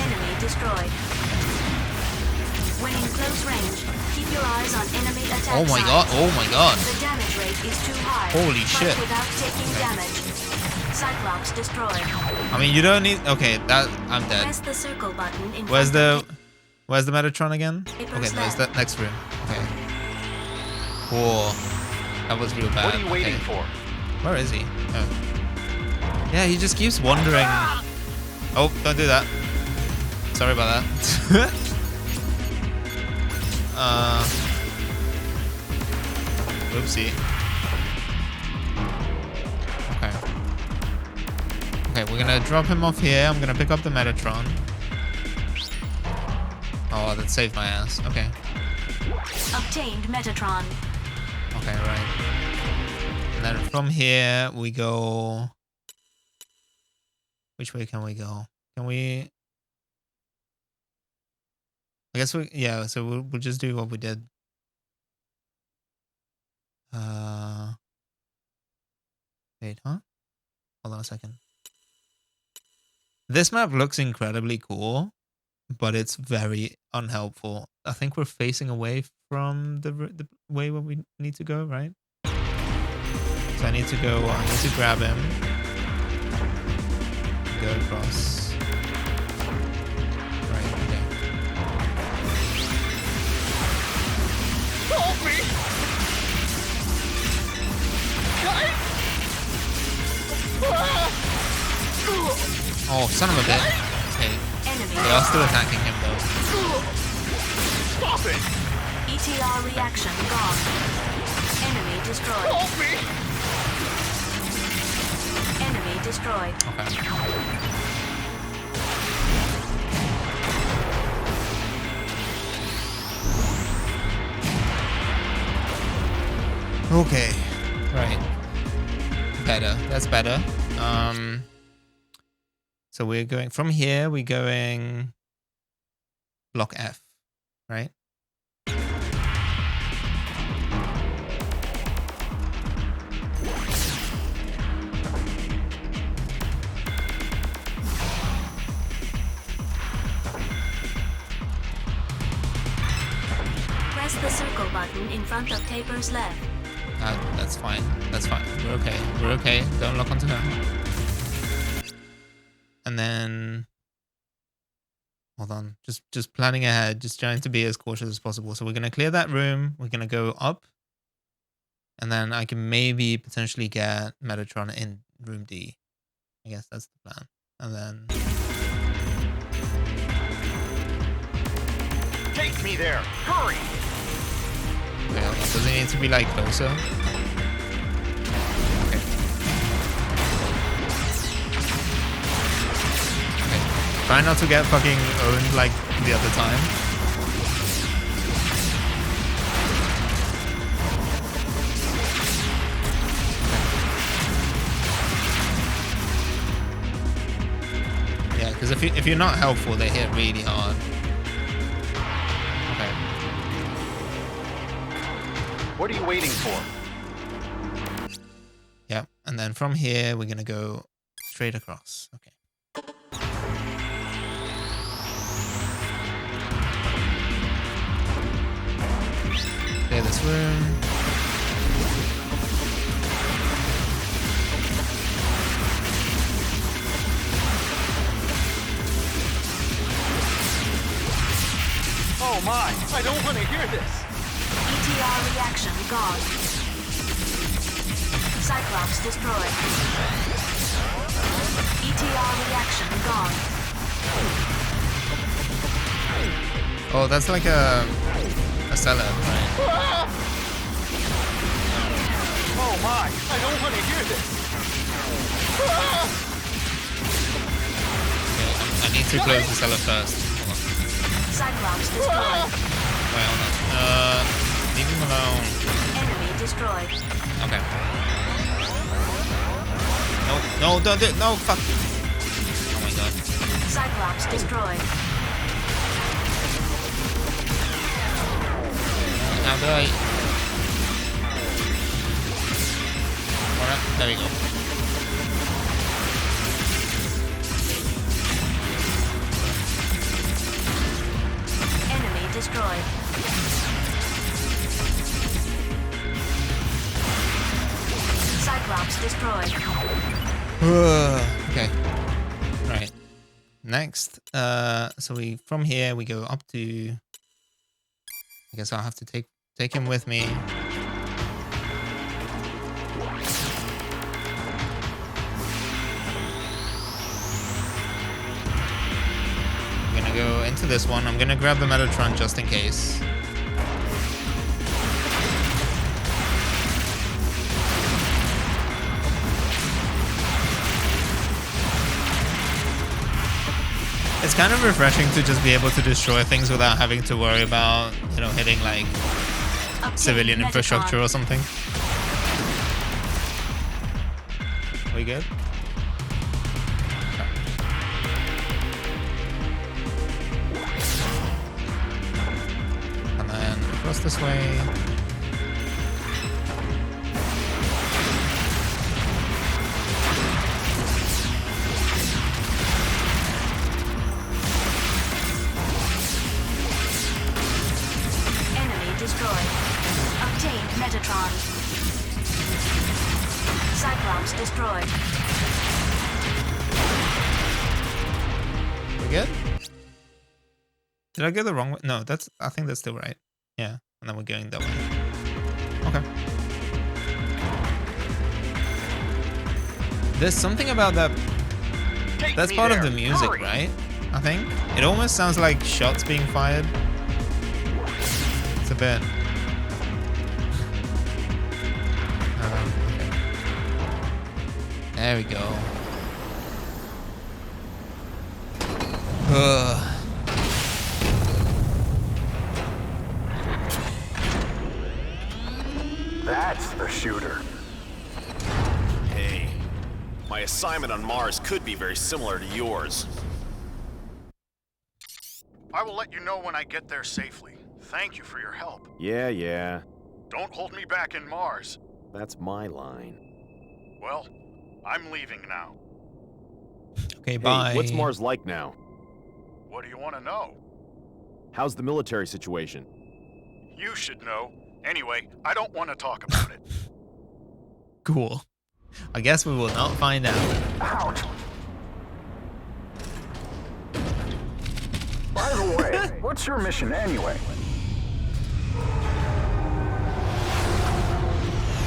Enemy destroyed. When in close range, keep your eyes on enemy attack. Oh my god, oh my god. The damage rate is too high. Holy Fight shit. without taking damage. Cyclops destroyed. I mean, you don't need... Okay, I'm dead. Press the circle button in Where's front of the Metatron again? Okay, no, it's that next room. Okay. Whoa. That was real bad. What are you waiting for? Where is he? Oh. Yeah, he just keeps wandering. Oh, don't do that. Sorry about that. Oopsie. Okay. Okay, we're gonna drop him off here. I'm gonna pick up the Metatron. Oh, that saved my ass. Okay. Obtained Metatron. Okay, right. And then from here we go. Which way can we go? Can we? I guess we. Yeah. So we'll just do what we did. Wait, huh? Hold on a second. This map looks incredibly cool, but it's very unhelpful. I think we're facing away from the way where we need to go, right? So I need to go. I need to grab him. Go across. Right. Okay. Help me! Guys! Oh, son of a bitch. Okay. They are still attacking him though. Stop it! ETR reaction gone. Enemy destroyed. Help me! Enemy destroyed. Okay. Right. Better. That's better. So we're going from here. We're going block F, right? Press the circle button in front of Taper's left. That's fine. That's fine. We're okay. We're okay. Don't lock onto her. And then, hold on. Just planning ahead. Just trying to be as cautious as possible. So we're gonna clear that room. We're gonna go up, and then I can maybe potentially get Metatron in room D. I guess that's the plan. And then Take me there! Hurry! okay, hold on. Does it need to be like closer? Okay. Okay. Try not to get fucking owned like the other time. Okay. Yeah, because if you're not helpful, they hit really hard. What are you waiting for? Yep, and then from here we're gonna go straight across. Okay. Clear this room. Oh my! I don't want to hear this! ETR reaction gone. Cyclops destroyed. ETR reaction gone. Oh, that's like a cellar, right? Oh my! I don't want to hear this! Okay, I need to close the cellar first. Hold on. Cyclops destroyed. Wait, hold on. Leave him alone. Enemy destroyed. Okay. No, don't do it. No, fuck. Oh my god. Cyclops destroyed. Now do I... Alright, there we go. Enemy destroyed. Cyclops destroyed. Okay. Right. Next, so we from here we go up to. I guess I'll have to take him with me. to this one. I'm gonna grab the Metatron just in case. It's kind of refreshing to just be able to destroy things without having to worry about, you know, hitting like civilian infrastructure or something. We good? And then across this way. Destroyed. Obtained Metatron. Cyclops destroyed. We good? Did I go the wrong way? No, I think that's still right. Yeah, and then we're going that way. Okay. There's something about that. That's part of the music, right? I think. It almost sounds like shots being fired. A bit. Okay. There we go. Ugh. That's the shooter. Hey, my assignment on Mars could be very similar to yours. I will let you know when I get there safely. Thank you for your help. Yeah. Don't hold me back in Mars. That's my line. Well, I'm leaving now. Okay, bye. Hey, what's Mars like now? What do you want to know? How's the military situation? You should know. Anyway, I don't want to talk about it. Cool. I guess we will not find out. Ouch. By the way, what's your mission anyway?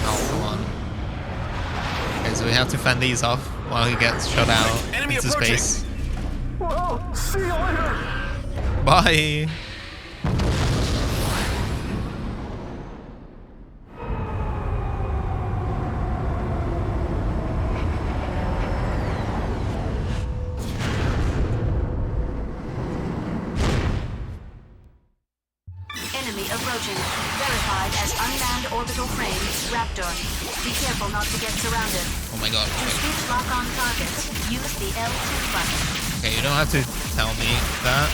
Oh, come on. Okay, so we have to fend these off while he gets shot out into space. Well, see you later. Bye. Enemy approaching. Verified as unmanned orbital frame, Raptor. Be careful not to get surrounded. Oh my god. To switch lock on targets, use the L2 button. Okay, you don't have to tell me that.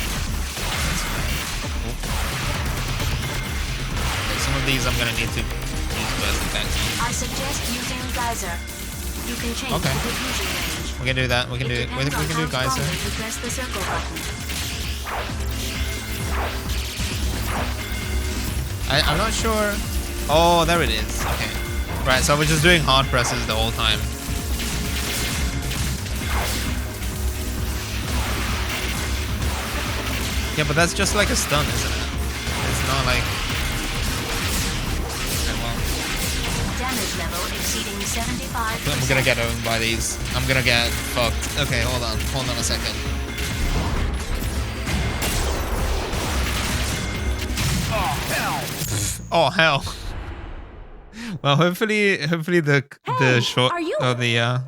Okay, some of these I'm gonna need to use burst attack. I suggest using Geyser. You can change the diffusion range. We can do that. We can do Geyser. You press the circle button. I'm not sure. Oh, there it is. Okay. Right, so we're just doing hard presses the whole time. Yeah, but that's just like a stun, isn't it? It's not like... Okay, well. Damage level exceeding 75%. I'm gonna get owned by these. I'm gonna get fucked. Okay, hold on. Hold on a second. Oh hell! Well, hopefully the short or the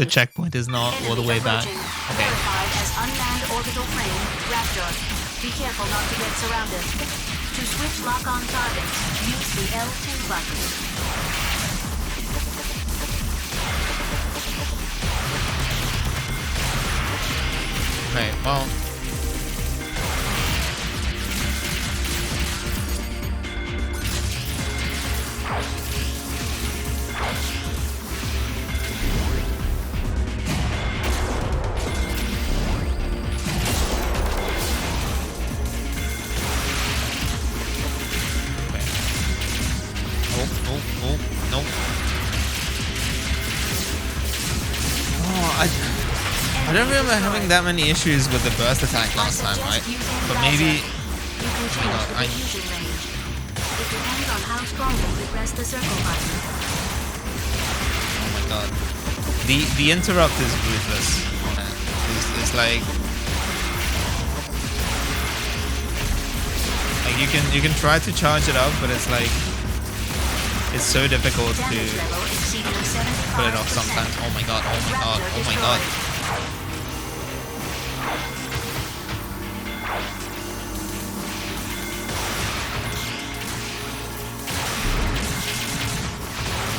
checkpoint is not all the way back. Okay. As unmanned orbital frame, Raptor. Be careful not to get surrounded. To switch lock on targets, use the L2 button. Right. Well. Oh, no. Oh, I don't remember having that many issues with the burst attack last time, right? But maybe... Oh my god, It depends on how strongly we press the circle button. Oh my god. The interrupt is ruthless on it. It's like... Like you can try to charge it up, but it's like it's so difficult to pull it off sometimes. Oh my god! Oh my god! Oh my god!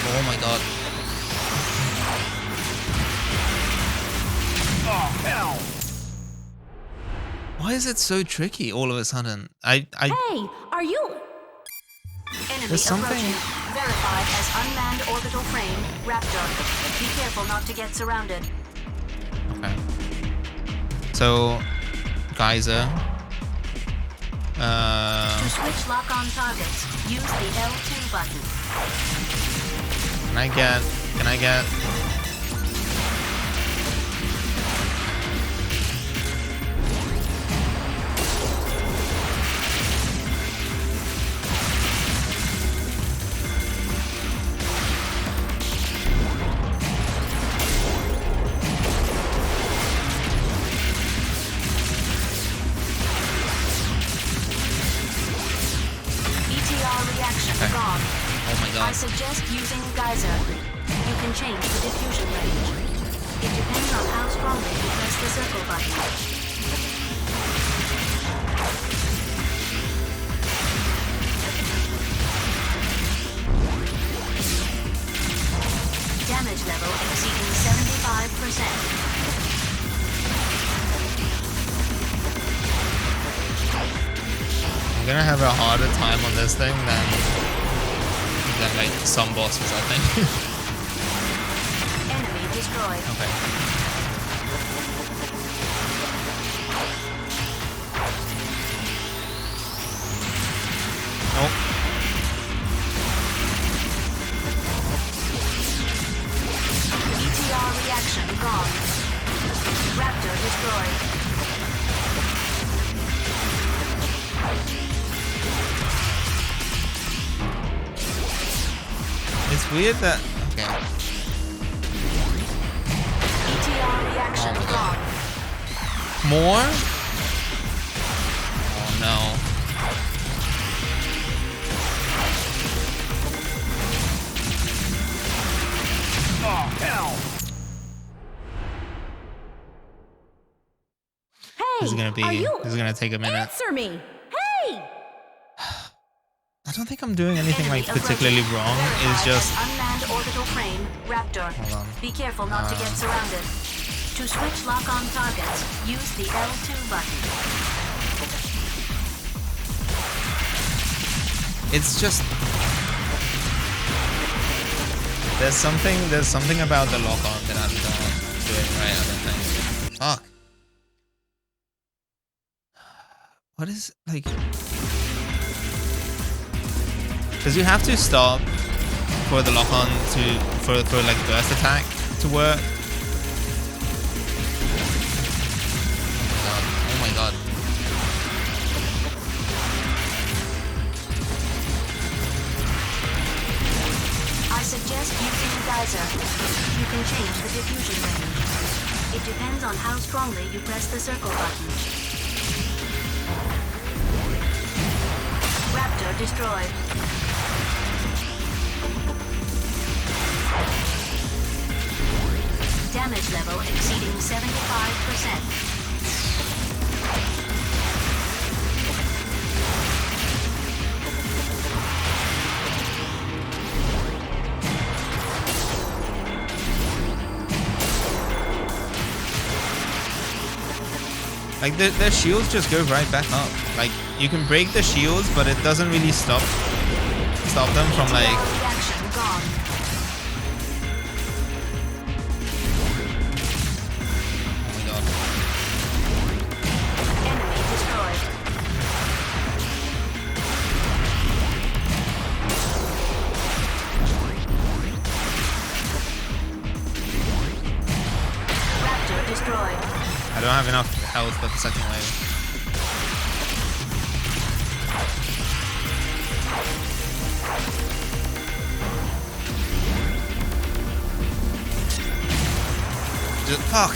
Oh my god! Oh hell! Why is it so tricky all of a sudden? I Hey, are you? Enemy There's something- approaching. Verified as unmanned orbital frame, Raptor. Be careful not to get surrounded. Okay. So, Geyser. To switch lock-on targets, use the L2 button. Can I get? ETR reaction Okay. gone. Oh my I god. suggest using Geyser. You can change the diffusion range. It depends on how strongly you press the circle button. Damage level exceeding 75%. I'm gonna have a harder time on this thing than like some bosses, I think. Enemy destroyed. Okay. Nope. ETR reaction gone. Raptor destroyed. It's weird that. Okay. ETR reaction gone. More? Oh no. Oh hell! Hey, This is gonna be. are you? This is gonna take a minute. Answer me. Hey! I don't think I'm doing anything like Enemy particularly approaching. wrong. Verified It's just. as unmanned orbital frame, Raptor. Hold on. Be careful not to get surrounded. To switch lock-on targets, use the L2 button. It's just. There's something about the lock-on that I'm not doing right. I don't think. Fuck. What is like? Because you have to stop for the lock-on to for like burst attack to work. Oh my god. I suggest using Geyser. You can change the diffusion range. It depends on how strongly you press the circle button. Raptor destroyed. Damage level exceeding 75%. Like the shields just go right back up. Like you can break the shields, but it doesn't really stop them from like. Reaction gone. Oh my god. Enemy destroyed. Raptor destroyed. I don't have enough health for the second wave. Just, fuck.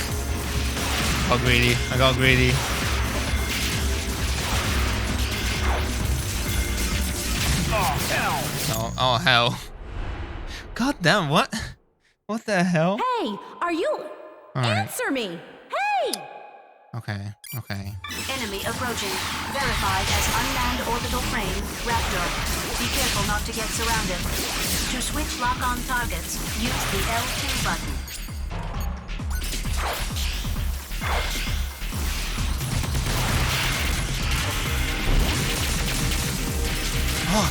Got greedy. I got greedy. Oh hell. God damn, what? What the hell? Hey, are you... Alright. Answer me! Hey! Okay. Enemy approaching. Verified as unmanned orbital frame, Raptor. Be careful not to get surrounded. To switch lock-on targets, use the L2 button. Oh.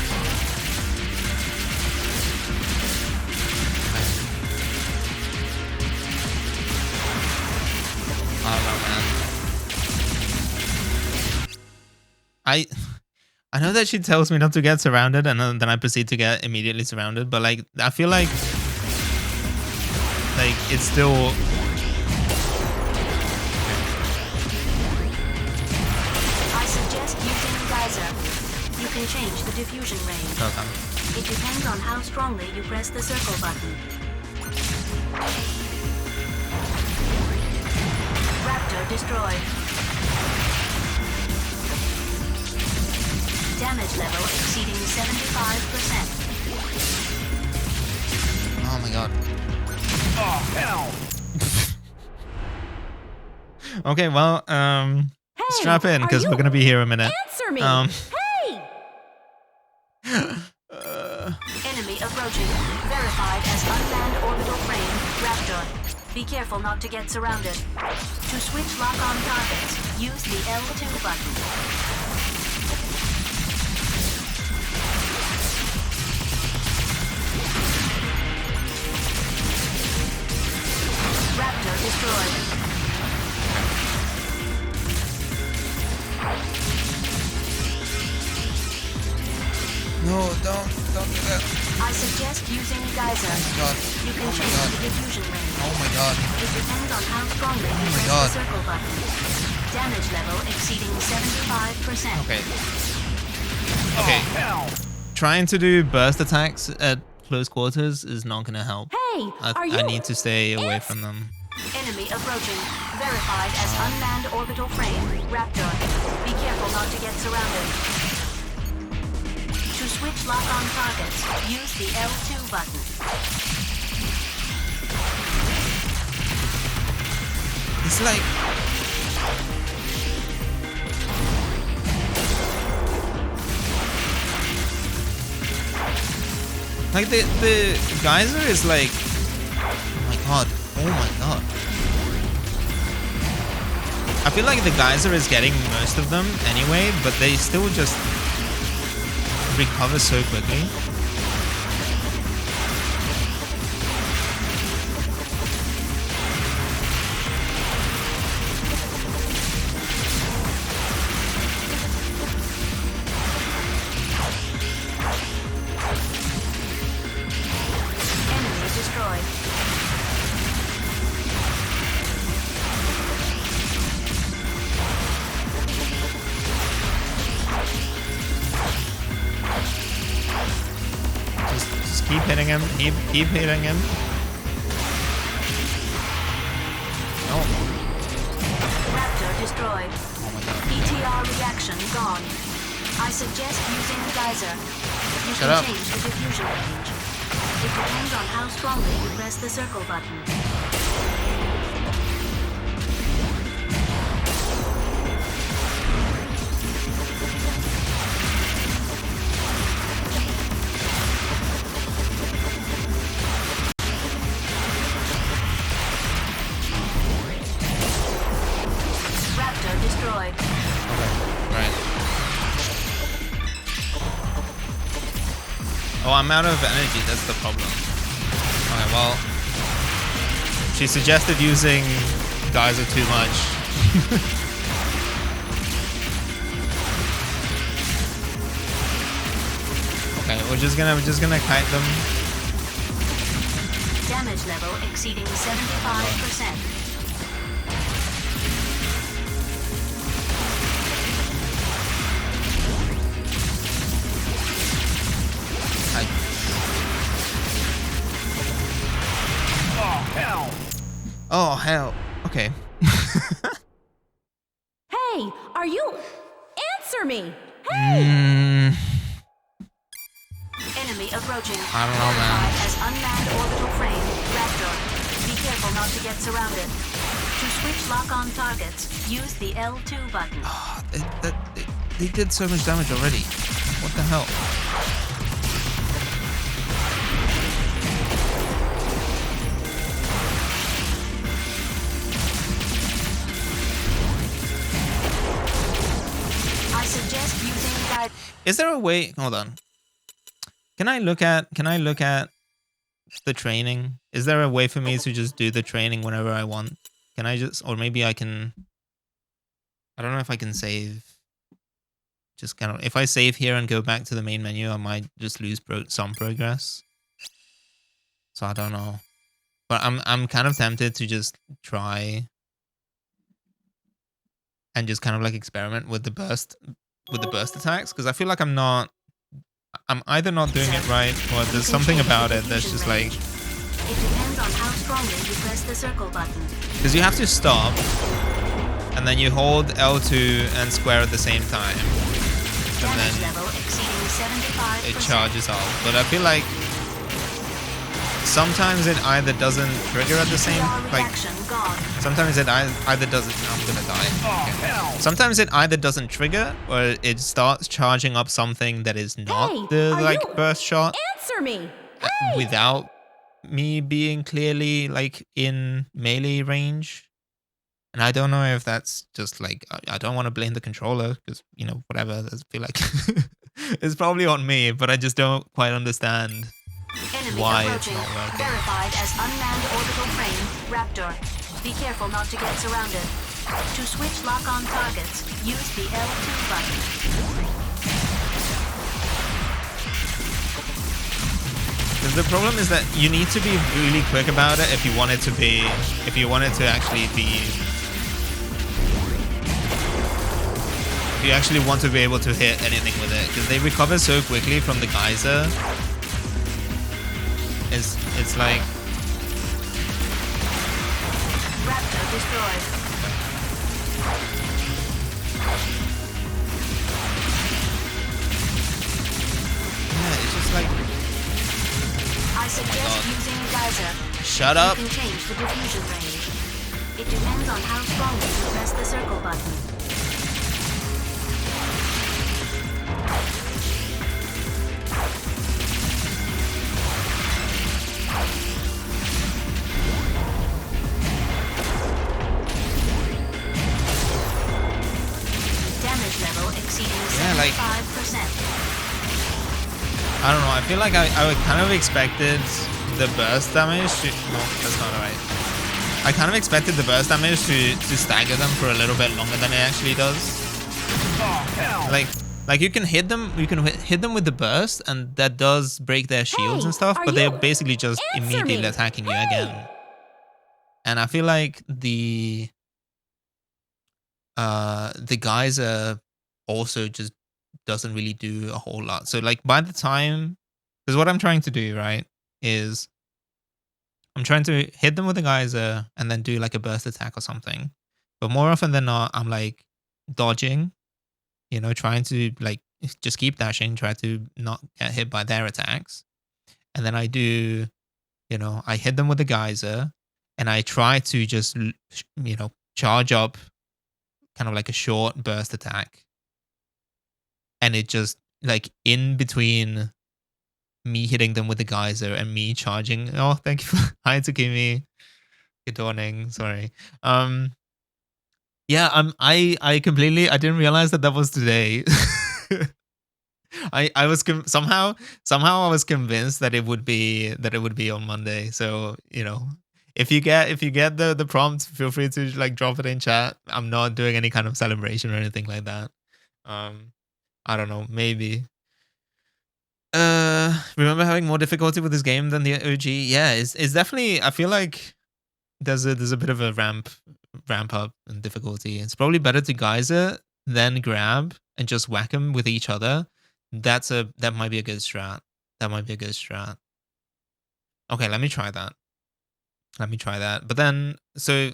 I don't know, man. I know that she tells me not to get surrounded, and then I proceed to get immediately surrounded. But like, I feel like it's still. I suggest using Geyser. You can change the diffusion range. Okay. It depends on how strongly you press the circle button. Raptor destroyed. Damage level exceeding 75%. Oh my god. Oh, hell! Okay, well, strap in because we're gonna be here a minute. Answer me! Hey! Enemy approaching. Verified as unmanned orbital frame, Raptor. Be careful not to get surrounded. To switch lock-on targets, use the L2 button. Raptor destroyed. No, don't do that. I suggest using Geyser. Oh my god. You can change the diffusion range. Oh my god. It depends on how strongly you press the circle button. Damage level exceeding 75%. Okay. Okay. Trying to do burst attacks at close quarters is not gonna help. Hey, I need to stay away from them. Enemy approaching. Verified as unmanned orbital frame, Raptor. Be careful not to get surrounded. To switch lock-on targets, use the L2 button. It's like... Like the geyser is like... Oh my god. Oh my god. I feel like the geyser is getting most of them anyway, but they still just recover so quickly. Enemy destroyed. Just keep hitting him. Keep hitting him. Oh. Raptor destroyed. ETR reaction gone. I suggest using Geyser. You Shut can up. change the diffusion range. It depends on how strongly you press the circle button. Raptor destroyed. Right. Oh, I'm out of energy. That's the problem. Okay, well, she suggested using Geyser too much. Okay, we're just gonna kite them. Damage level exceeding 75%. Oh hell. Okay. Hey, are you... Answer me! Hey! Enemy approaching. I don't know, man. As unmanned orbital frame, Raptor. Be careful not to get surrounded. To switch lock-on targets, use the L2 button. They did so much damage already. What the hell? I suggest using guide. Is there a way? Hold on. Can I look at the training? Is there a way for me to just do the training whenever I want? Can I just, or maybe I can, I don't know if I can save. Just kind of, if I save here and go back to the main menu, I might just lose some progress. So I don't know. But I'm kind of tempted to just try and just kind of like experiment with the burst attacks, because I feel like I'm either not doing it right, or there's something about it that's just like. It depends on how strongly you press the circle button. Because you have to stop, and then you hold L2 and square at the same time, and then it charges off. But I feel like sometimes it either doesn't trigger at the same, like sometimes it either doesn't. I'm gonna die. Okay. Sometimes it either doesn't trigger, or it starts charging up something that is not the like burst shot. Answer me. Without me being clearly like in melee range. And I don't know if that's just like, I don't want to blame the controller, because, you know, whatever, I feel like it's probably on me, but I just don't quite understand why it's not working. Verified as unmanned orbital frame, Raptor. Be careful not to get surrounded. To switch lock-on targets, use the L2 button. The problem is that you need to be really quick about it if you want it to be, if you want it to actually be, if you actually want to be able to hit anything with it, because they recover so quickly from the geyser. It's like Raptor destroyed. Yeah, it's just like. I suggest using geyser. Shut up. You can change the diffusion range. It depends on how strongly you press the circle button. Damage level exceeding 75%. I don't know, I feel like I kind of expected the burst damage to... No, that's not right. I kind of expected the burst damage to stagger them for a little bit longer than it actually does. Like you can hit them with the burst, and that does break their shields and stuff, but they're basically just immediately attacking you again. And I feel like the geyser also just doesn't really do a whole lot. So like by the time, because what I'm trying to do, right, is I'm trying to hit them with a geyser and then do like a burst attack or something. But more often than not, I'm like dodging, you know, trying to like just keep dashing, try to not get hit by their attacks. And then I do, you know, I hit them with a geyser and I try to just, you know, charge up kind of like a short burst attack. And it just, like, in between me hitting them with the geyser and me charging. Oh, thank you for hi Tsukimi. Good dawning. Sorry. Yeah, I completely, I didn't realize that was today. I was somehow I was convinced that it would be on Monday. So, you know, if you get the prompt, feel free to like drop it in chat. I'm not doing any kind of celebration or anything like that. I don't know, maybe. Remember having more difficulty with this game than the OG? Yeah, it's definitely, I feel like there's a bit of a ramp up in difficulty. It's probably better to geyser then grab and just whack them with each other. That might be a good strat. Okay, let me try that. But then, so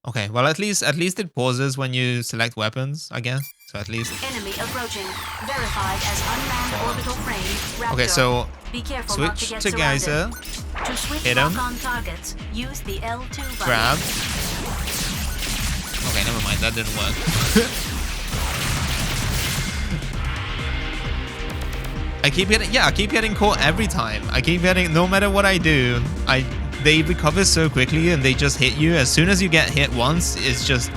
Okay, well at least it pauses when you select weapons, I guess. So at least. Enemy approaching. Verified as unmanned orbital frame. Raptor. Okay, so be careful not to switch get to surrounded. Geyser. To switch Hit him. lock on targets, use the L2 button. Grab. Okay, never mind. That didn't work. I keep getting caught every time. I keep getting, no matter what I do, they recover so quickly and they just hit you. As soon as you get hit once, it's just,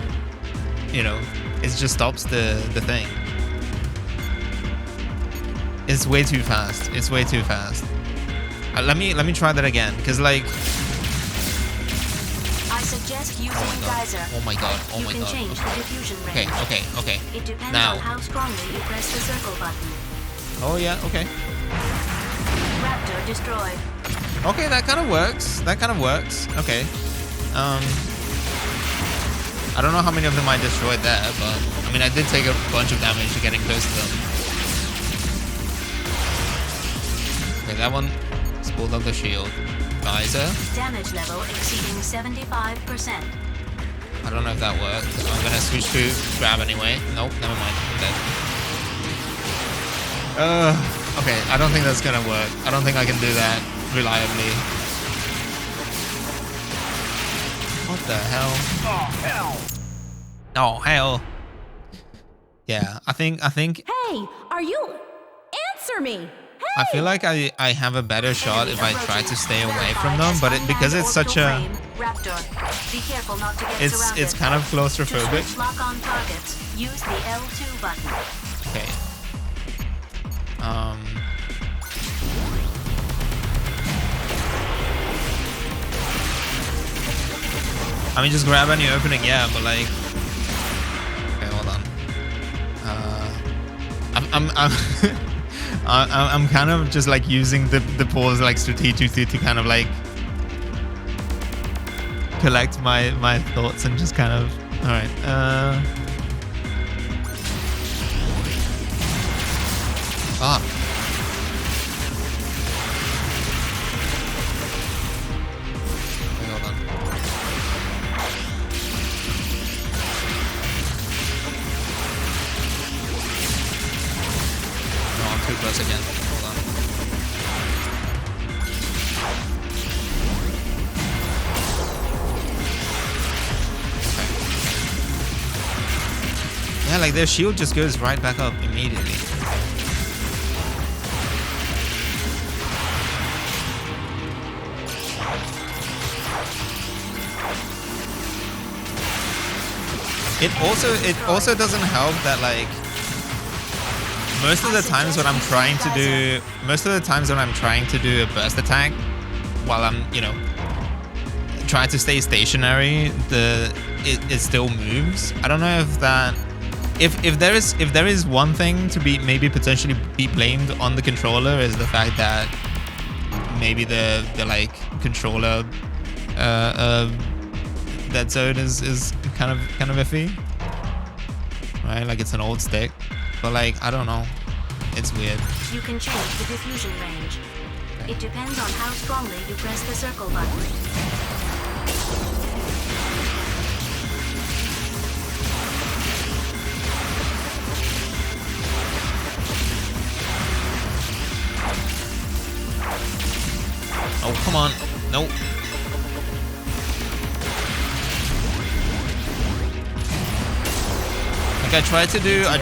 you know, it just stops the thing. It's way too fast. It's way too fast. Let me try that again, because like. I suggest using Geyser. Oh my god. Oh my god. You can change the diffusion range. Okay. It depends Now. on how strongly you press the circle button. Oh yeah. Okay. Raptor destroyed. Okay, that kind of works. Okay. I don't know how many of them I destroyed there, but I mean, I did take a bunch of damage to getting close to them. Okay, that one pulled up the shield. Geyser. Damage level exceeding 75%. I don't know if that worked. I'm gonna switch to grab anyway. Nope, never mind. I'm dead. Okay, I don't think that's gonna work. I don't think I can do that reliably. What the hell? Oh, hell! Oh, hell. Yeah, I think... Hey, are you... Answer me! I feel like I have a better shot if I try to stay away from them, but because it's such a... Raptor, be careful not to get surrounded. It's kind of claustrophobic. To switch lock on targets, use the L2 button. Okay. I mean, just grab any opening, yeah, but like... Okay, hold on. I'm kind of just like using the pause like strategically to kind of like collect my thoughts and just kind of... Alright, Ah. Hold on. No, I'm too close again. Hold on. Okay. Yeah, like their shield just goes right back up immediately. It also doesn't help that like most of the times when I'm trying to do a burst attack while I'm, you know, trying to stay stationary, it still moves. I don't know if that if there is one thing to be maybe potentially be blamed on the controller is the fact that maybe the like controller that zone is kind of iffy, right? Like it's an old stick, but like I don't know, it's weird. You can change the diffusion range. It depends on how strongly you press the circle button. Oh, come on. Nope. Like I tried to do a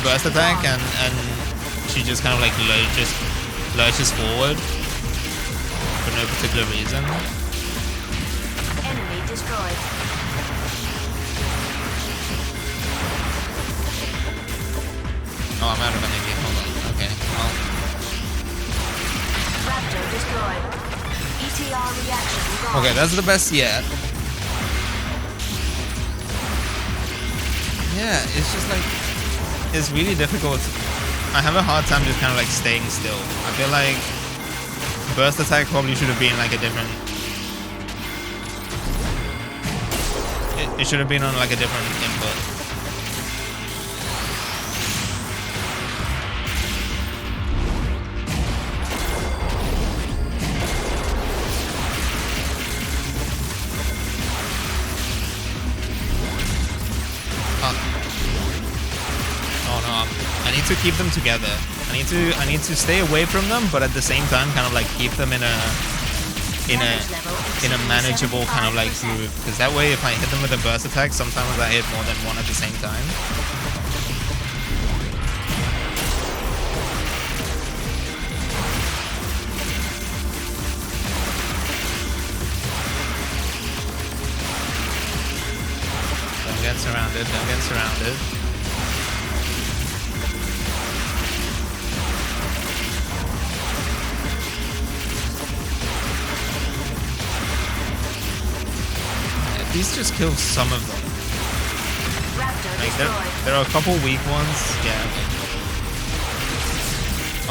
burst attack and she just kind of like lurches forward for no particular reason. Enemy destroyed. Oh, I'm out of energy. Hold on. Okay. Well. Raptor destroyed. ETR reaction gone. Okay, that's the best yet. Yeah, it's just like, it's really difficult. I have a hard time just kind of like staying still. I feel like burst attack probably should have been like a different, it should have been on like a different input. to keep them together. I need to stay away from them, but at the same time, kind of like keep them in a manageable kind of like groove. Because that way, if I hit them with a burst attack, sometimes I hit more than one at the same time. Don't get surrounded. Don't get surrounded. These just kill some of them. Like there are a couple weak ones. Yeah.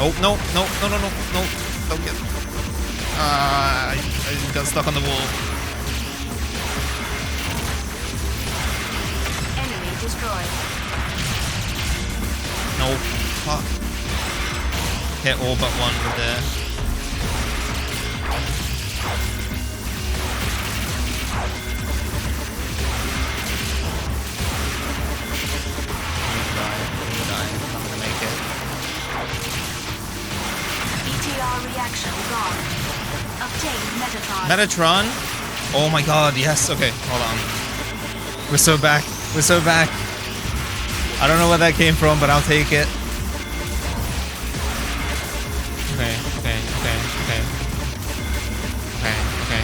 Oh no no no no no no! Don't get. I got stuck on the wall. Enemy destroyed. No. Fuck. Hit all but one with there. Reaction gone. Obtain Metatron. Metatron? Oh my god, yes. Okay, hold on. We're so back. We're so back. I don't know where that came from, but I'll take it. Okay, okay, okay, okay. Okay, okay.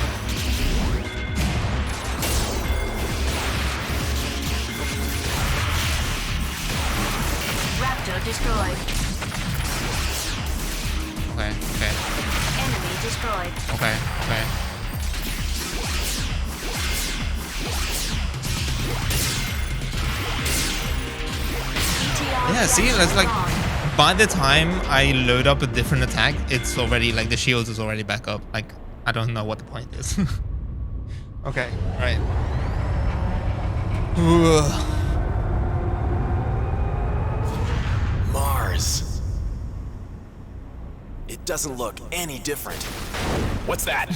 Raptor destroyed. Okay, okay. Enemy destroyed. Okay, okay. Yeah, see, that's like by the time I load up a different attack, it's already like the shield is already back up. Like I don't know what the point is. Okay, right. Mars. It doesn't look any different. What's that?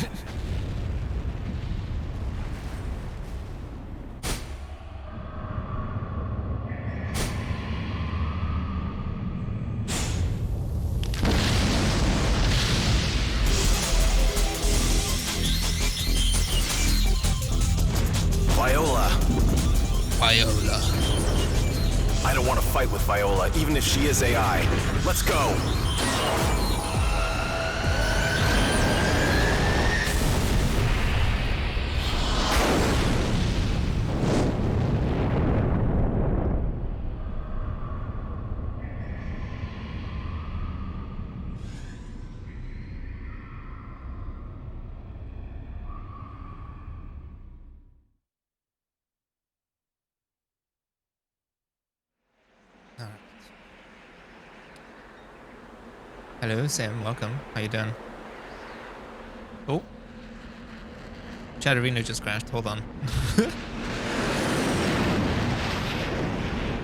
Viola. Viola. I don't want to fight with Viola, even if she is AI. Let's go. Hello, Sam. Welcome. How you doing? Oh. Chatterino just crashed. Hold on.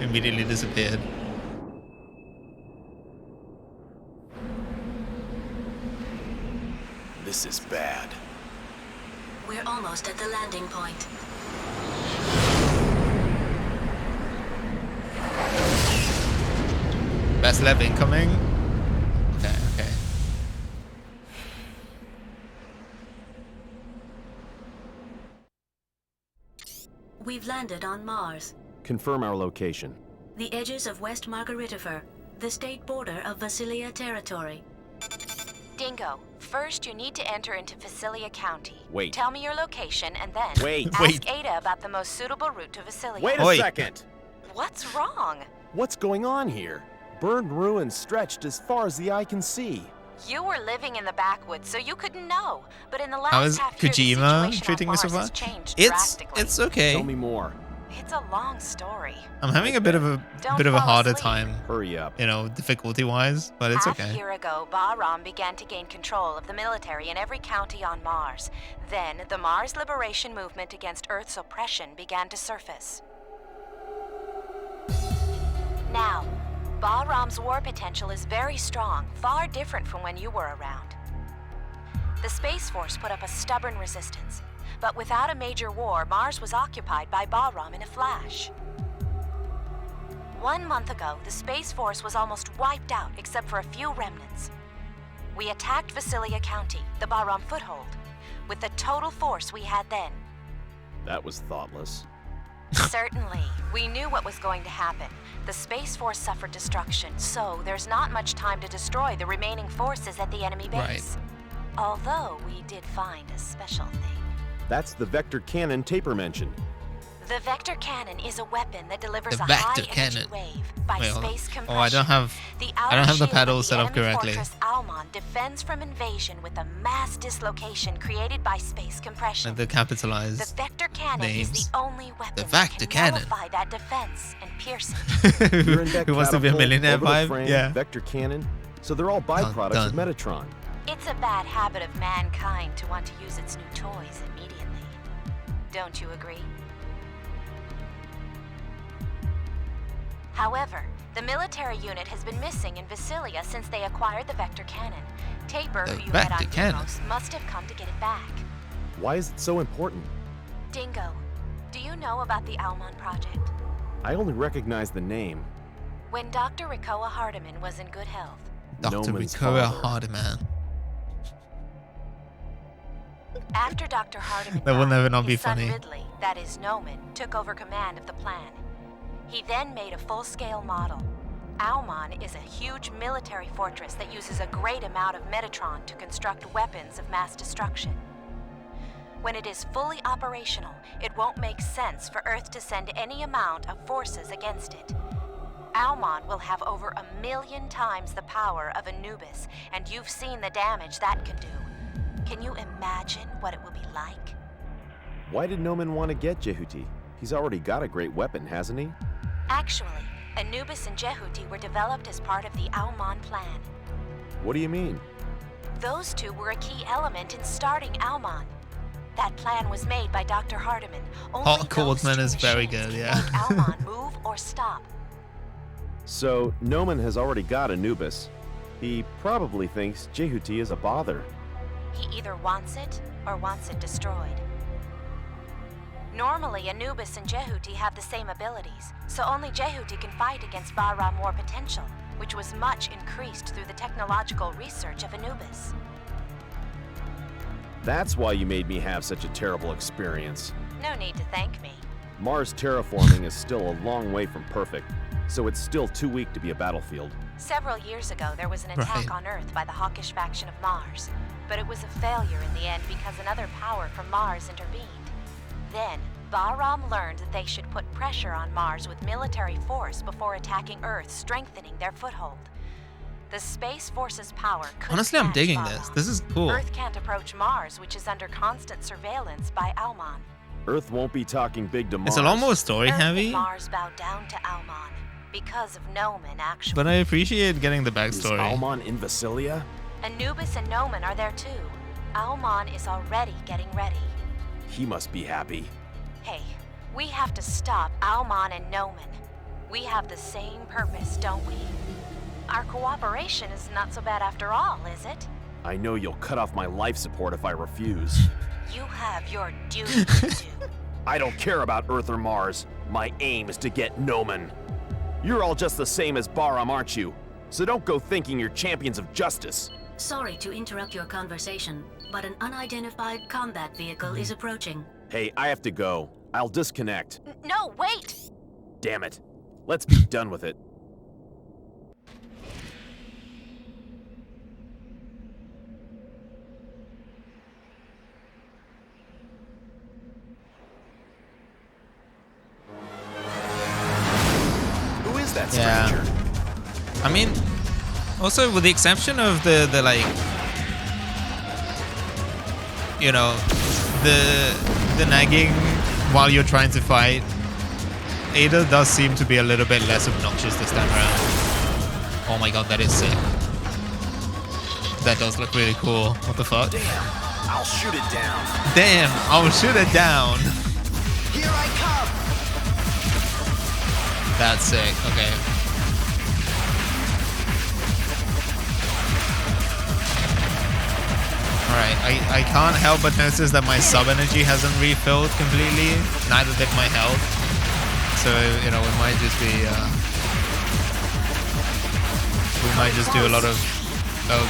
Immediately disappeared. This is bad. We're almost at the landing point. Best lab incoming. Okay, okay. We've landed on Mars. Confirm our location. The edges of West Margaritifer, the state border of Vasilia territory. Dingo, first you need to enter into Vasilia County. Wait. Tell me your location and then Wait. ask Ada about the most suitable route to Vasilia. Wait a second. What's wrong? What's going on here? Burned ruins stretched as far as the eye can see. You were living in the backwoods, so you couldn't know. But in the last How is half year, the Kojima situation treating on me so Mars far? has changed It's drastically. okay. Tell me more. It's a long story. I'm having a bit of a Don't fall harder asleep. time. Hurry up. You know, difficulty-wise, but it's Half okay. a year ago, Bahram began to gain control of the military in every county on Mars. Then, the Mars Liberation Movement against Earth's oppression began to surface. Now, Bahram's war potential is very strong, far different from when you were around. The Space Force put up a stubborn resistance, but without a major war, Mars was occupied by Bahram in a flash. 1 month ago, the Space Force was almost wiped out except for a few remnants. We attacked Visalia County, the Bahram foothold, with the total force we had then. That was thoughtless. Certainly. We knew what was going to happen. The Space Force suffered destruction, so there's not much time to destroy the remaining forces at the enemy base. Although we did find a special thing. That's the vector cannon Taper mentioned. The vector cannon is a weapon that delivers The a vector high cannon. energy wave by space compression. Oh, I don't have the pedals set up correctly. Fortress Almon defends from invasion with a mass dislocation created by space compression. And the capitalized The vector cannon names. is the only weapon The vector that cannon. can nullify that defense and pierce it. Who wants to be a millionaire vibe? Frame, Yeah. Vector cannon. So they're all byproducts of Metatron. It's a bad habit of mankind to want to use its new toys immediately. Don't you agree? However, the military unit has been missing in Visalia since they acquired the vector cannon. Taper, The who you met on vector cannon? Deimos, must have come to get it back. Why is it so important? Dingo, do you know about the Almon project? I only recognize the name. When Dr. Rikoa Hardiman was in good health, Dr. Noman's Rikoa father. Hardiman. after Dr. Hardiman That will died, never not be his son funny. Ridley, that is Noman, took over command of the plan. He then made a full-scale model. Almon is a huge military fortress that uses a great amount of Metatron to construct weapons of mass destruction. When it is fully operational, it won't make sense for Earth to send any amount of forces against it. Almon will have over 1 million times the power of Anubis, and you've seen the damage that can do. Can you imagine what it will be like? Why did Noman want to get Jehuti? He's already got a great weapon, hasn't he? Actually, Anubis and Jehuti were developed as part of the Almon plan. What do you mean? Those two were a key element in starting Almon. That plan was made by Dr. Hardiman. Only Hot those Cordman two is very machines good, can yeah. make Almon move or stop. So, Noman has already got Anubis. He probably thinks Jehuti is a bother. He either wants it or wants it destroyed. Normally, Anubis and Jehuti have the same abilities, so only Jehuti can fight against Bahram War potential, which was much increased through the technological research of Anubis. That's why you made me have such a terrible experience. No need to thank me. Mars terraforming is still a long way from perfect, so it's still too weak to be a battlefield. Several years ago, there was an attack on Earth by the hawkish faction of Mars, but it was a failure in the end because another power from Mars intervened. Then, Bahram learned that they should put pressure on Mars with military force before attacking Earth, strengthening their foothold. The Space Force's power could Honestly, I'm match digging Bahram. this. This is cool. Earth can't approach Mars, which is under constant surveillance by Almon. Earth won't be talking big to Mars. It's a lot more story Earth heavy, and Mars bow down to Almon because of Noman, actually. but I appreciate getting the Is backstory. Almon in Visalia? Anubis and Noman are there too. Almon is already getting ready. He must be happy. Hey, we have to stop Almon and Noman. We have the same purpose, don't we? Our cooperation is not so bad after all, is it? I know you'll cut off my life support if I refuse. You have your duty to do. I don't care about Earth or Mars. My aim is to get Noman. You're all just the same as Bahram, aren't you? So don't go thinking you're champions of justice. Sorry to interrupt your conversation, but an unidentified combat vehicle is approaching. Hey, I have to go. I'll disconnect. No, wait! Damn it. Let's be done with it. Who is that stranger? I mean, also with the exception of the like, you know, the nagging while you're trying to fight, Ada does seem to be a little bit less obnoxious this time around. Oh my god, that is sick. That does look really cool. What the fuck? Damn, I'll shoot it down. Damn, I'll shoot it down. Here I come. That's sick. Okay. Alright, I can't help but notice that my sub energy hasn't refilled completely. Neither did my health. So, you know, it might just be we might just do a lot of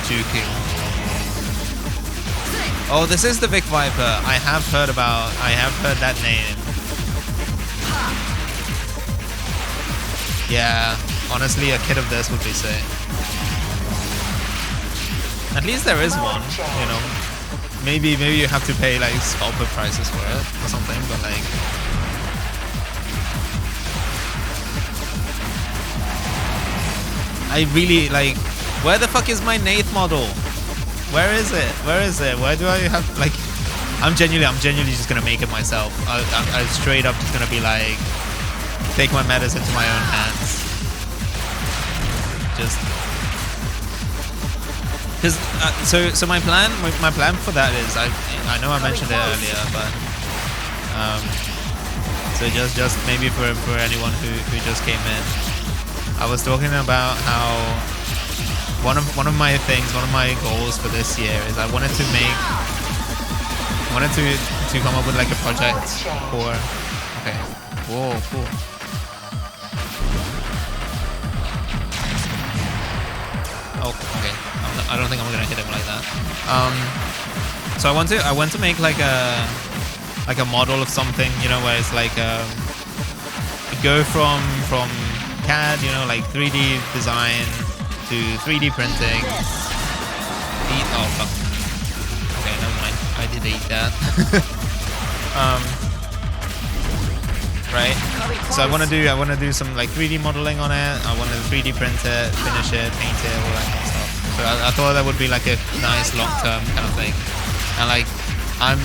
juking. Oh, this is the Vic Viper. I have heard that name. Yeah, honestly, a kit of this would be sick. At least there is one, you know. Maybe you have to pay like scalper prices for it or something, but like. I really like. Where the fuck is my Nath model? Where is it? Where is it? Where do I have like? I'm genuinely just gonna make it myself. I'm straight up just gonna be like, take my matters into my own hands. Just. Cause so my plan for that is I know I mentioned it earlier, but so just maybe for anyone who just came in, I was talking about how one of my goals for this year is I wanted to come up with like a project for okay. Whoa, cool. Oh, okay. I don't think I'm gonna hit him like that. So I want to make like a model of something, you know, where it's like go from CAD, you know, like 3D design to 3D printing. Oh fuck. Okay, never mind. I did eat that. Right. So I want to do some like 3D modeling on it. I want to 3D print it, finish it, paint it, all that kind of stuff. So I thought that would be like a nice long-term kind of thing. And like I'm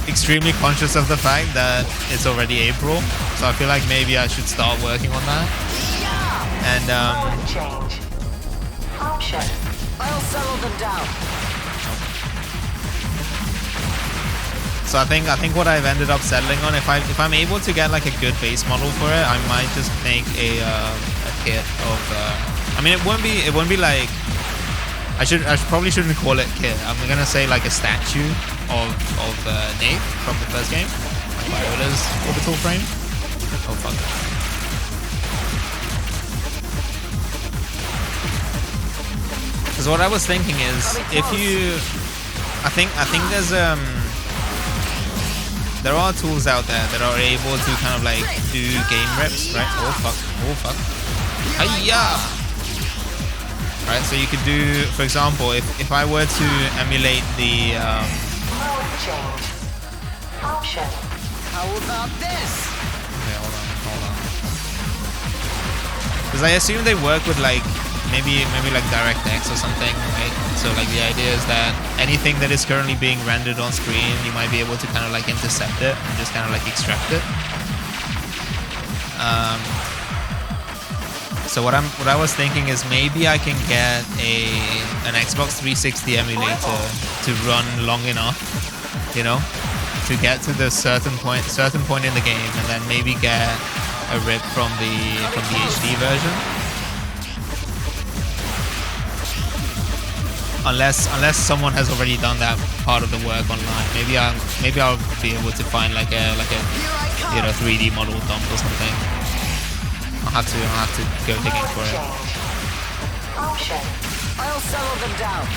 extremely conscious of the fact that it's already April, so I feel like maybe I should start working on that. And Option. I'll settle them down. So I think what I've ended up settling on, if I'm able to get like a good base model for it, I might just make a kit of. I mean, it won't be like. I probably shouldn't call it kit. I'm gonna say like a statue of Nath from the first game, like Viola's orbital frame. Oh fuck. Because what I was thinking is, if you, I think there's there are tools out there that are able to kind of like do game reps, right? Oh fuck. Hiya! Right, so you could do, for example, if I were to emulate the Mode change. Option. How about this? Okay, hold on. Because I assume they work with like maybe like DirectX or something, right? So like the idea is that anything that is currently being rendered on screen, you might be able to kind of like intercept it and just kind of like extract it. So what I was thinking is maybe I can get an Xbox 360 emulator to run long enough, you know, to get to the certain point in the game, and then maybe get a rip from the HD version. Unless someone has already done that part of the work online, maybe I'll be able to find like a 3D model dump or something. I'll have to go digging for it. Option. I'll settle them down.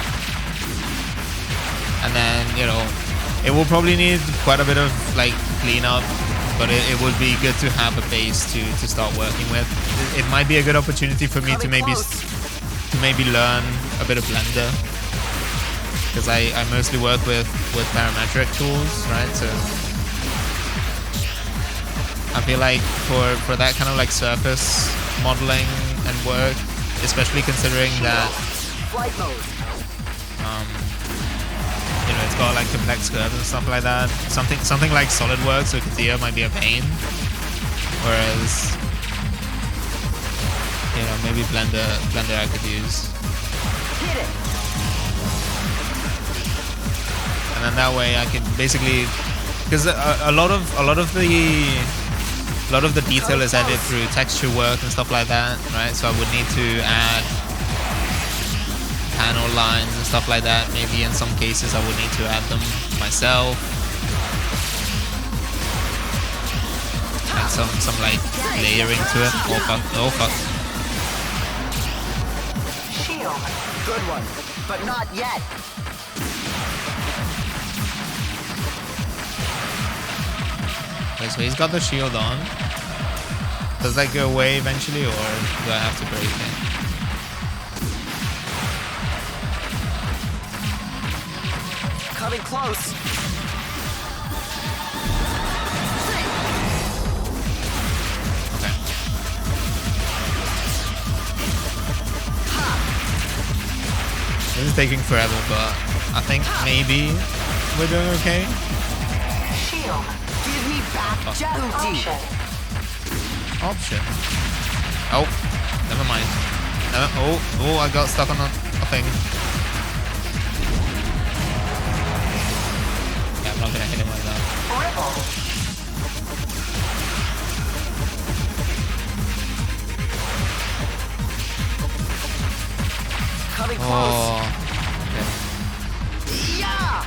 And then, you know, it will probably need quite a bit of like cleanup, but it would be good to have a base to start working with. It might be a good opportunity for me to maybe learn a bit of Blender, because I mostly work with parametric tools, right? So I feel like for that kind of like surface modeling and work, especially considering that you know, it's got like complex curves and stuff like that. Something like SolidWorks or CATIA might be a pain, whereas you know, maybe Blender I could use. And then that way I can basically, because a lot of the detail is added through texture work and stuff like that, right? So I would need to add panel lines and stuff like that. Maybe in some cases I would need to add them myself. And some like layering to it. Oh fuck. Good one, but not yet. Okay, so he's got the shield on. Does that go away eventually, or do I have to break it? Coming close. Okay. This is taking forever, but I think maybe we're doing okay. Shield. Give me back Jehuti. Option. Oh, never mind. Oh, I got stuck on a thing. Yeah, I'm not gonna hit him like that. Coming close. Oh. Yeah.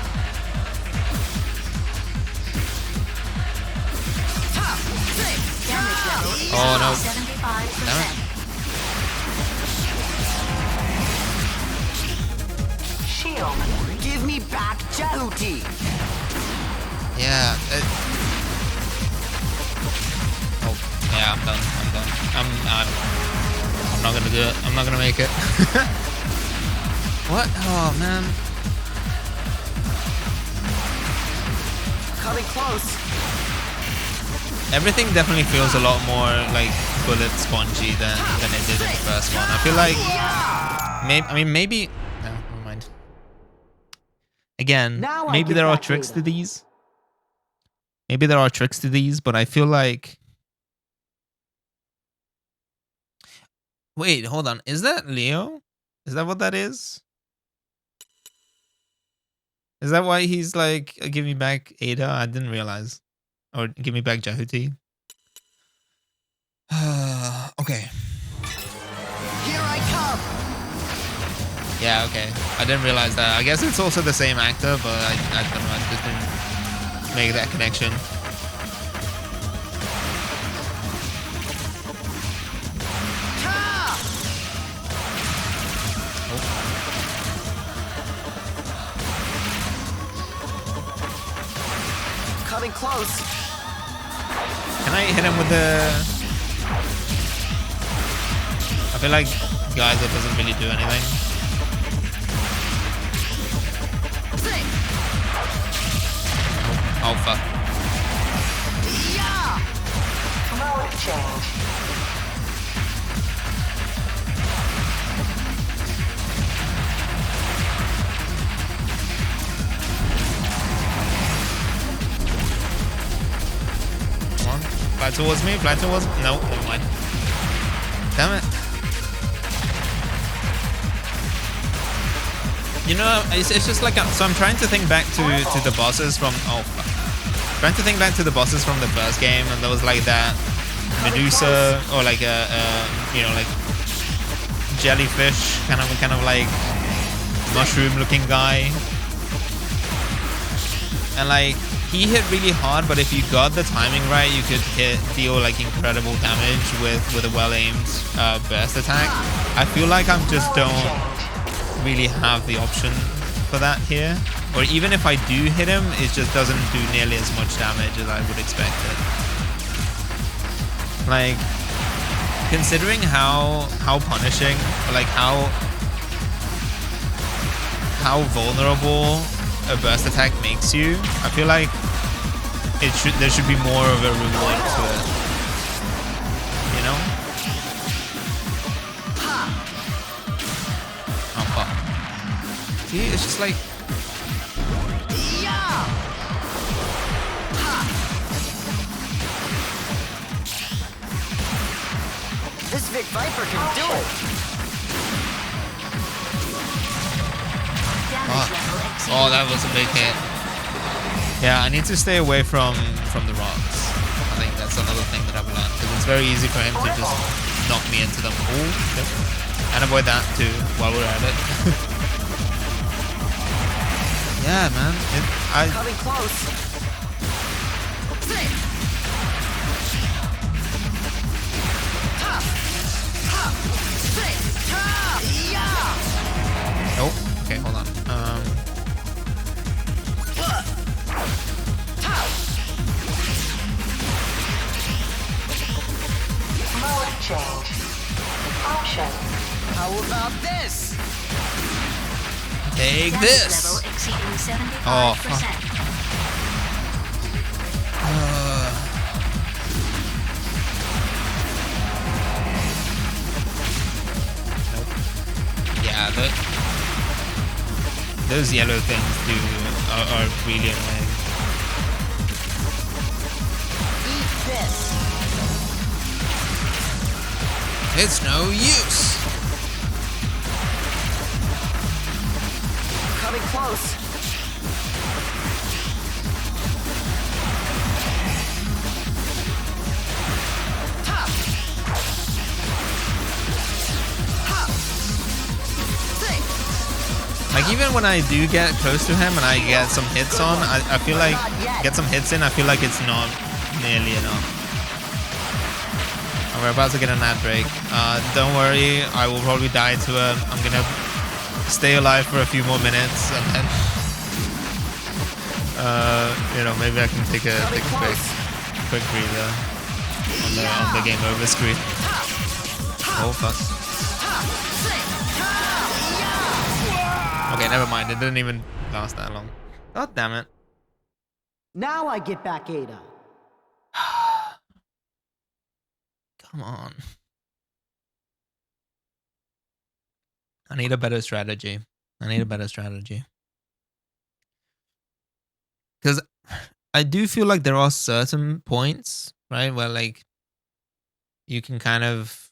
Oh no. 75%. Damn it. Shield. Give me back Jehuti. Yeah. Oh, yeah, I'm done. I'm not gonna do it. I'm not gonna make it. What? Oh man. Coming close. Everything definitely feels a lot more like bullet spongy than it did in the first one. I feel like maybe no, never mind. Again, Now maybe there are tricks to these. Maybe there are tricks to these, but I feel like... Wait, hold on. Is that Leo? Is that what that is? Is that why he's like, give me back Ada? I didn't realize. Or give me back Jehuti. Okay. Here I come. Yeah, okay. I didn't realize that. I guess it's also the same actor, but I don't know. I just didn't make that connection. Coming close. Can I hit him with the... I feel like Geyser doesn't really do anything. Oh fuck. Yeah. Mode change. Come on. Fly towards me. Fly towards me. No, never mind. Damn it. You know, it's just like... So I'm trying to think back to the bosses from... Oh, fuck. Trying to think back to the bosses from the first game, and there was like that Medusa, or like a you know, like jellyfish, kind of like mushroom-looking guy. And like, he hit really hard, but if you got the timing right, you could deal like incredible damage with a well-aimed burst attack. I feel like I just don't really have the option for that here, or even if I do hit him, it just doesn't do nearly as much damage as I would expect it. Like, considering how punishing, or like how vulnerable a burst attack makes you, I feel like there should be more of a reward to it, you know? Oh fuck. See, it's just like... This Vic Viper can do it. Oh, that was a big hit. Yeah, I need to stay away from the rocks. I think that's another thing that I've learned, because it's very easy for him to just knock me into them. Oh, yep. And avoid that too while we're at it. Yeah, man. Coming close. change. Option. How about this? Take Damage this. level exceeding 75%. Oh, fuck. Nope. Yeah, those yellow things are really annoying. Eat this. It's no use. Coming close. Top. Hop. Sing. Like even when I do get close to him and I get some hits on, I feel like get some hits in. I feel like it's not nearly enough. We're about to get an ad break. Don't worry, I will probably die to a. I'm gonna stay alive for a few more minutes and then, you know, maybe I can take a quick breather on the game over screen. Oh fuck. Okay, never mind. It didn't even last that long. God damn it. Now I get back Ada. Come on. I need a better strategy. Because I do feel like there are certain points, right, where like you can kind of.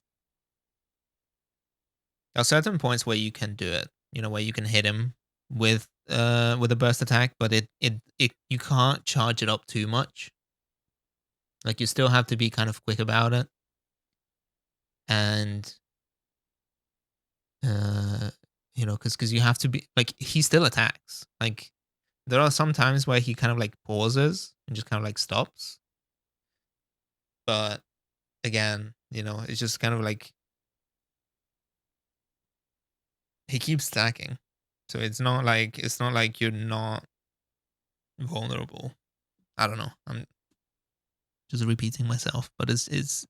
There are certain points where you can do it. You know, where you can hit him with a burst attack, but it you can't charge it up too much. Like you still have to be kind of quick about it. And you know, because you have to be like, he still attacks. Like there are some times where he kind of like pauses and just kind of like stops, but again, you know, it's just kind of like he keeps stacking, so it's not like you're not vulnerable. I don't know, I'm just repeating myself, but it's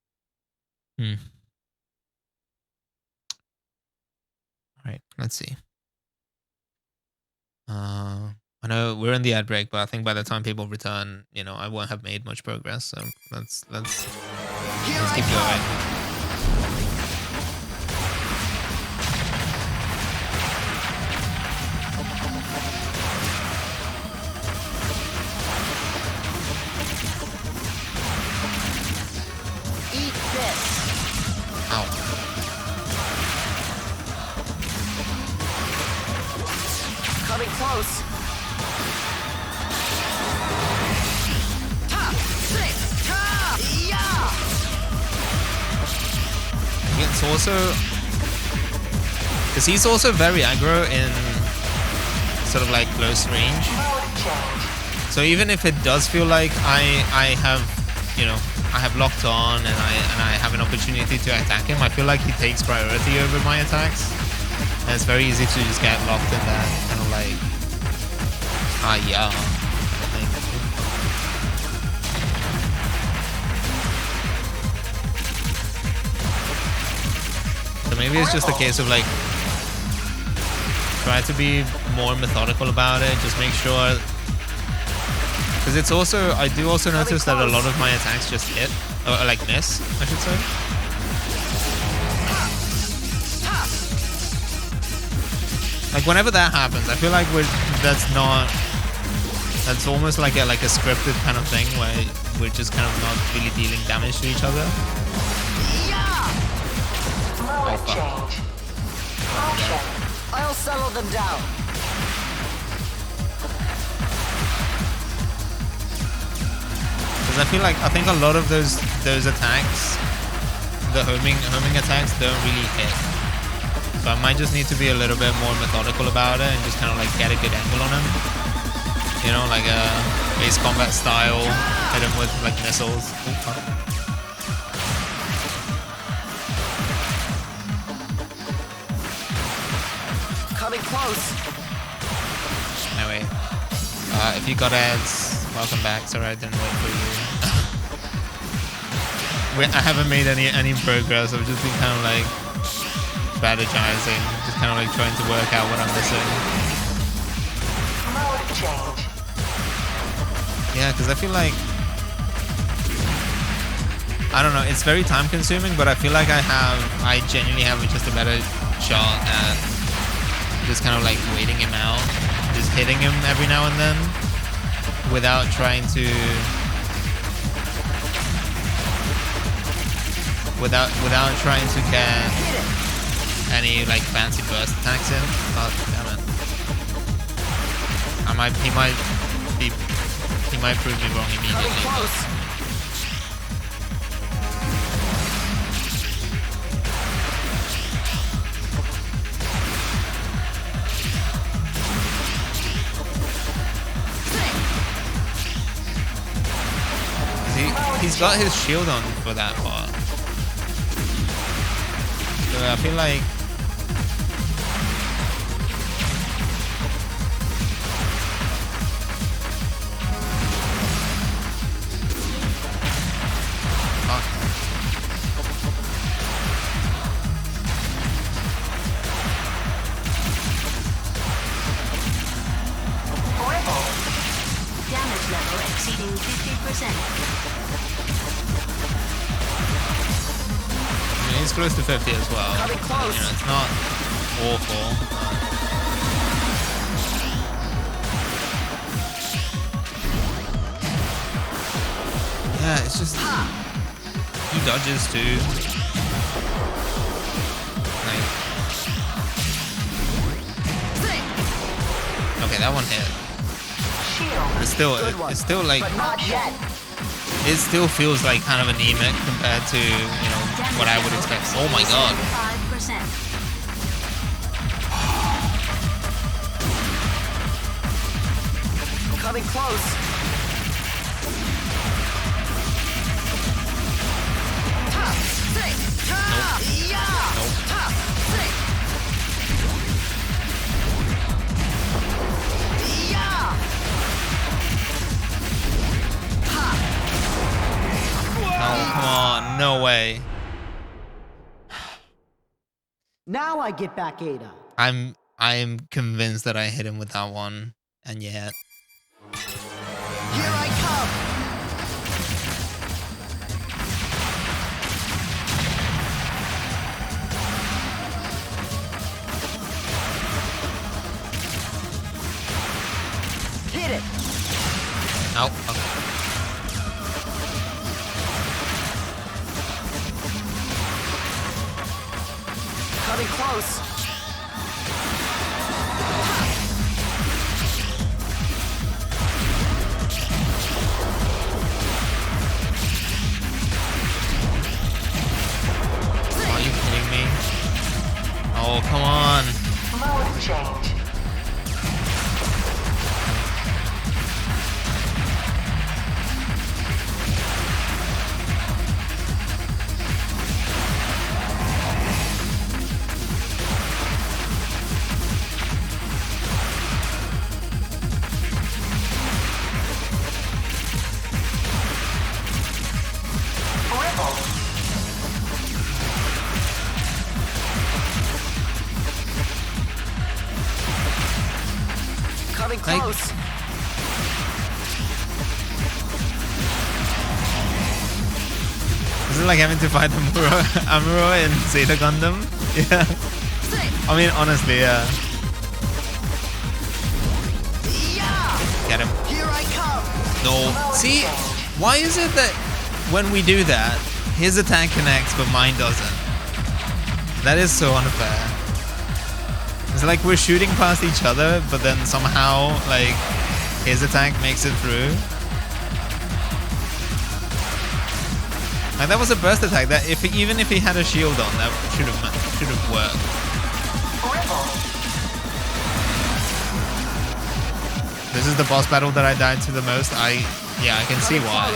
All right, let's see. I know we're in the ad break, but I think by the time people return, you know, I won't have made much progress. So let's keep going. Eat this. Ow. Coming close. Top, six, top, yeah. It's also because he's also very aggro in sort of like close range. So even if it does feel like I have, you know, I have locked on and I have an opportunity to attack him, I feel like he takes priority over my attacks. And it's very easy to just get locked in that kind of like, yeah. So maybe it's just a case of like, try to be more methodical about it. Just make sure, because it's also, I do also notice that a lot of my attacks just hit, or like miss, I should say. Like whenever that happens, I feel like that's almost like a scripted kind of thing where we're just kind of not really dealing damage to each other. Mode change. Option. I'll settle them down. Because I think a lot of those attacks, the homing attacks, don't really hit. So I might just need to be a little bit more methodical about it and just kind of like get a good angle on him. You know, like a base combat style, hit him with like missiles. Coming close. Anyway, if you got ads, welcome back. Sorry I didn't wait for you. I haven't made any progress. I've just been kind of like strategizing, just kind of like trying to work out what I'm missing. Yeah, because I feel like, I don't know, it's very time consuming, but I feel like I genuinely have just a better shot at just kind of like waiting him out, just hitting him every now and then without trying to get any like fancy burst attacks in. Oh damn it. He might prove me wrong immediately. He's got his shield on for that part. So I feel like Damage level exceeding 50%. he's close to 50 as well. You know, it's not awful. Yeah, it's just he dodges too. Like, okay, that one hit. But it's still like. It still feels like kind of anemic compared to, you know, what I would expect. Oh my god. 5%. Coming close. Oh, come on, no way. Now I get back Ada. I am convinced that I hit him with that one, and yet. Here I come. Hit it. Oh, okay. Coming close. Are you kidding me? Oh, come on. Mode change. Coming close. Is it like having to fight Amuro in Zeta Gundam? Yeah. I mean, honestly, yeah. Get him. Here I come. No. See, why is it that when we do that, his attack connects but mine doesn't? That is so unfair. It's like we're shooting past each other, but then somehow, like, his attack makes it through. Like, that was a burst attack. That even if he had a shield on, that should have worked. This is the boss battle that I died to the most. Yeah, I can see why.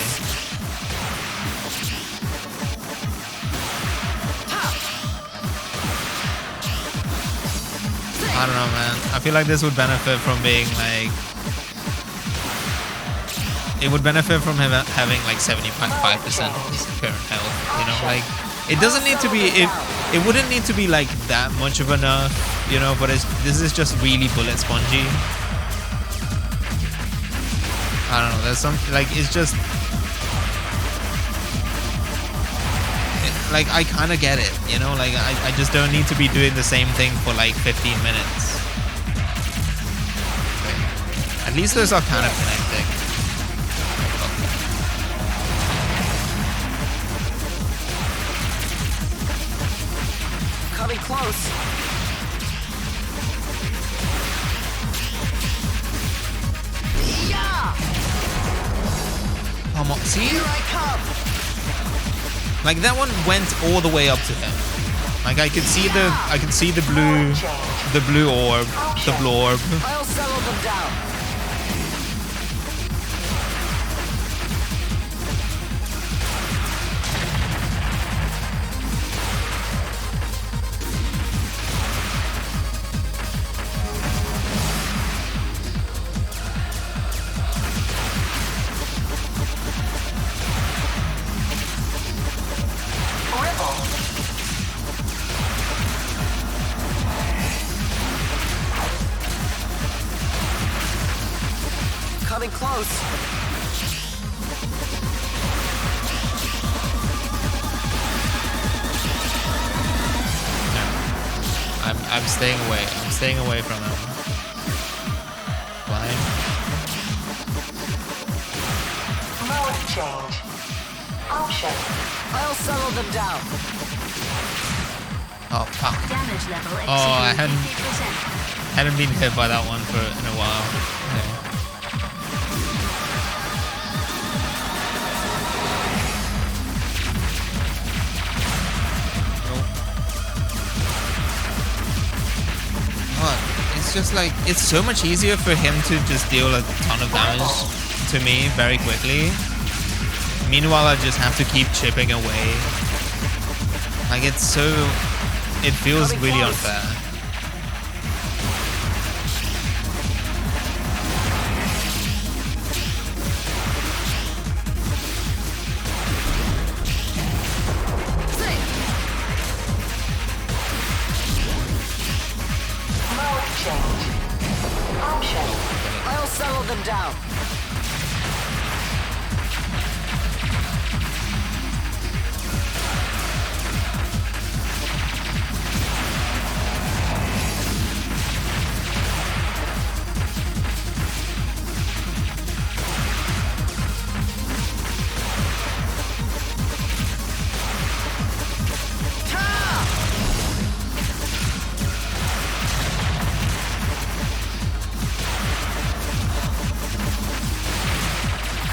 I don't know, man. I feel like this would benefit from being like, it would benefit from him having like 75% of his current health. You know, like it doesn't need to be it wouldn't need to be like that much of a nerf, you know. But this is just really bullet spongy. I don't know. There's some like it's just like I kind of get it, you know. Like I just don't need to be doing the same thing for like 15 minutes. Okay. At least those are kind of connecting. Coming close. Yeah! Come on, see? Here I come. Like that one went all the way up to him. Like I could see the blue orb, the blorb. I'll settle them down. Coming close. I'm staying away. I'm staying away from him. Fine. Mode change. Option. I'll settle them down. Oh fuck. Damage level Oh, I exceeding hadn't been hit by that one for in a while. Okay. It's just like it's so much easier for him to just deal a ton of damage to me very quickly. Meanwhile, I just have to keep chipping away. Like it feels really unfair. I'll settle them down.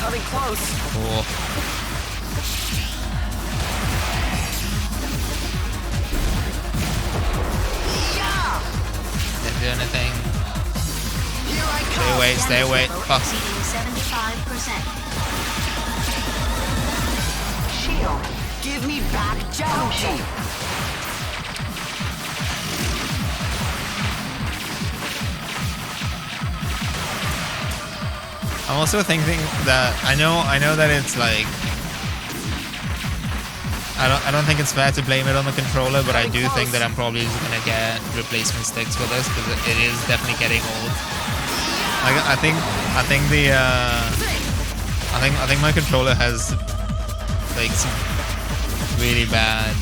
Coming close. Cool. Yeah! Didn't do anything. Here I come. Stay away, stay away. Fuck. exceeding 75%. Shield. Give me back Jehu-Ji. I'm also thinking that I know that it's like I don't think it's fair to blame it on the controller, but I do think that I'm probably just gonna get replacement sticks for this because it is definitely getting old. Like I think my controller has like some really bad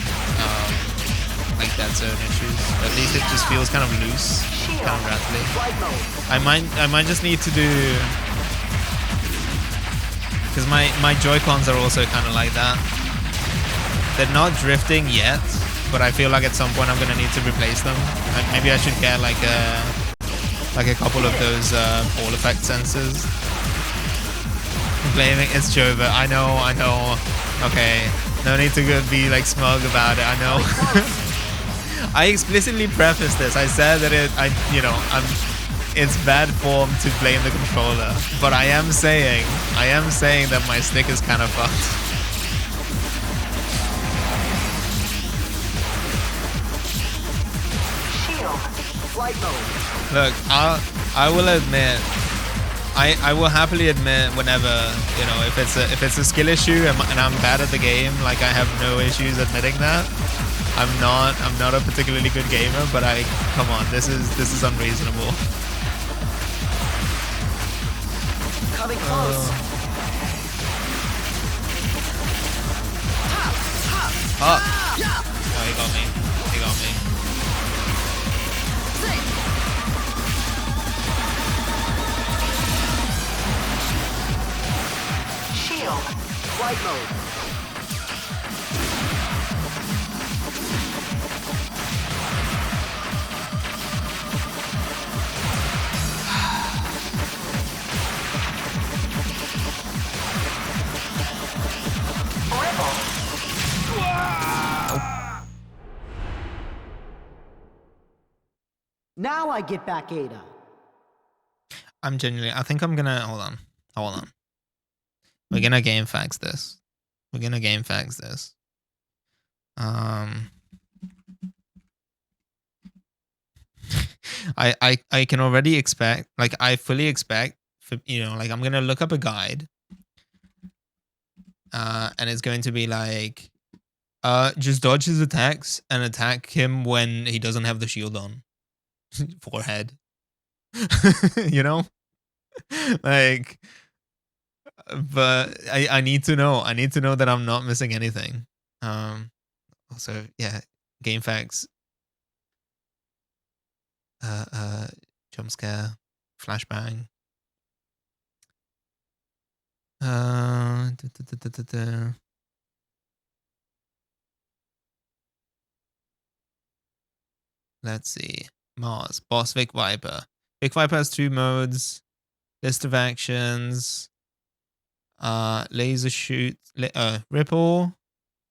like dead zone issues. At least it just feels kind of loose, kind of rattly. I might just need to do. Because my Joy-Cons are also kind of like that. They're not drifting yet, but I feel like at some point I'm gonna need to replace them. Maybe I should get like a couple of those Ball effect sensors. Blaming it's Jova. I know. Okay, no need to go be like smug about it. I know. I explicitly prefaced this. I said that it's bad form to blame the controller, but I am saying that my stick is kind of fucked. Shield. Flight mode. Look, I will admit, I will happily admit whenever, you know, if it's a skill issue and I'm bad at the game, like I have no issues admitting that. I'm not a particularly good gamer, but come on, this is unreasonable. Coming close. Oh, he got me. He got me. Shield. Flight mode. Now I get back Ada. I'm genuinely, I think I'm gonna, hold on. We're gonna game fax this. I can already expect, like I fully expect, you know, like I'm gonna look up a guide. And it's going to be like, just dodge his attacks and attack him when he doesn't have the shield on. Forehead. You know? Like, but I need to know. I need to know that I'm not missing anything. Also, yeah, game facts. Jump scare, flashbang. Let's see. Mars, boss Vic Viper. Vic Viper has 2 modes. List of actions. Laser shoot. Ripple.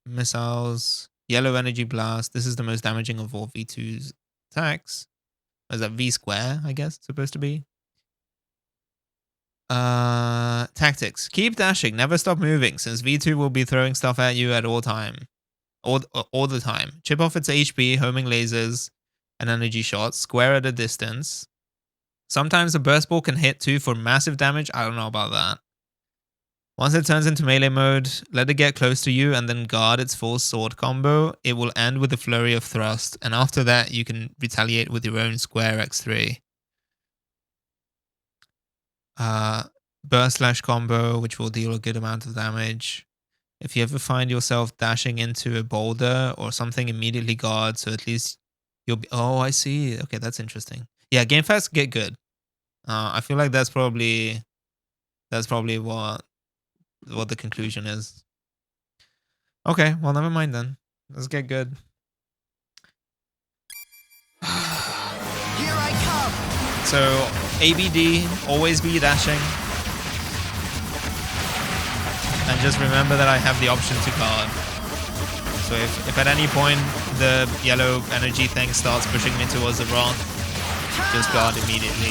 Missiles. Yellow energy blast. This is the most damaging of all V2's attacks. What is that? V square, I guess, supposed to be. Tactics. Keep dashing. Never stop moving, since V2 will be throwing stuff at you at all time. All the time. Chip off its HP, homing lasers and energy shots. Square at a distance. Sometimes a burst ball can hit too for massive damage. I don't know about that. Once it turns into melee mode, let it get close to you and then guard its full sword combo. It will end with a flurry of thrust, and after that you can retaliate with your own square X3. Burst slash combo, which will deal a good amount of damage. If you ever find yourself dashing into a boulder or something, immediately guard, so at least you'll be... Oh, I see. Okay, that's interesting. Yeah, game facts get good. I feel like that's probably what the conclusion is. Okay, well, never mind then. Let's get good. Here I come. So ABD, always be dashing. And just remember that I have the option to guard. So if at any point the yellow energy thing starts pushing me towards the rock, just guard immediately.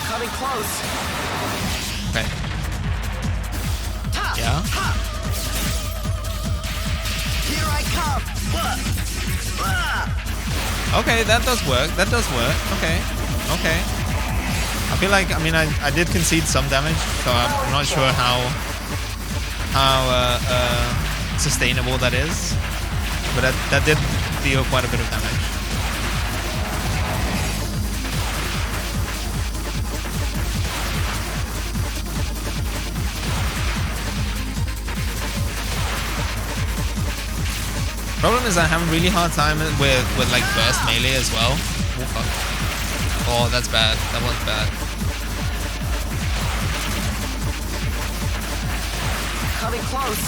Coming close. Okay. Yeah. Here I come. Okay, that does work. Okay. I feel like, I mean, I did concede some damage, so I'm not sure how sustainable that is. But that did deal quite a bit of damage. Problem is I have a really hard time with like burst melee as well. Oh fuck. Oh, that's bad. That one's bad. Coming close.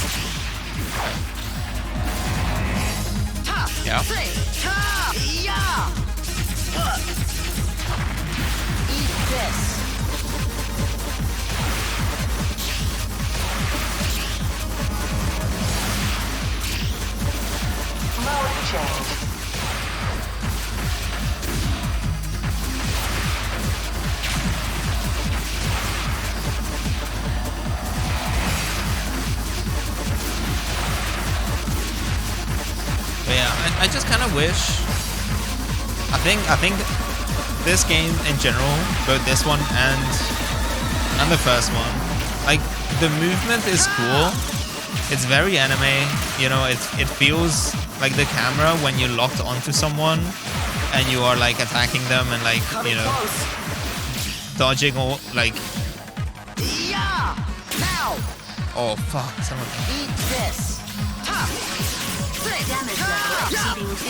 Yeah. Eat this. Mode change. But yeah, I just kind of wish. I think this game in general, both this one and the first one, like the movement is cool. It's very anime, you know. It feels like the camera when you're locked onto someone and you are like attacking them and like, you know, dodging or like. Oh fuck! Someone. Eat this.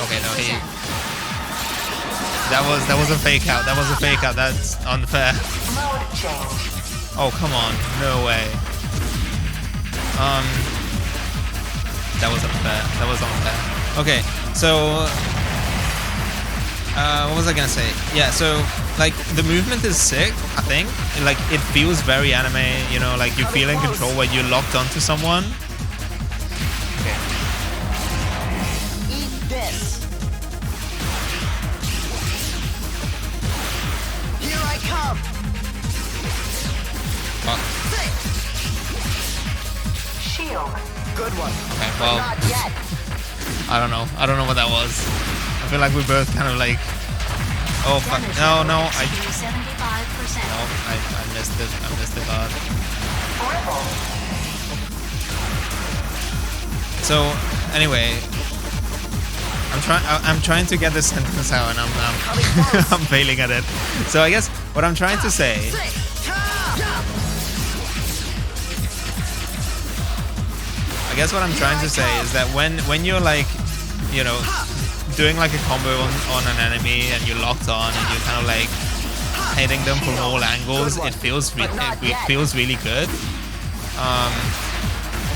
Okay, no, he. That was a fake out. That was a fake out. That's unfair. Oh come on! No way. That was unfair. That was unfair. Okay, so what was I gonna say? Yeah, so like the movement is sick. I think like it feels very anime. You know, like you feel in control when you're locked onto someone. Okay. Eat this. Here I come. Fuck. Shield. Good one. Okay, well, Not yet. I don't know. I don't know what that was. I feel like we both kind of like. Oh fuck! No, I missed it. I missed it hard. So anyway, I'm trying to get this sentence out, and I'm I'm failing at it. So I guess what I'm trying to say. I guess what I'm trying to say is that when you're like, you know, doing like a combo on an enemy and you're locked on and you're kind of like hitting them from all angles, it feels really good.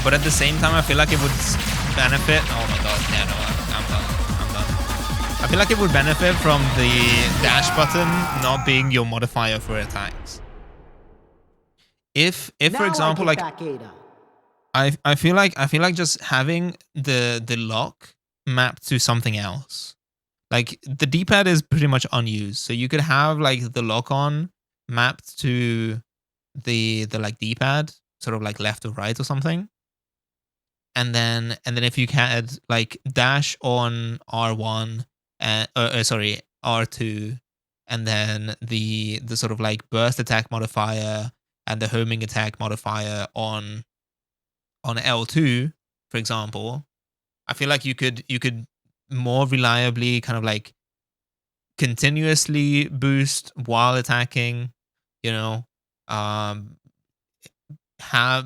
But at the same time, I feel like it would benefit. Oh my god! Yeah, no, I'm done. I feel like it would benefit from the dash button not being your modifier for attacks. If for example, like. I feel like just having the lock mapped to something else. Like the D-pad is pretty much unused, so you could have like the lock on mapped to the like D-pad, sort of like left or right or something. And then if you had like dash on R1 and sorry, R2, and then the sort of like burst attack modifier and the homing attack modifier on L2, for example, I feel like you could more reliably kind of like continuously boost while attacking, you know,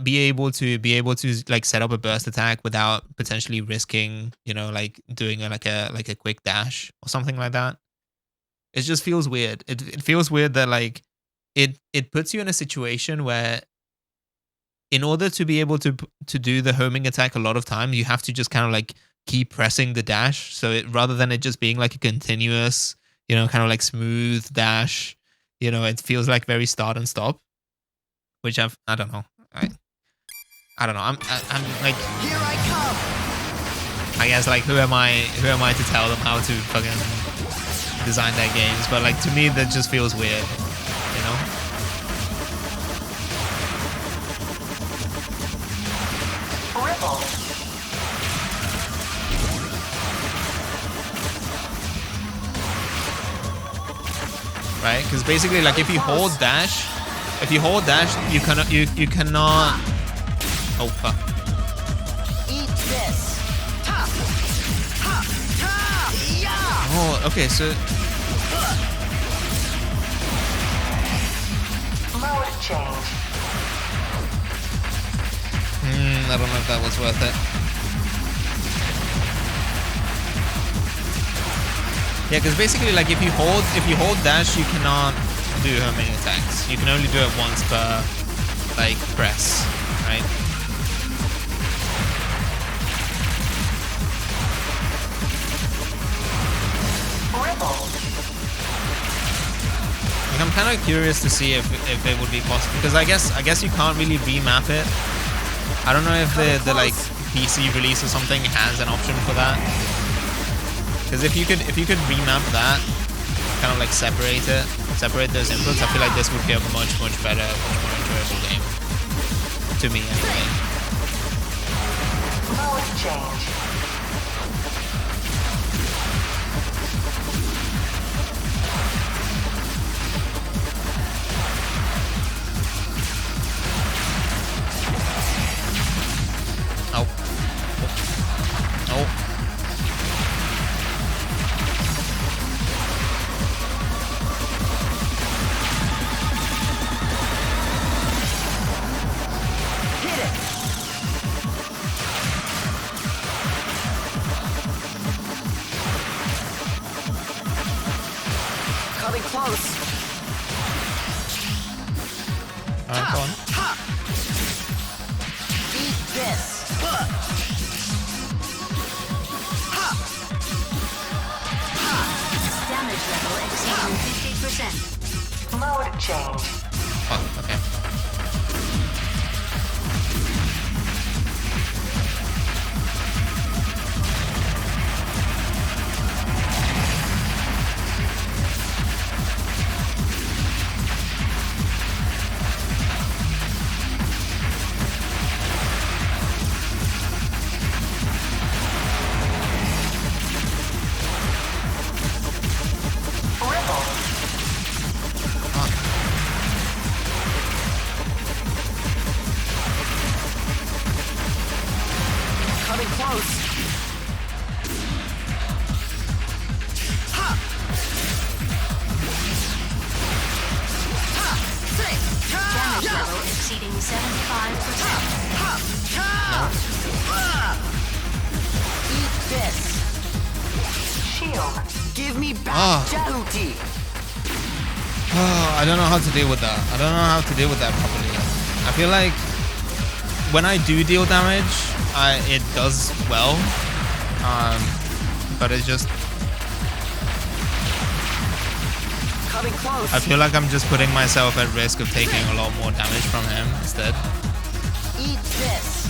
be able to like set up a burst attack without potentially risking, you know, like doing like a quick dash or something like that. It just feels weird. It feels weird that like it puts you in a situation where in order to be able to do the homing attack a lot of times, you have to just kind of like keep pressing the dash. So rather than it just being like a continuous, you know, kind of like smooth dash, you know, it feels like very start and stop, which I don't know. I don't know. I'm like, here I come. I guess like who am I to tell them how to fucking design their games? But like to me, that just feels weird, you know. Right, because basically, like if you hold dash, you cannot. Oh fuck! Eat this. Oh, okay, so. Mode change. I don't know if that was worth it. Yeah, because basically, like if you hold dash, you cannot do homing attacks. You can only do it once per like press, right? Like, I'm kind of curious to see if it would be possible, because I guess you can't really remap it. I don't know if the like PC release or something has an option for that. Because if you could remap that, kind of like separate those inputs, I feel like this would be a much better, much more enjoyable game. To me, anyway. Mode change. Alright, go on. Eat this. Damage level exceeding 50%. Mode change. Oh, okay. Coming close. Damage level exceeding 75%. Eat this. Shield. Give me back Jehuti. Oh, I don't know how to deal with that. I don't know how to deal with that properly. I feel like when I do deal damage, it does well. But it's just... Coming close. I feel like I'm just putting myself at risk of taking a lot more damage from him instead. Eat this.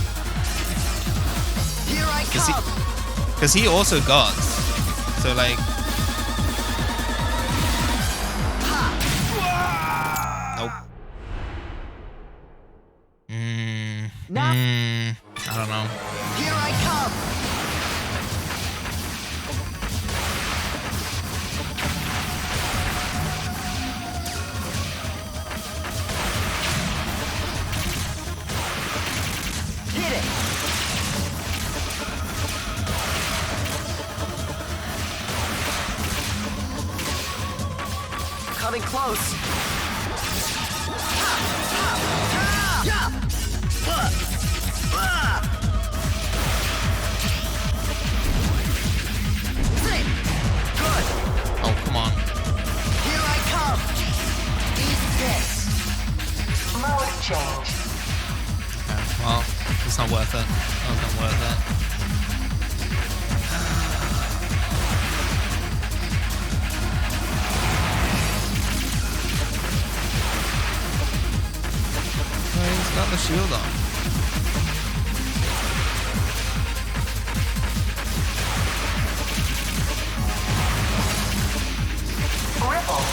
Here I come. Because he also got. So like... Nope. I don't know. Here I come. Hit it. Coming close. Oh, come on. Here I come. Eat this. Mode change. Okay, well, it's not worth it. It's not worth it. Oh, he's got the shield on. Ripple.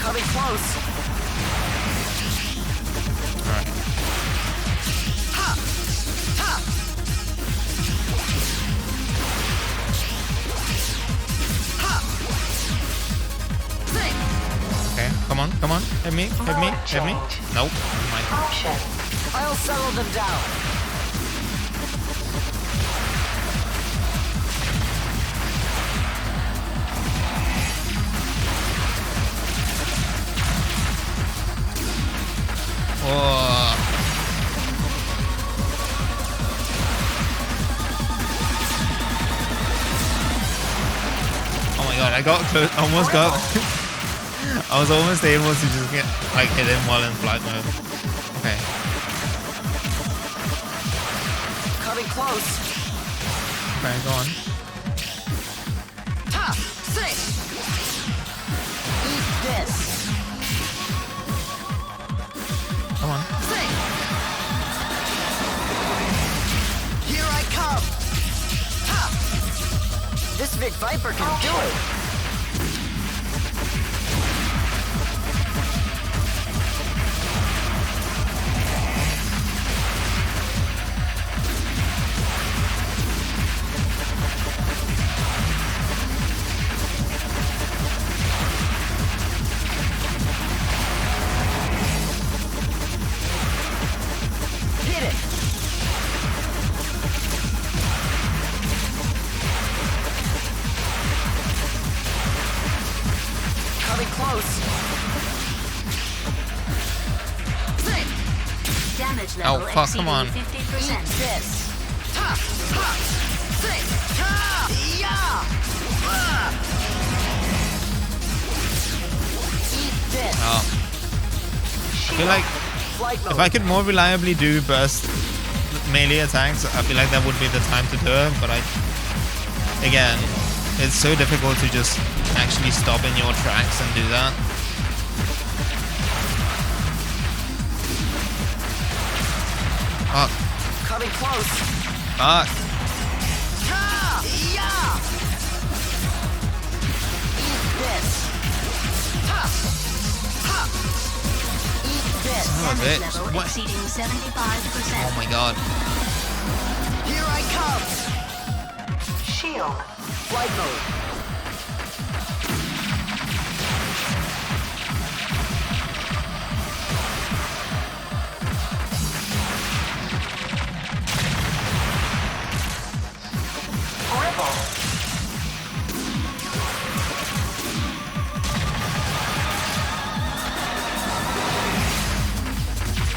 Coming close. Alright. Ha! Ha! Ha! Think. Okay, come on, come on. Hit me, hit me, hit me. Nope. Never mind. I'll settle them down. Oh. Oh my god, I got close, almost got. I was almost able to just get like hit him while in flight mode. Okay. Coming close. Okay, go on. Ha! Think. Eat this. Come on. Think. Here I come. Ha! This Vic Viper can do it. Hit it. Coming close. Think. Damage Oh level fuck, come on. exceeding 50%. Eat this. Ha! Ha! Oh. I feel like if I could more reliably do burst melee attacks, I feel like that would be the time to do it, but again, it's so difficult to just actually stop in your tracks and do that. Fuck. Coming close. Fuck. Son of a bitch. What? Exceeding 75%. Oh my god. Here I come. Shield. Flight mode.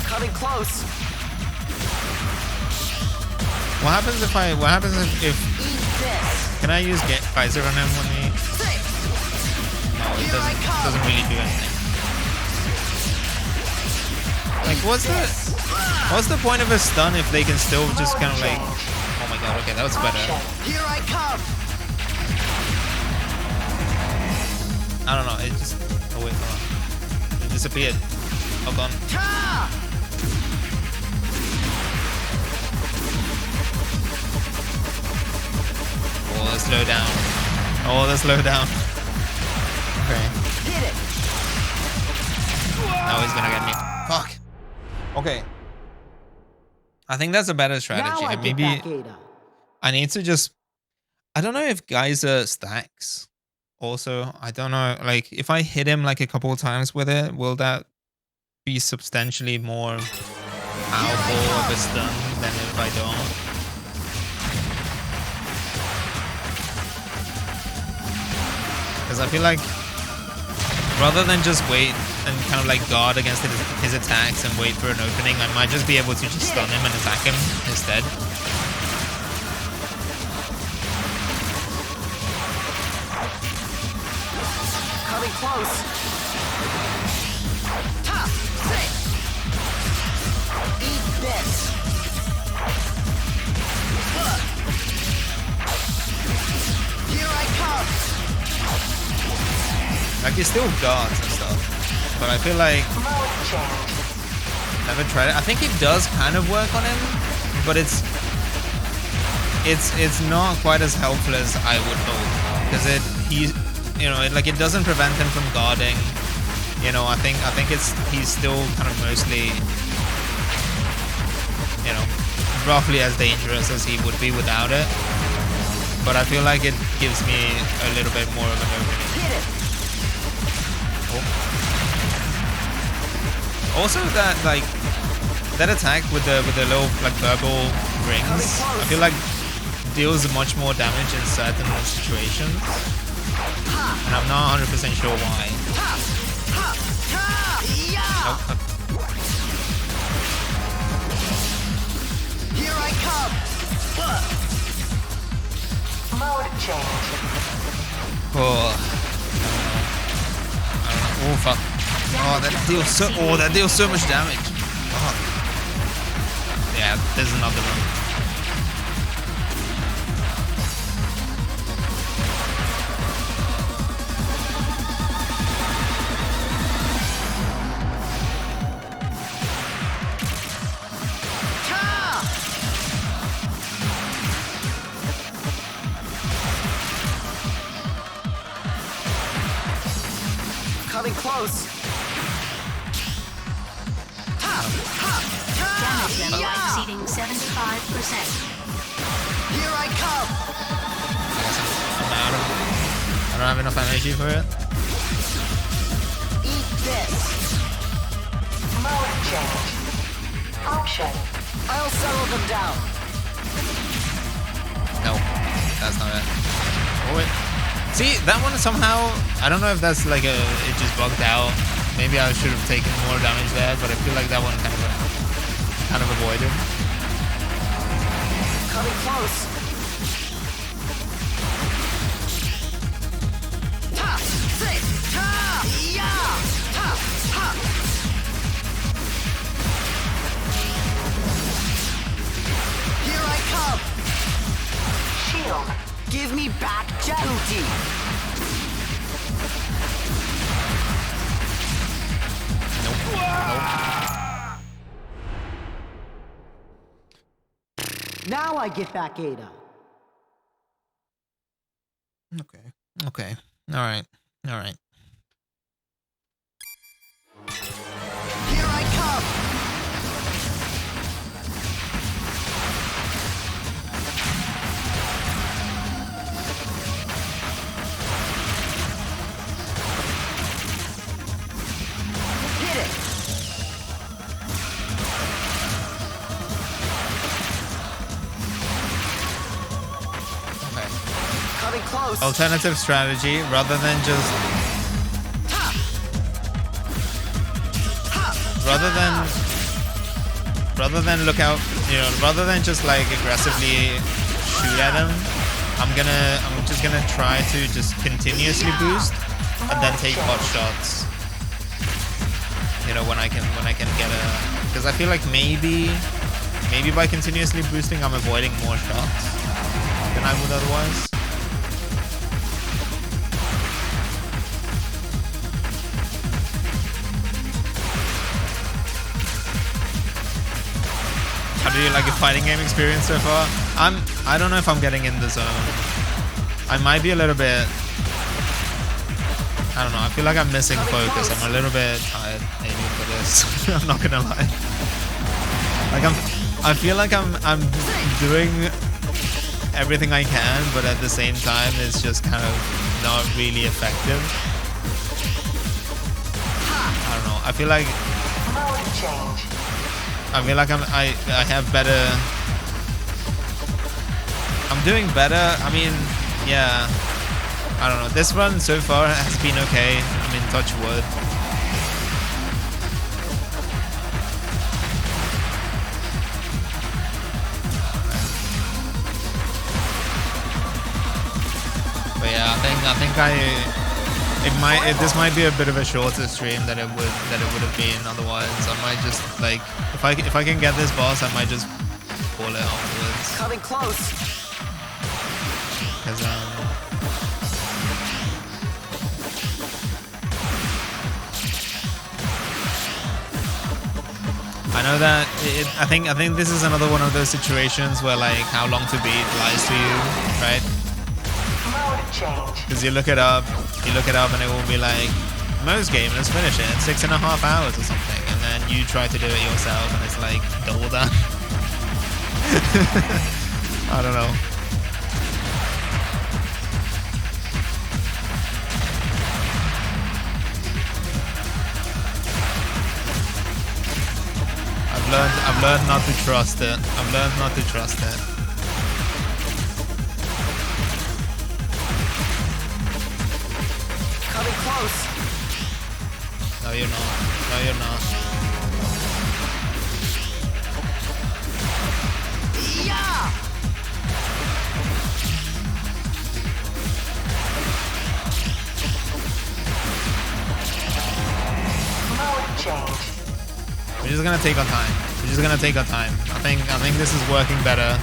Coming close. What happens if can I use Geyser on him when he? No, it doesn't really do anything. Like, what's the point of a stun if they can still just kind of like? Oh my god! Okay, that was better. Here I come. I don't know. It just. Oh wait, hold on. It disappeared. Hold on. Oh, the slow down. Oh, the slow down. Okay. Now he's gonna get me. Fuck. Okay. I think that's a better strategy. Maybe I need to just. I don't know if Geyser stacks. Also, I don't know. Like, if I hit him like a couple of times with it, will that be substantially more powerful of a stun than if I don't? Because I feel like rather than just wait and kind of like guard against his attacks and wait for an opening, I might just be able to just stun him and attack him instead. Coming close. Eat this. Here I come. Like, he still guards and stuff, but I feel like never tried it. I think it does kind of work on him, but it's not quite as helpful as I would hope, because it doesn't prevent him from guarding. You know, I think he's still kind of mostly, you know, roughly as dangerous as he would be without it. But I feel like it gives me a little bit more of an opening. Also, that attack with the little like verbal rings, I feel like deals much more damage in certain situations, and I'm not 100% sure why. Nope. Here I come. Mode change. Oh, oh fuck! Oh, that deals so much damage. Oh. Yeah, there's another one. Coming close. Damage level exceeding 75%. Here I come. I don't have enough energy for it. Eat this. Mode change. Option. I'll settle them down. No, that's not it. Oh wait. See, that one somehow, I don't know if that's like it just bugged out. Maybe I should have taken more damage there, but I feel like that one kind of avoided. Coming close. Give me back Jehuti! Now I get back Ada. Okay. Okay. All right. All right. Here I come! Hit it! Okay. Coming close. Alternative strategy rather than just rather than look out, you know, rather than just like aggressively shoot at him, I'm just gonna try to just continuously boost and then take pot shots. You know, when I can get a, because I feel like maybe by continuously boosting I'm avoiding more shots than I would otherwise. How do you like your fighting game experience so far? I don't know if I'm getting in the zone. I might be a little bit, I don't know, I feel like I'm missing focus. I'm a little bit tired maybe for this. I'm not gonna lie. Like I feel like I'm doing everything I can, but at the same time it's just kind of not really effective. I don't know. I feel like I have better. I'm doing better. I mean, yeah. I don't know. This run so far has been okay. I mean, touch wood. But yeah, I think this might be a bit of a shorter stream than it would have been otherwise. I might just like if I can get this boss, I might just call it afterwards. Coming close. Because I know that I think this is another one of those situations where like how long to beat lies to you, right? Because you look it up and it will be like most gamers finish it in 6.5 hours or something, and then you try to do it yourself and it's like double that. I don't know. I've learned not to trust it. I've learned not to trust it. Coming close. No, you're not. No, you're not. Yeah. Mode change. We're just gonna take our time. We're just gonna take our time. I think this is working better.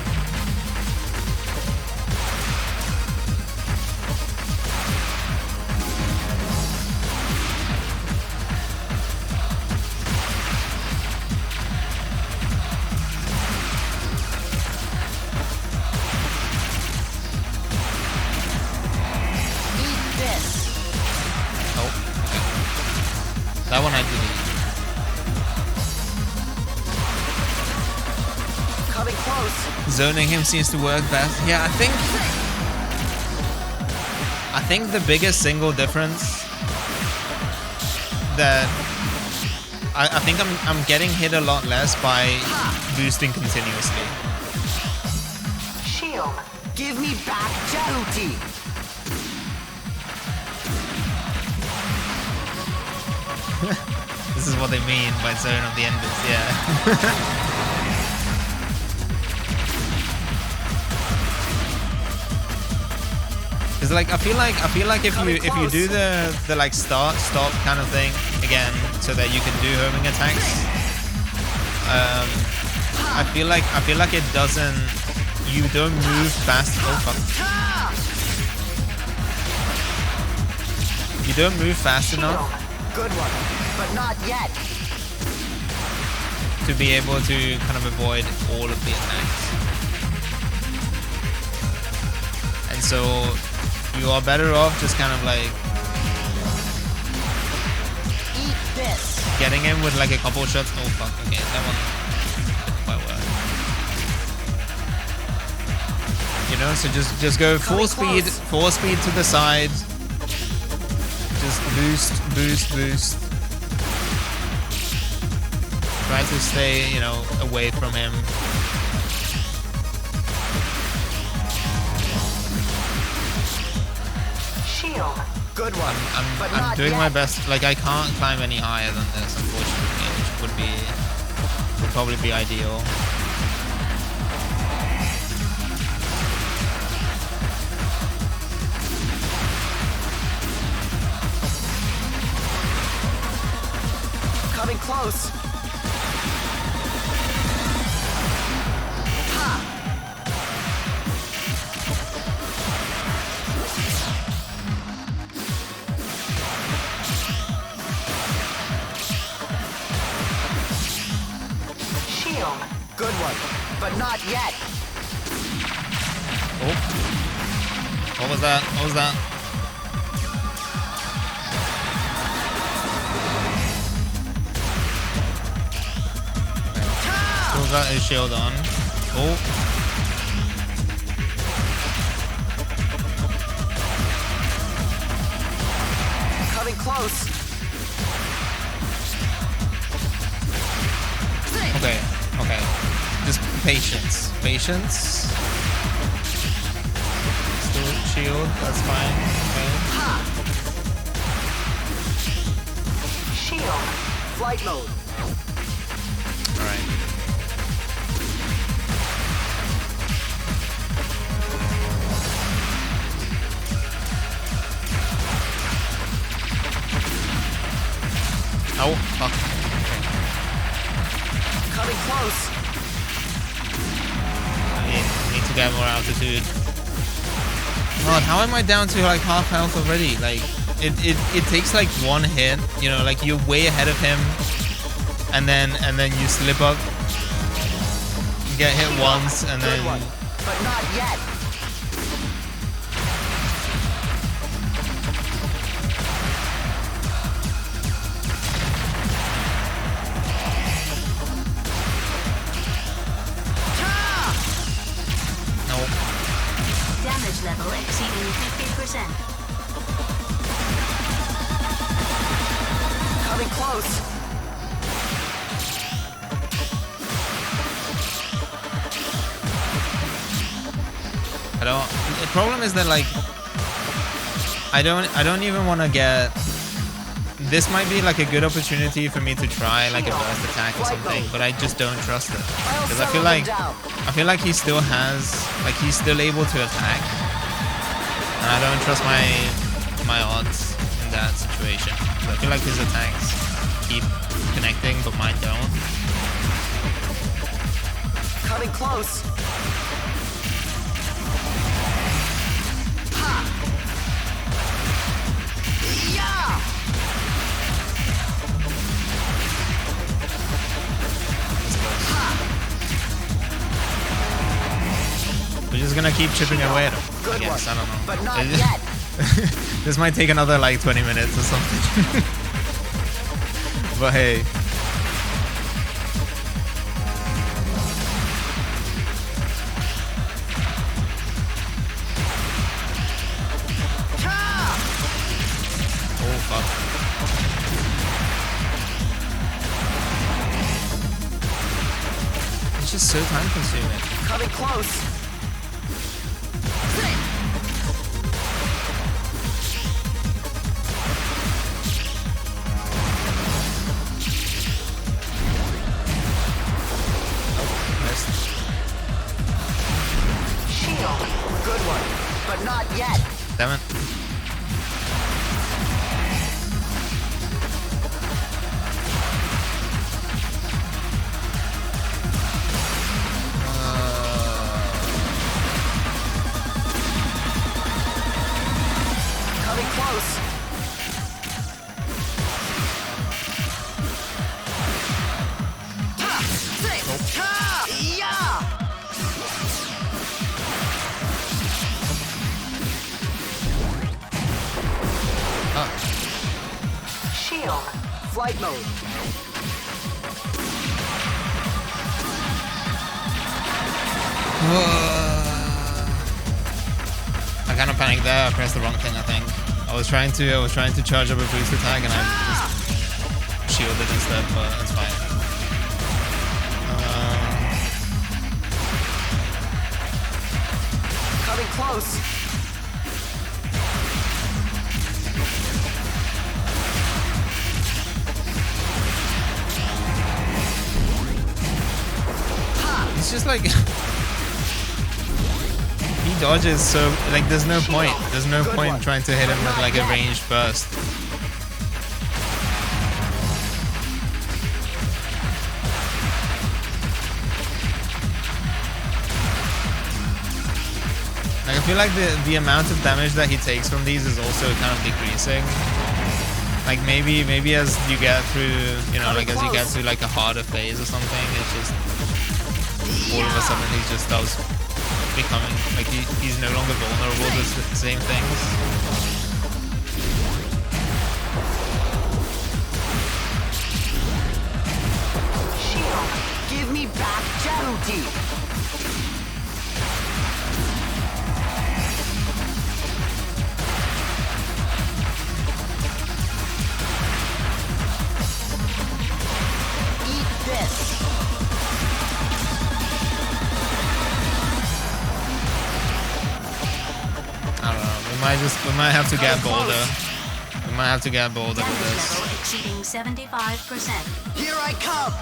Eat this. Oh, okay. That one I did eat. Coming close. Zoning him seems to work best. Yeah, I think the biggest single difference that I think I'm getting hit a lot less by boosting continuously. Shield. Give me back Jehuti. This is what they mean by Zone of the Enders, yeah. It's like I feel like if you do the like start stop kind of thing again, so that you can do homing attacks. I feel like it doesn't you don't move fast. Oh fuck. You don't move fast enough. Good one, but not yet. To be able to kind of avoid all of the attacks. And so you are better off just kind of like eat this. Getting in with like a couple shots. Oh fuck, okay, that one didn't quite work. You know, so just go full speed to the side. Just boost. Try to stay, you know, away from him. Shield. Good one. I'm doing my best. Like I can't climb any higher than this, unfortunately, which would probably be ideal. Coming close. Shield. Good one, but not yet. Oh. What was that? What was that? Still got his shield on. Oh. Coming close. Okay. Just patience. Still shield, that's fine. Okay. Shield. Flight mode. Alright. Oh, fuck. Coming close. I need to get more altitude. God, how am I down to like half health already? Like, it takes like one hit, you know, like you're way ahead of him, and then you slip up, get hit once, and then. But not yet. Damage level exceeding 50%. Coming close. The problem is that like I don't even want to get. This might be like a good opportunity for me to try like a burst attack or something, but I just don't trust it because I feel like he still has, like he's still able to attack, and I don't trust my odds in that situation. So I feel like his attacks keep connecting, but mine don't. Coming close. We're just gonna keep chipping away at him. I guess, I don't know. But not yet. This might take another like 20 minutes or something. But hey. Oh fuck. It's just so time consuming. Coming close. Shield. Good one, but not yet. Damn it. Flight mode. I kind of panicked there. I pressed the wrong thing, I think. I was trying to charge up a boost attack and I just shielded instead, but it's fine. Coming close. It's just like he dodges, so like there's no point. There's no point trying to hit him with like a ranged burst. Like I feel like the amount of damage that he takes from these is also kind of decreasing. Like maybe as you get through, you know, like as you get to like a harder phase or something, it's just all of a sudden he just starts becoming like he's no longer vulnerable to the same things. Shield, give me back Jehuti. Eat this. I don't know. We might have to get bolder. We might have to get bolder with this. Exceeding 75%. Here I come.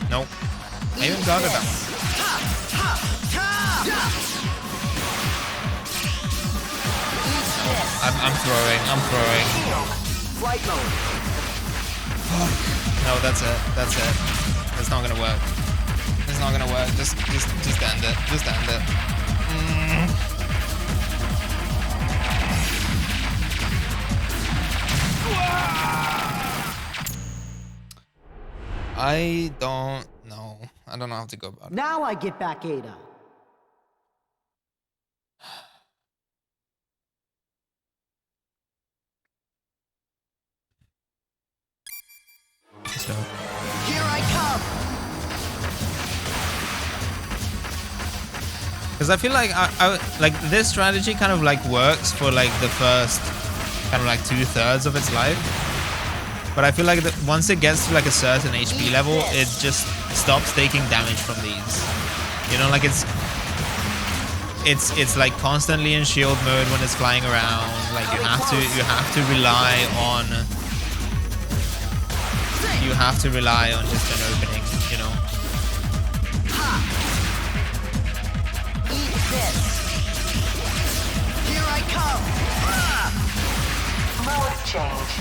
Nope. I even got it that one. I'm throwing. Flight mode. No, that's it. It's not gonna work. It's not gonna work. Just end it. Just end it. I don't know. I don't know how to go about it. Now I get back Ada. So. Here I come. Because I feel like I like this strategy kind of like works for like the first kind of like 2/3 of its life, but I feel like that once it gets to like a certain HP level, it just stops taking damage from these. You know, like it's like constantly in shield mode when it's flying around. Like you have to rely on just an opening. You know. This. Here I come. Mode change.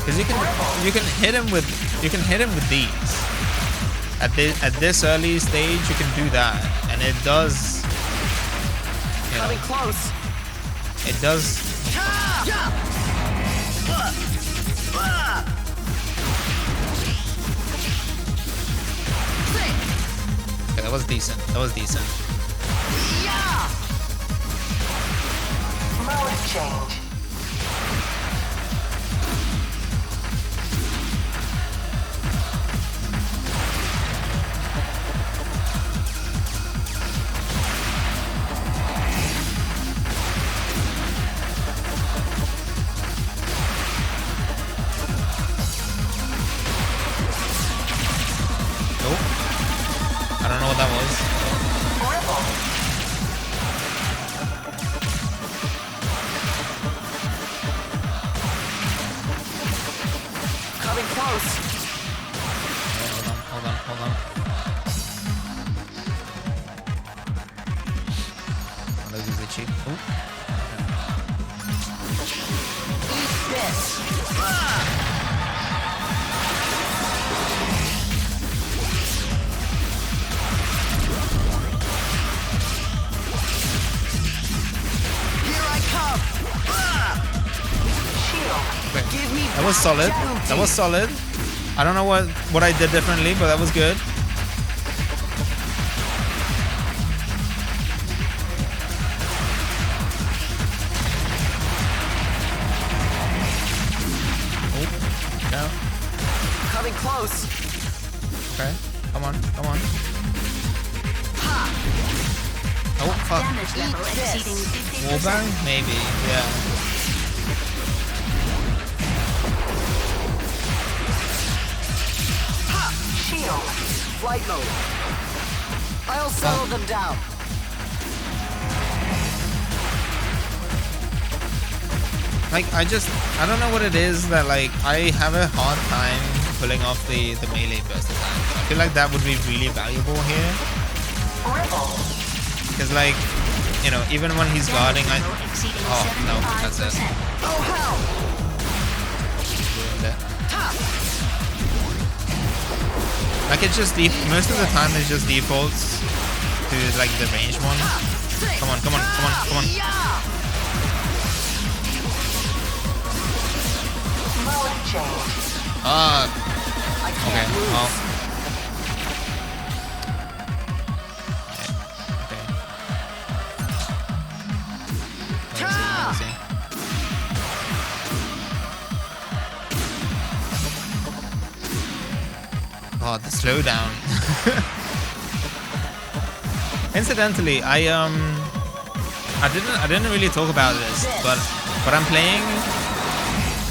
Because you can hit him with these. At this early stage, you can do that, and it does. You know, coming close. It does. Okay, that was decent. That was decent. Mode change. That was solid. That was solid. I don't know what I did differently, but that was good. Oh, no. Coming close. Okay, come on, come on. Oh, fuck. Damage level exceeding 50%. Wallbang? Maybe, yeah. Shield. Flight mode. I'll settle them down. Like, I don't know what it is that, like, I have a hard time pulling off the melee burst attack. I feel like that would be really valuable here. Because, like, you know, even when he's guarding, oh, no, that's it. Oh, hell! Ruined it. Like, it's just, most of the time it just defaults to, like, the ranged one. Come on, come on, come on, come on. Okay, well. Okay. Let me see. Oh, the slowdown. Incidentally, I didn't really talk about this, but I'm playing.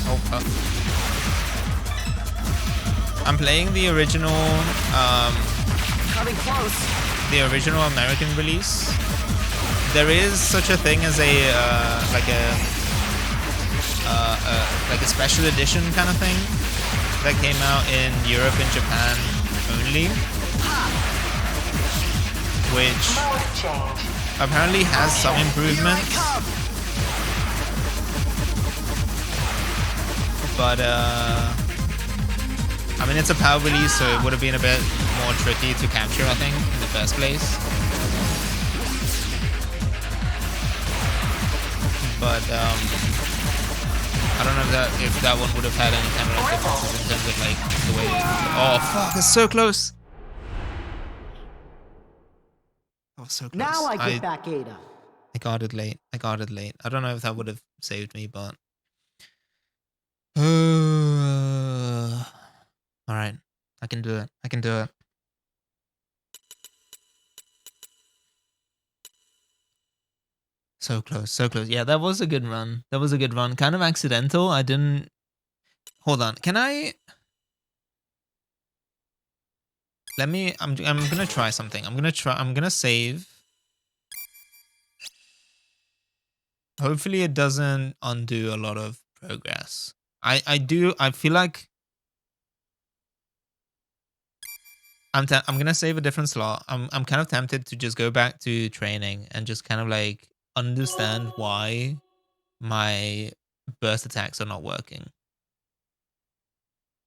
Oh, fuck. I'm playing the original, the original American release. There is such a thing as a like a special edition kind of thing that came out in Europe and Japan only, which apparently has some improvements, but I mean, it's a PAL release, so it would have been a bit more tricky to capture, I think, in the first place. But I don't know if that one would have had any kind of like differences in terms of like the way. Oh fuck! It's so close. Oh, so close. Now I get back Ada. I guarded late. I guarded late. I don't know if that would have saved me, but. All right, I can do it. I can do it. So close, so close. Yeah, that was a good run. That was a good run. Kind of accidental. I didn't. Hold on. Can I? Let me. I'm gonna try something. I'm gonna save. Hopefully, it doesn't undo a lot of progress. I feel like. I'm gonna save a different slot. I'm kind of tempted to just go back to training and just kind of like understand why my burst attacks are not working.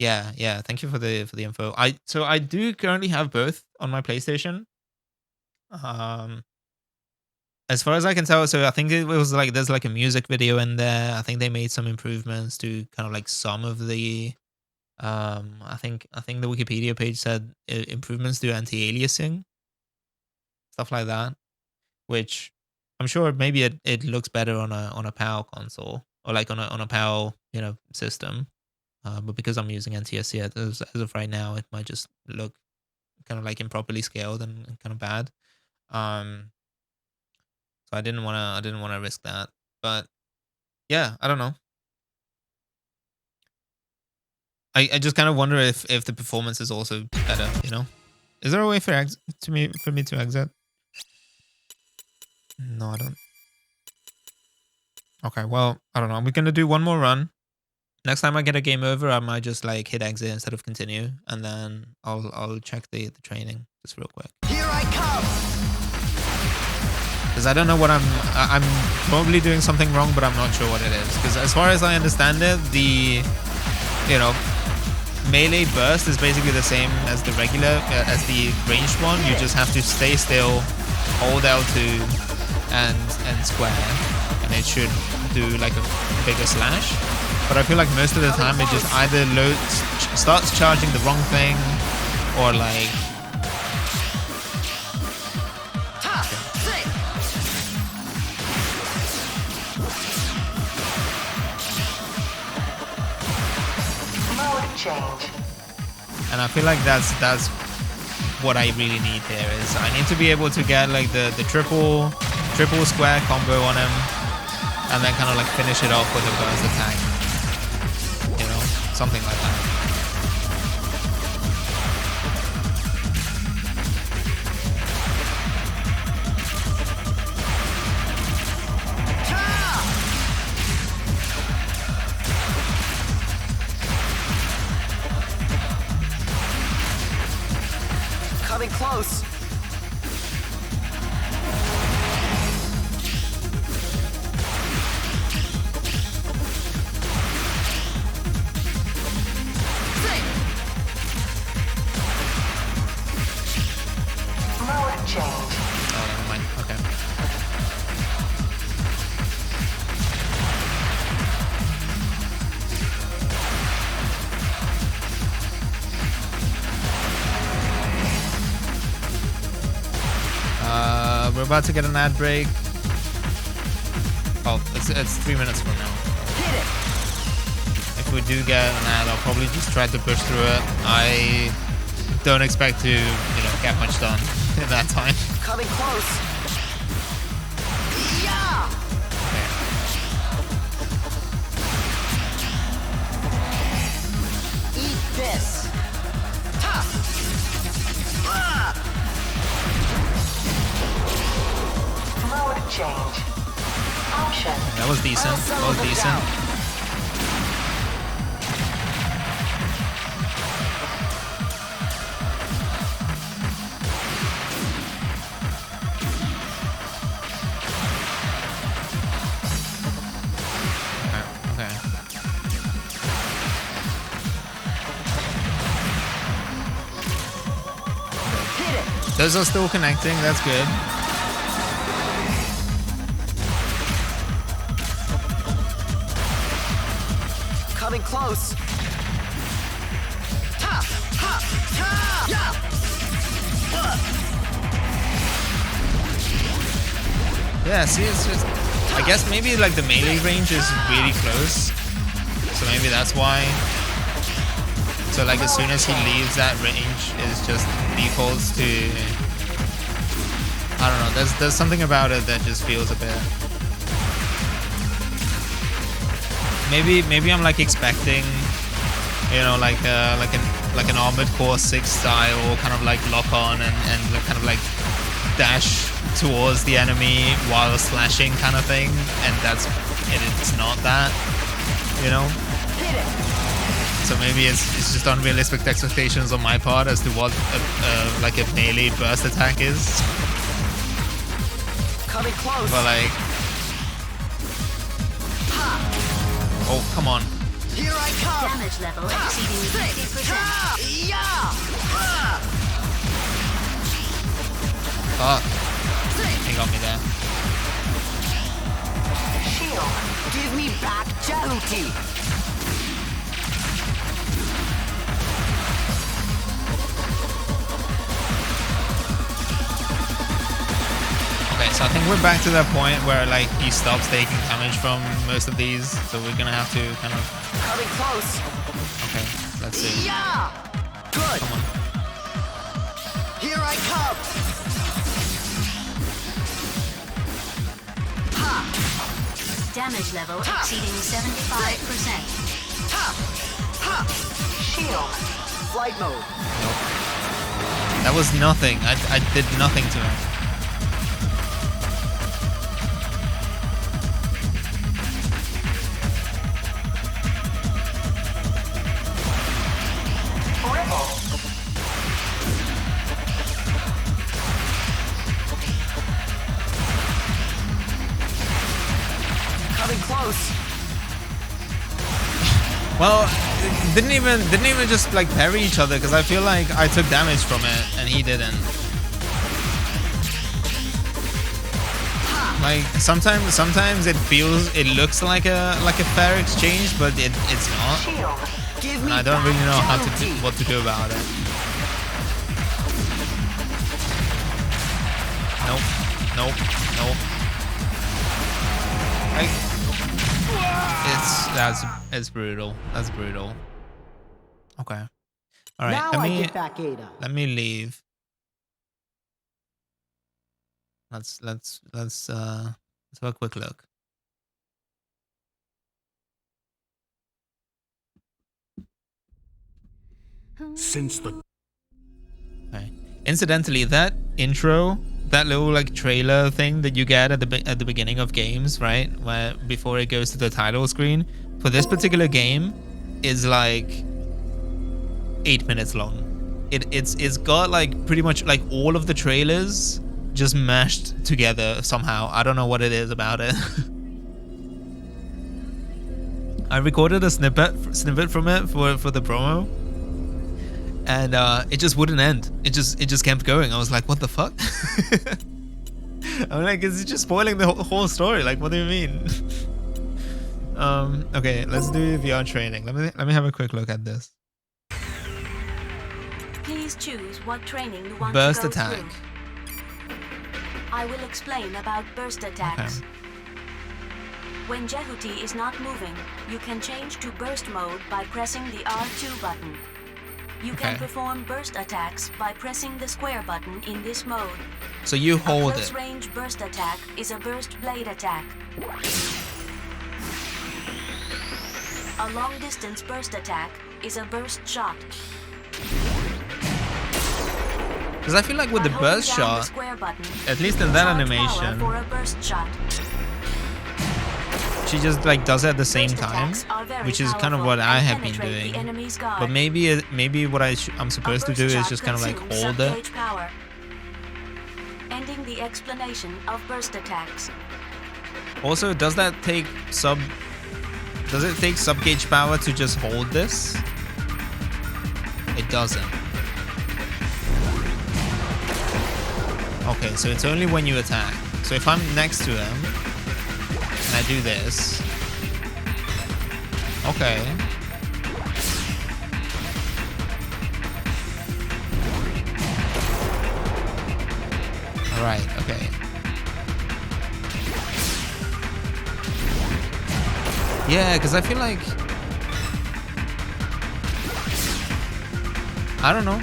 Yeah. Thank you for the info. So I do currently have both on my PlayStation. As far as I can tell, so I think it was like there's like a music video in there. I think they made some improvements to kind of like some of the. I think the Wikipedia page said improvements to anti-aliasing, stuff like that, which I'm sure maybe it looks better on a PAL console or like on a PAL system, but because I'm using NTSC as of right now, it might just look kind of like improperly scaled and kind of bad. So I didn't want to risk that, but yeah, I don't know. I just kind of wonder if the performance is also better, Is there a way for me to exit? No, I don't. Okay, well, I don't know. We're gonna do one more run. Next time I get a game over, I might just like hit exit instead of continue, and then I'll check the training just real quick. Here I come. Because I don't know what I'm probably doing something wrong, but I'm not sure what it is. Because as far as I understand it, the melee burst is basically the same as the regular, as the ranged one. You just have to stay still, hold L2 and square, and it should do like a bigger slash. but I feel like most of the time it just either starts charging the wrong thing, or like. Change. And I feel like that's what I really need here. Is I need to be able to get like the triple square combo on him, and then kind of like finish it off with a burst attack. You know, something like that. Close. Mode change. Oh, never mind. Okay. We're about to get an ad break. Oh, it's 3 minutes from now. If we do get an ad, I'll probably just try to push through it. I don't expect to, get much done in that time. Coming close. Yeah. Okay. Eat this. Mode change. Option. That was decent. That was decent. Those are still connecting, that's good. Coming close. Yeah, see, it's just... I guess maybe like the melee range is really close. So maybe that's why. So like as soon as he leaves that range, it just defaults to... I don't know, there's something about it that just feels a bit... Maybe I'm like expecting, like an Armored Core 6 style kind of like lock on and kind of like dash towards the enemy while slashing kind of thing, and it's not that, So maybe it's just unrealistic expectations on my part as to what like a melee burst attack is. Coming close. But like, oh come on. Here I come. Damage level exceeding 50%. Yeah. Fuck. He got me there. Shield. Give me back Jehuti. Okay, so I think we're back to that point where like he stops taking damage from most of these, so we're gonna have to kind of... Coming close. Okay, let's see. Yeah. Good. Come on. Here I come. Damage level exceeding 75%. Shield. Flight mode. Nope. That was nothing. I did nothing to him. Close. Well, didn't even just like parry each other, because I feel like I took damage from it and he didn't. Like sometimes it looks like a fair exchange, but it's not. And I don't really know what to do about it. Nope. Like it's brutal. That's brutal. Okay. All right. Let me leave. Let's have a quick look. Since the Okay. Incidentally, that intro, that little like trailer thing that you get at the beginning of games, right, where before it goes to the title screen, for this particular game, is like 8 minutes long. It's got like pretty much like all of the trailers just mashed together somehow. I don't know what it is about it. I recorded a snippet from it for the promo, and it just wouldn't end. It just kept going. I was like, what the fuck? I'm like, is it just spoiling the whole story? Like, what do you mean? Okay, let's do VR training. Let me have a quick look at this. Please choose what training you want Burst to go attack. through. I will explain about burst attacks. Okay. When Jehuti is not moving, you can change to burst mode by pressing the R2 button. You can Okay. perform burst attacks by pressing the square button in this mode. So you hold A it. close-range burst attack is a burst blade attack. A long-distance burst attack is a burst shot. Because I feel like with the By burst holding down the shot, square button, at least in that charge animation, power for a burst shot. she just like does it at the same time, attacks are very which is kind of powerful what I and have been penetrate the doing. enemy's guard. But maybe what I'm supposed to do is just kind of like Consumes hold it. subgauge power. Ending the explanation of burst attacks. Also, does it take subgauge power to just hold this? It doesn't. Okay, so it's only when you attack. So if I'm next to him and I do this, okay. All right, okay. Yeah, because I feel like, I don't know,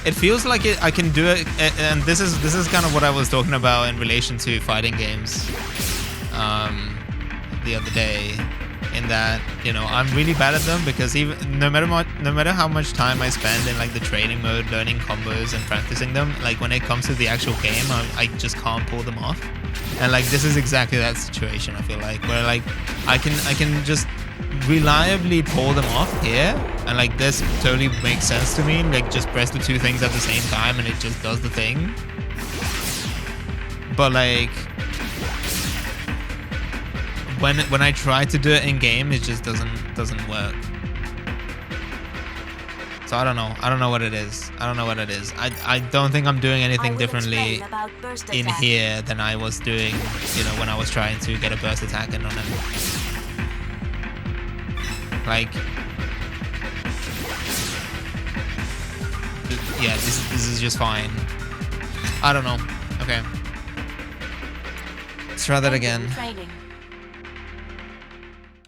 it feels like I can do it, and this is kind of what I was talking about in relation to fighting games the other day, in that, you know, I'm really bad at them because even no matter how much time I spend in like the training mode, learning combos and practicing them, like when it comes to the actual game, I just can't pull them off. And like this is exactly that situation, I feel like, where like I can just reliably pull them off here, and like this totally makes sense to me, like just press the two things at the same time and it just does the thing. But like when I try to do it in game, it just doesn't work. So I don't know what it is. I don't think I'm doing anything differently in here than I was doing, you know, when I was trying to get a burst attack in on him. Like, yeah, this is just fine. I don't know. Okay, let's try that again.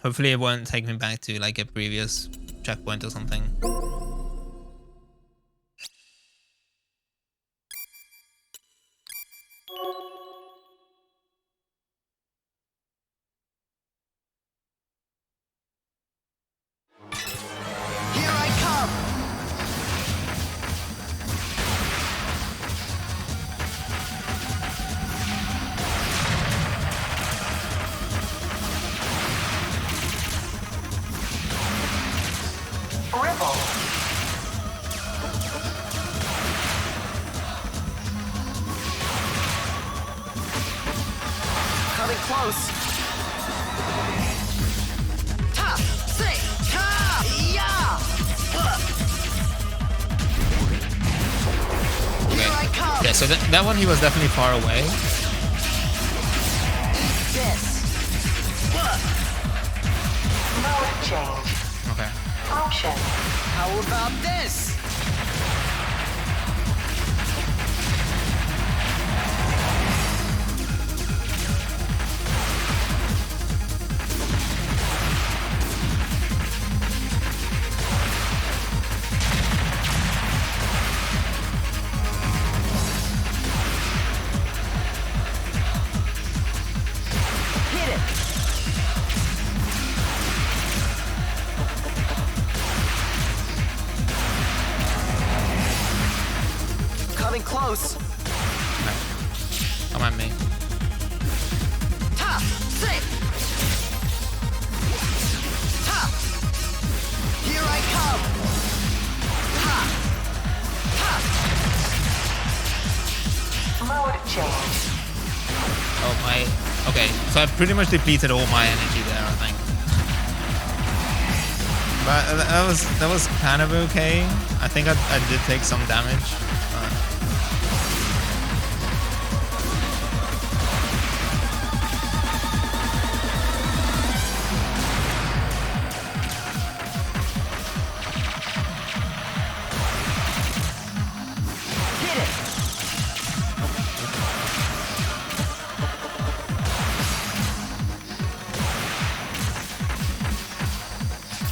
Hopefully it won't take me back to like a previous checkpoint or something. Coming close. Ta, say, ta, yeah. Here I come. Yeah, so that one he was definitely far away. change. Okay. Option. How about this? Coming close. Come on, me. Top, sick. Top. Here I come. Ha. Ha. Mode change. Oh my. Okay, so I've pretty much depleted all my energy there, I think. But that was kind of okay. I think I did take some damage.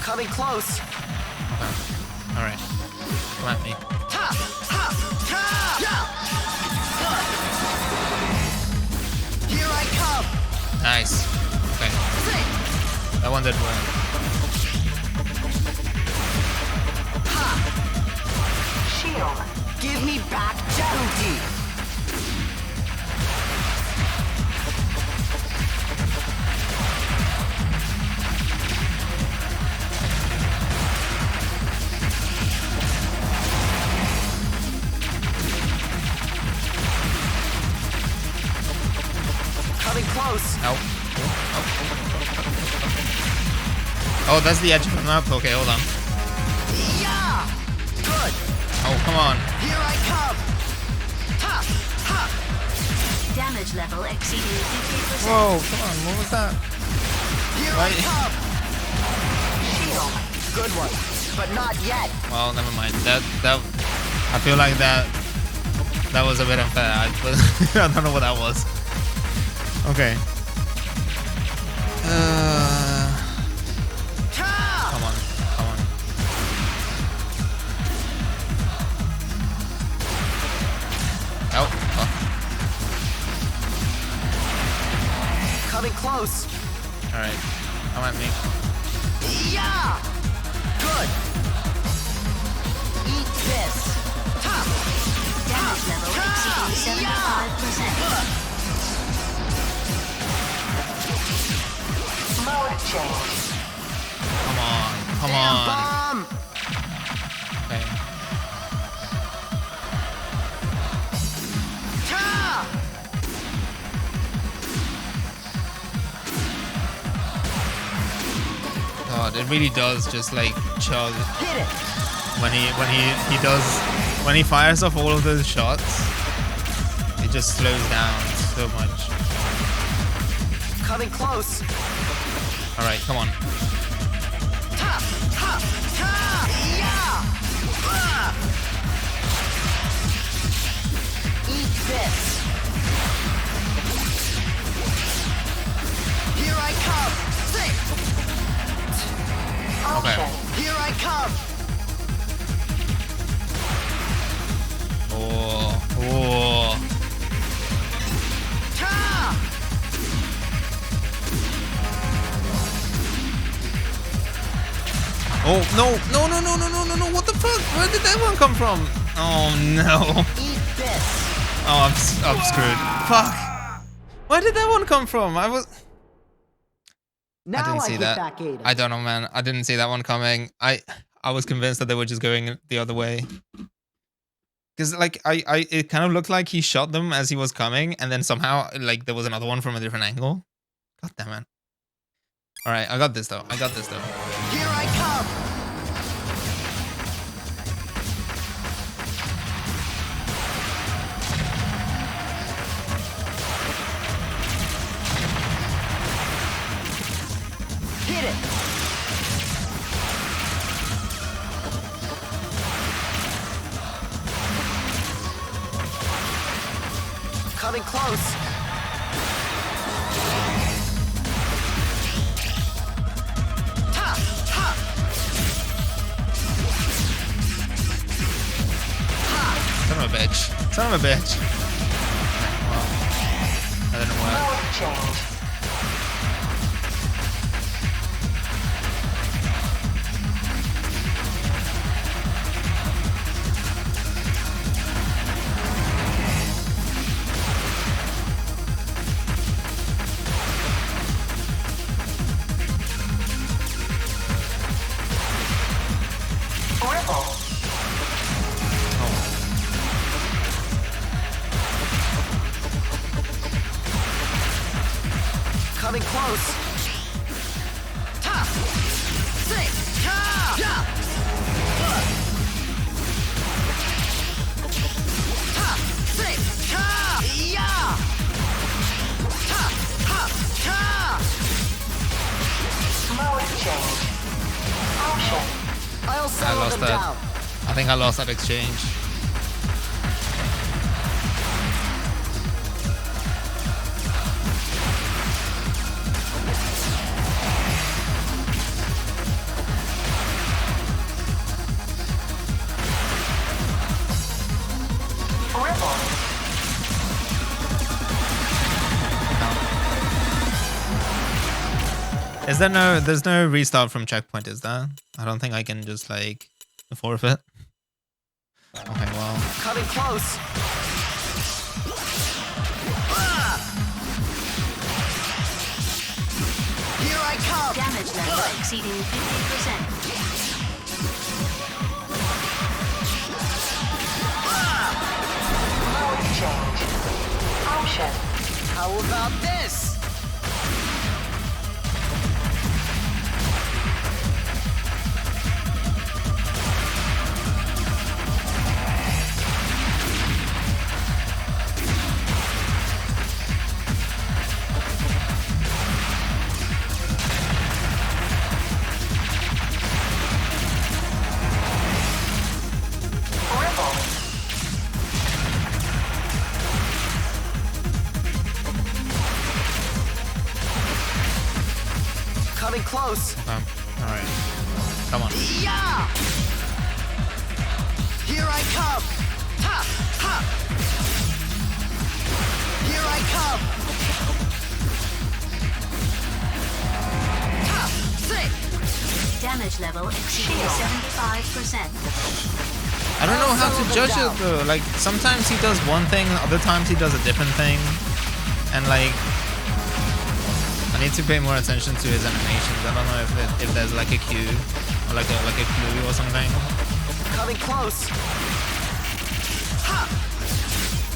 Coming close. Okay. All right. Come at me. Ha! Ha! Ha! Yeah! Here I come. Nice. Okay. That one did well. Ha! Shield. Give me back Jehuti. Coming close. Ow. Oh, that's the edge of the map. Okay, hold on. Yeah! Good. Oh, come on. Here I come. Ha! Ha! Damage level exceeding 50%. Whoa, come on. What was that? Here Why? I come. Shield. Good one, but not yet. Well, never mind. That I feel like that was a bit unfair. I don't know what that was. Okay. Come on. Come on. Oh. Coming close. All right. Come at me. Yeah! Good. Eat this. Top. Damage level exceeding 75%. Mode change. Come on. Come Damn on. bomb. Okay. Ta! God, it really does just like chug Hit it. when he fires off all of those shots. It just slows down so much. Coming close. All right, come on. Ta! Ha! Ta! Yeah! Ah! Eat this. Here I come. Sick. Okay. Here I come. Oh. Oh. Ta! Oh no! No! No! No! No! No! No! No! What the fuck? Where did that one come from? Oh no! Eat this. Oh, I'm screwed. Fuck! Where did that one come from? I didn't see that. I don't know, man. I didn't see that one coming. I was convinced that they were just going the other way. Because like it kind of looked like he shot them as he was coming, and then somehow like there was another one from a different angle. God damn it! All right, I got this though. Here I come. Hit it. close. Son of a bitch. Son of a bitch. Well, that didn't work. Coming close. Ta! Six! Ta! Ya! Ta! Six! Ta! Ya! Ta! Ha! Ta! Mode change. Option. I'll I settle lost them that. down. I think I lost that exchange. Is there no, there's no restart from checkpoint, is there? I don't think I can just like forfeit. Okay, well. Coming close. Here I come. Damage level exceeding 50%. Mode change. Option. How about this? Coming close. Alright. Come on. Yeah! Here I come. Ha! Ha! Here I come. Ha! Sick! Damage level exceeding 75%. I don't know how to judge it though. Like sometimes he does one thing, other times he does a different thing. And like I need to pay more attention to his animations. I don't know if there's like a cue or like a clue or something. Coming close. Ha!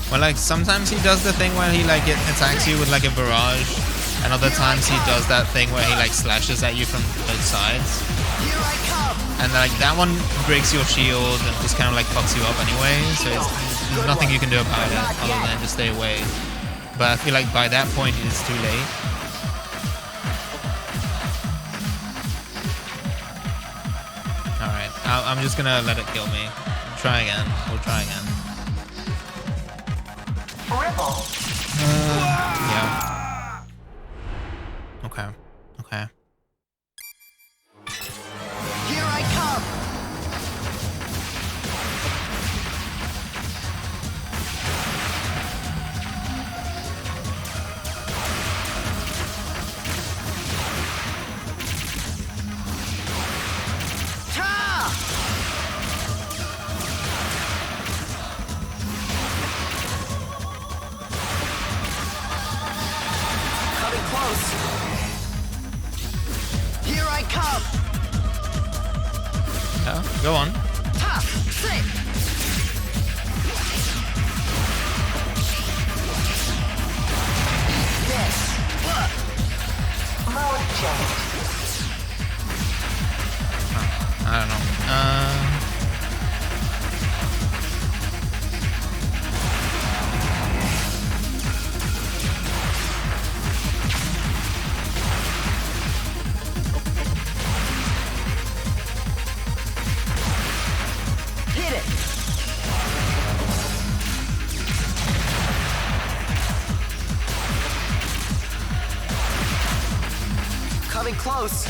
Well, like sometimes he does the thing where he like attacks you with like a barrage, and other times he does that thing where he like slashes at you from both sides. Here I come. And like that one breaks your shield and just kind of like fucks you up anyway. So there's nothing you can do about it other than just stay away. But I feel like by that point it's too late. I'm just gonna let it kill me. Try again. We'll try again. Yeah. Okay. Okay. Here I come. Here I come. Yeah, go on. Top, sick. This. Mode change. I don't know. close.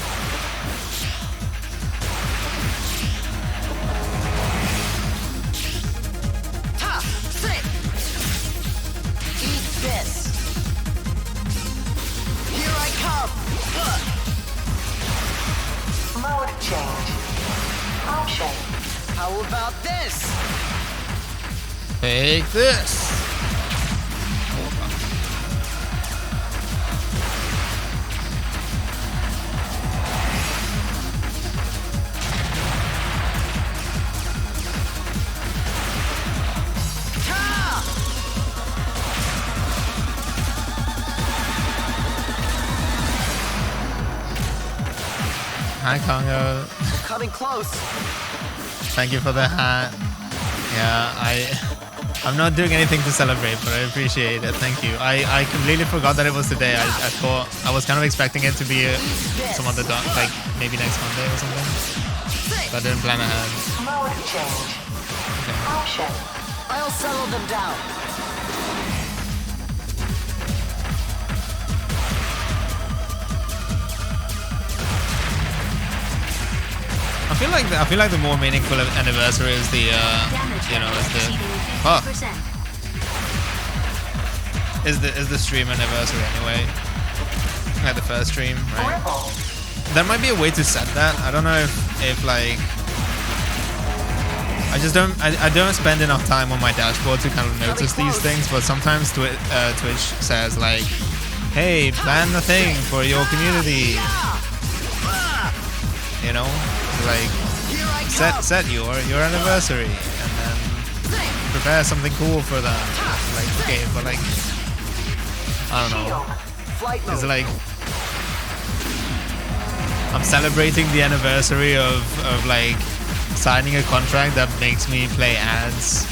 Tough. Sit. Eat this. Here I come. Mode change. Option. How about this? Take this. Hi, Congo. Coming close. Thank you for the hat. Yeah, I'm not doing anything to celebrate, but I appreciate it. Thank you. I completely forgot that it was today. I thought I was kind of expecting it to be some other like maybe next Monday or something. But I didn't plan ahead. Mode change. Okay. Option. I'll settle them down. I feel like the more meaningful anniversary is the is the stream anniversary anyway. Like the first stream, right? There might be a way to set that. I don't know if like I don't spend enough time on my dashboard to kind of notice these things, but sometimes Twitch says like, hey, plan the thing for your community. You know, like set your anniversary and then prepare something cool for that. Like, okay, but like I don't know. It's like I'm celebrating the anniversary of like signing a contract that makes me play ads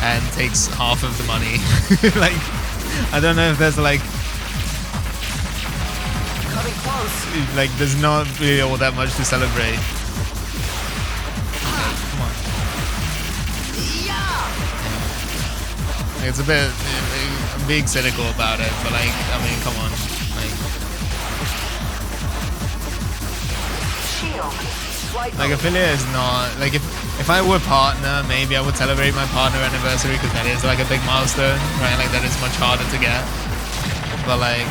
and takes half of the money. Like, I don't know if there's like there's not really all that much to celebrate. Okay, come on. Yeah. It's a bit I'm being cynical about it, but like, I mean, come on. Like affiliate is not like if I were partner, maybe I would celebrate my partner anniversary because that is like a big milestone, right? Like that is much harder to get. But like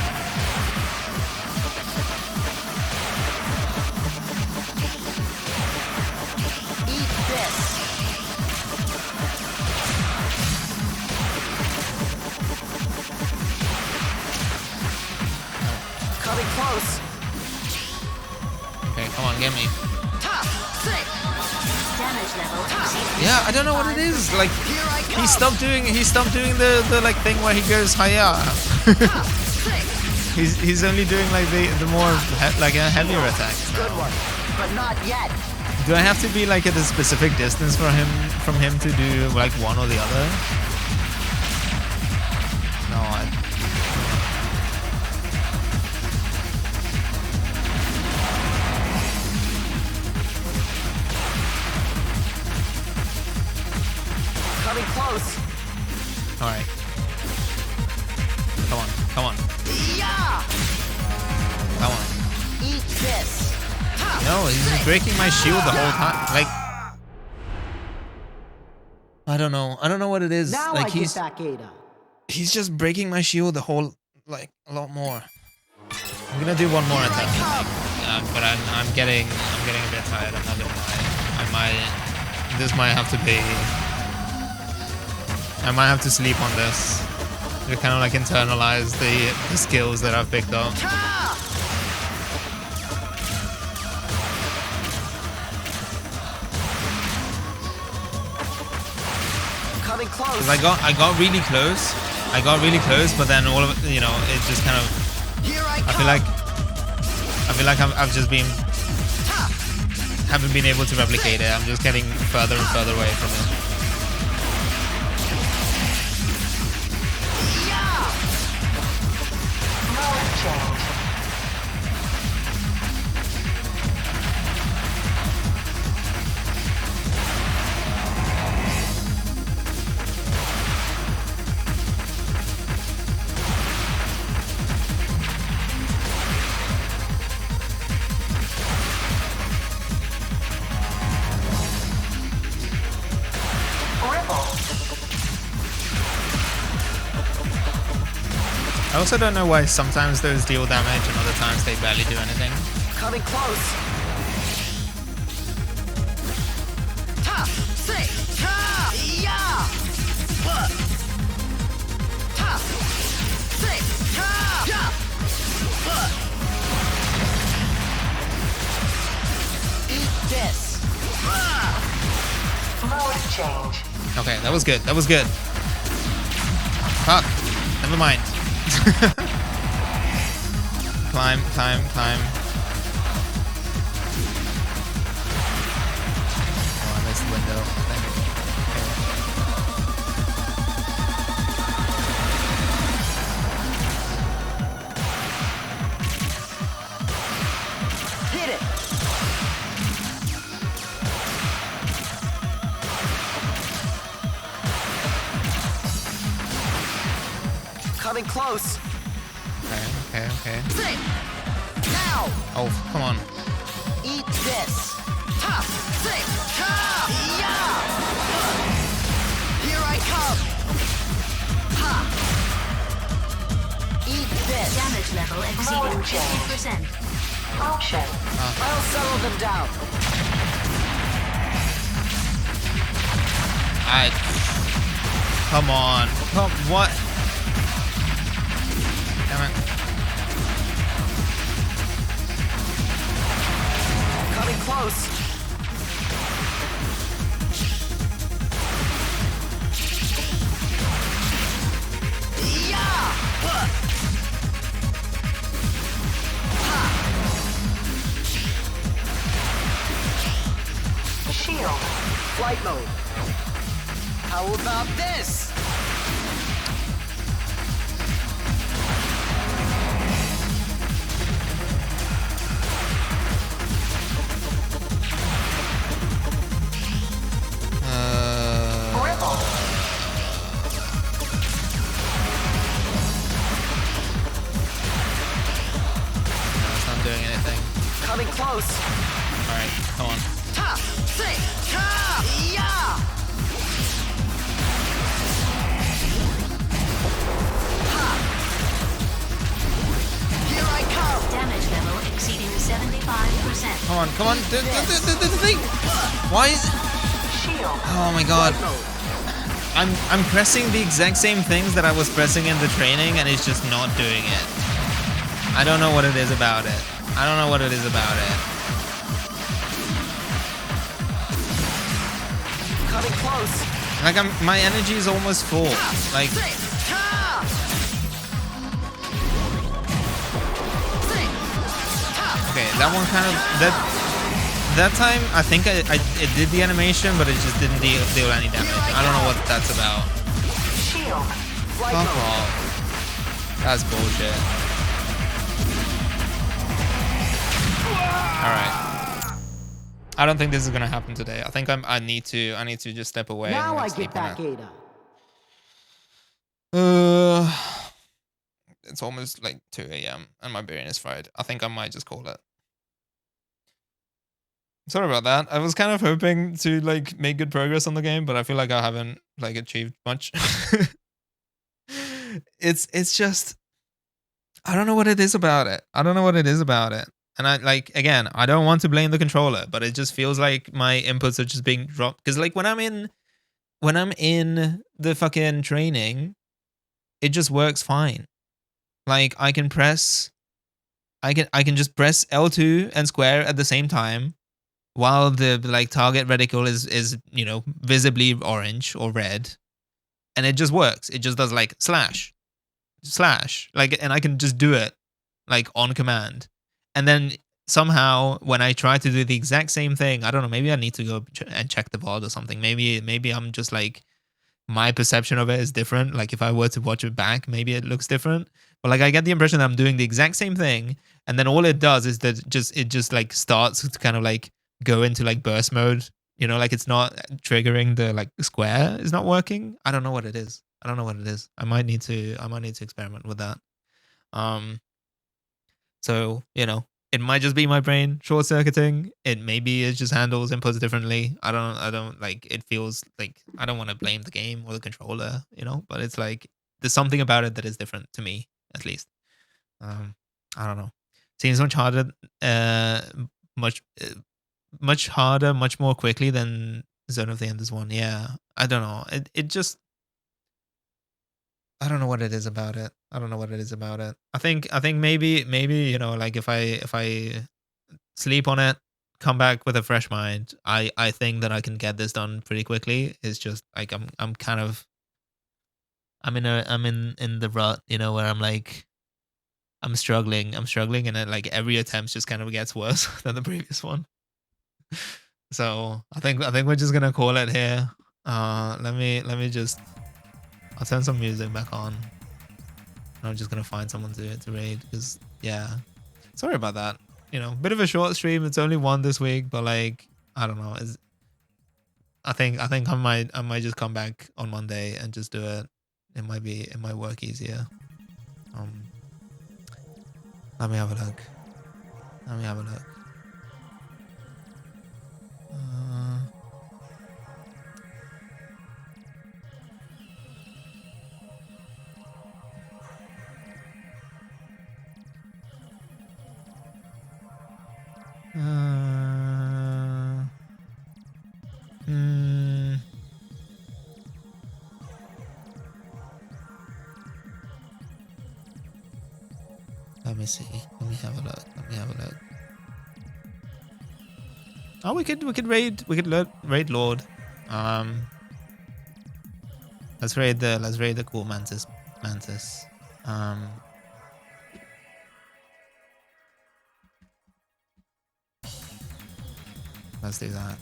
Close. Okay, come on, get me. Damage level. Yeah, I don't know what it is. Like he stopped doing the like thing where he goes higher. he's only doing like the more like a heavier attack. Good one, but not yet. Do I have to be like at a specific distance from him to do like one or the other? No, Coming close. All right. Come on. Yeah. Come on. Eat this. No, he's breaking my shield the whole time. Like, I don't know what it is. Now like I get back Ada. He's just breaking my shield the whole like a lot more. I'm gonna do one more attack, but I'm getting a bit tired. I'm not gonna lie. This might have to be. I might have to sleep on this to kind of like internalize the skills that I've picked up. Coming close. I got really close, but then all of it, it just kind of. I feel like I've just haven't been able to replicate it. I'm just getting further and further away from it. also don't know why sometimes those deal damage and other times they barely do anything. Coming close. Ta, say, ta, ya. Ta, say, ta, ya. Eat this. Mode change. Okay, that was good. That was good. Fuck. Never mind. Climb, climb, climb. Oh, I missed the window, I think. Hit it. Coming close. Okay, okay. Say, now. Oh, come on. Eat this. Ta, say, ta, ya. Here I come. Ha. Eat this. Damage level exceeding 50%. Function. I'll settle them down. Come on. Come, what? Damn it. Coming close. Shield. Flight mode. How about this? Doing anything. Coming close. All right, come on. Ta, say, ta, ya. Ha. Here I come. Damage level exceeding 75%. Come on, come on. The thing. Why is... Oh my god. I'm pressing the exact same things that I was pressing in the training and it's just not doing it. I don't know what it is about it. I don't know what it is about it. Coming close. Like my energy is almost full. Like okay, that one kind of that time I think it did the animation, but it just didn't deal any damage. I don't know what that's about. Fuck off. That's bullshit. All right. I don't think this is gonna happen today. I think I need to just step away. Now and I sleep get back, on Ada. it. It's almost like 2 a.m. and my brain is fried. I think I might just call it. Sorry about that. I was kind of hoping to like make good progress on the game, but I feel like I haven't like achieved much. It's just I don't know what it is about it. I don't know what it is about it. And I like again, I don't want to blame the controller, but it just feels like my inputs are just being dropped. Because like when I'm in the fucking training, it just works fine. Like I can just press L2 and square at the same time, while the like target reticle is you know visibly orange or red, and it just works. It just does like slash, like, and I can just do it like on command. And then somehow when I try to do the exact same thing, I don't know, maybe I need to go and check the VOD or something. Maybe I'm just like, my perception of it is different. Like if I were to watch it back, maybe it looks different. But like I get the impression that I'm doing the exact same thing, and then all it does is that it just like starts to kind of like go into like burst mode. You know, like it's not triggering the like square is not working. I don't know what it is. I might need to experiment with that. So, you know, it might just be my brain short circuiting. It maybe it just handles inputs differently. I don't like, it feels like I don't want to blame the game or the controller, you know, but it's like there's something about it that is different to me. at least. I don't know. Seems much harder, much harder, much more quickly than Zone of the Enders one. Yeah, I don't know. It just, I don't know what it is about it. I don't know what it is about it. I think maybe you know, like if I sleep on it, come back with a fresh mind, I think that I can get this done pretty quickly. It's just like I'm kind of, I'm in the rut, you know, where I'm like, I'm struggling, and then like every attempt just kind of gets worse than the previous one. So I think we're just gonna call it here. Let me just, I'll turn some music back on. I'm just gonna find someone to raid, because yeah, sorry about that. You know, bit of a short stream. It's only one this week, but like, I don't know. I think I might just come back on Monday and just do it. It might work easier. Let me have a look. Let me see. Let me have a look. Oh, we could raid Lord. Let's raid the cool Mantis. Let's do that.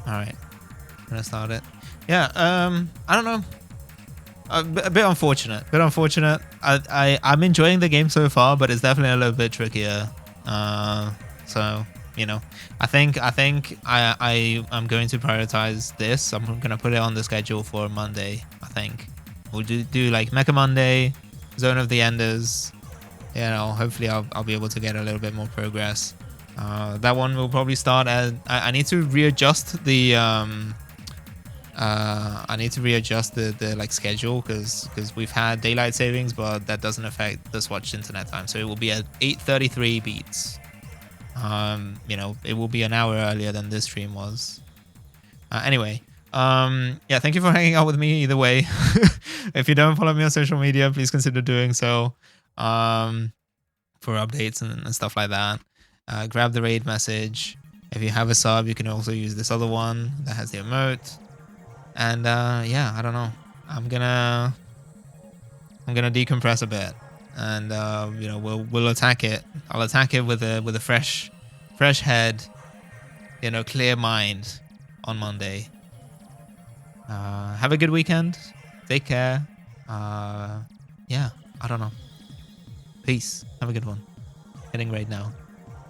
All right, I'm gonna start it. Yeah. I don't know. A bit unfortunate. I'm enjoying the game so far, but it's definitely a little bit trickier. So you know, I think I'm going to prioritize this. I'm gonna put it on the schedule for Monday. I think we'll do like Mecha Monday, Zone of the Enders. You know, hopefully I'll be able to get a little bit more progress. That one will probably start at. I need to readjust the the like schedule, because we've had daylight savings, but that doesn't affect the Swatch internet time. So it will be at 8:33 beats. You know, it will be an hour earlier than this stream was. Anyway, yeah, thank you for hanging out with me either way. If you don't follow me on social media, please consider doing so. For updates and stuff like that. Grab the raid message. If you have a sub, you can also use this other one that has the emote. And yeah, I don't know. I'm gonna decompress a bit, and you know, we'll attack it. I'll attack it with a fresh head, you know, clear mind on Monday. Have a good weekend. Take care. Yeah, I don't know. Peace. Have a good one. Getting raid now.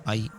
Bye.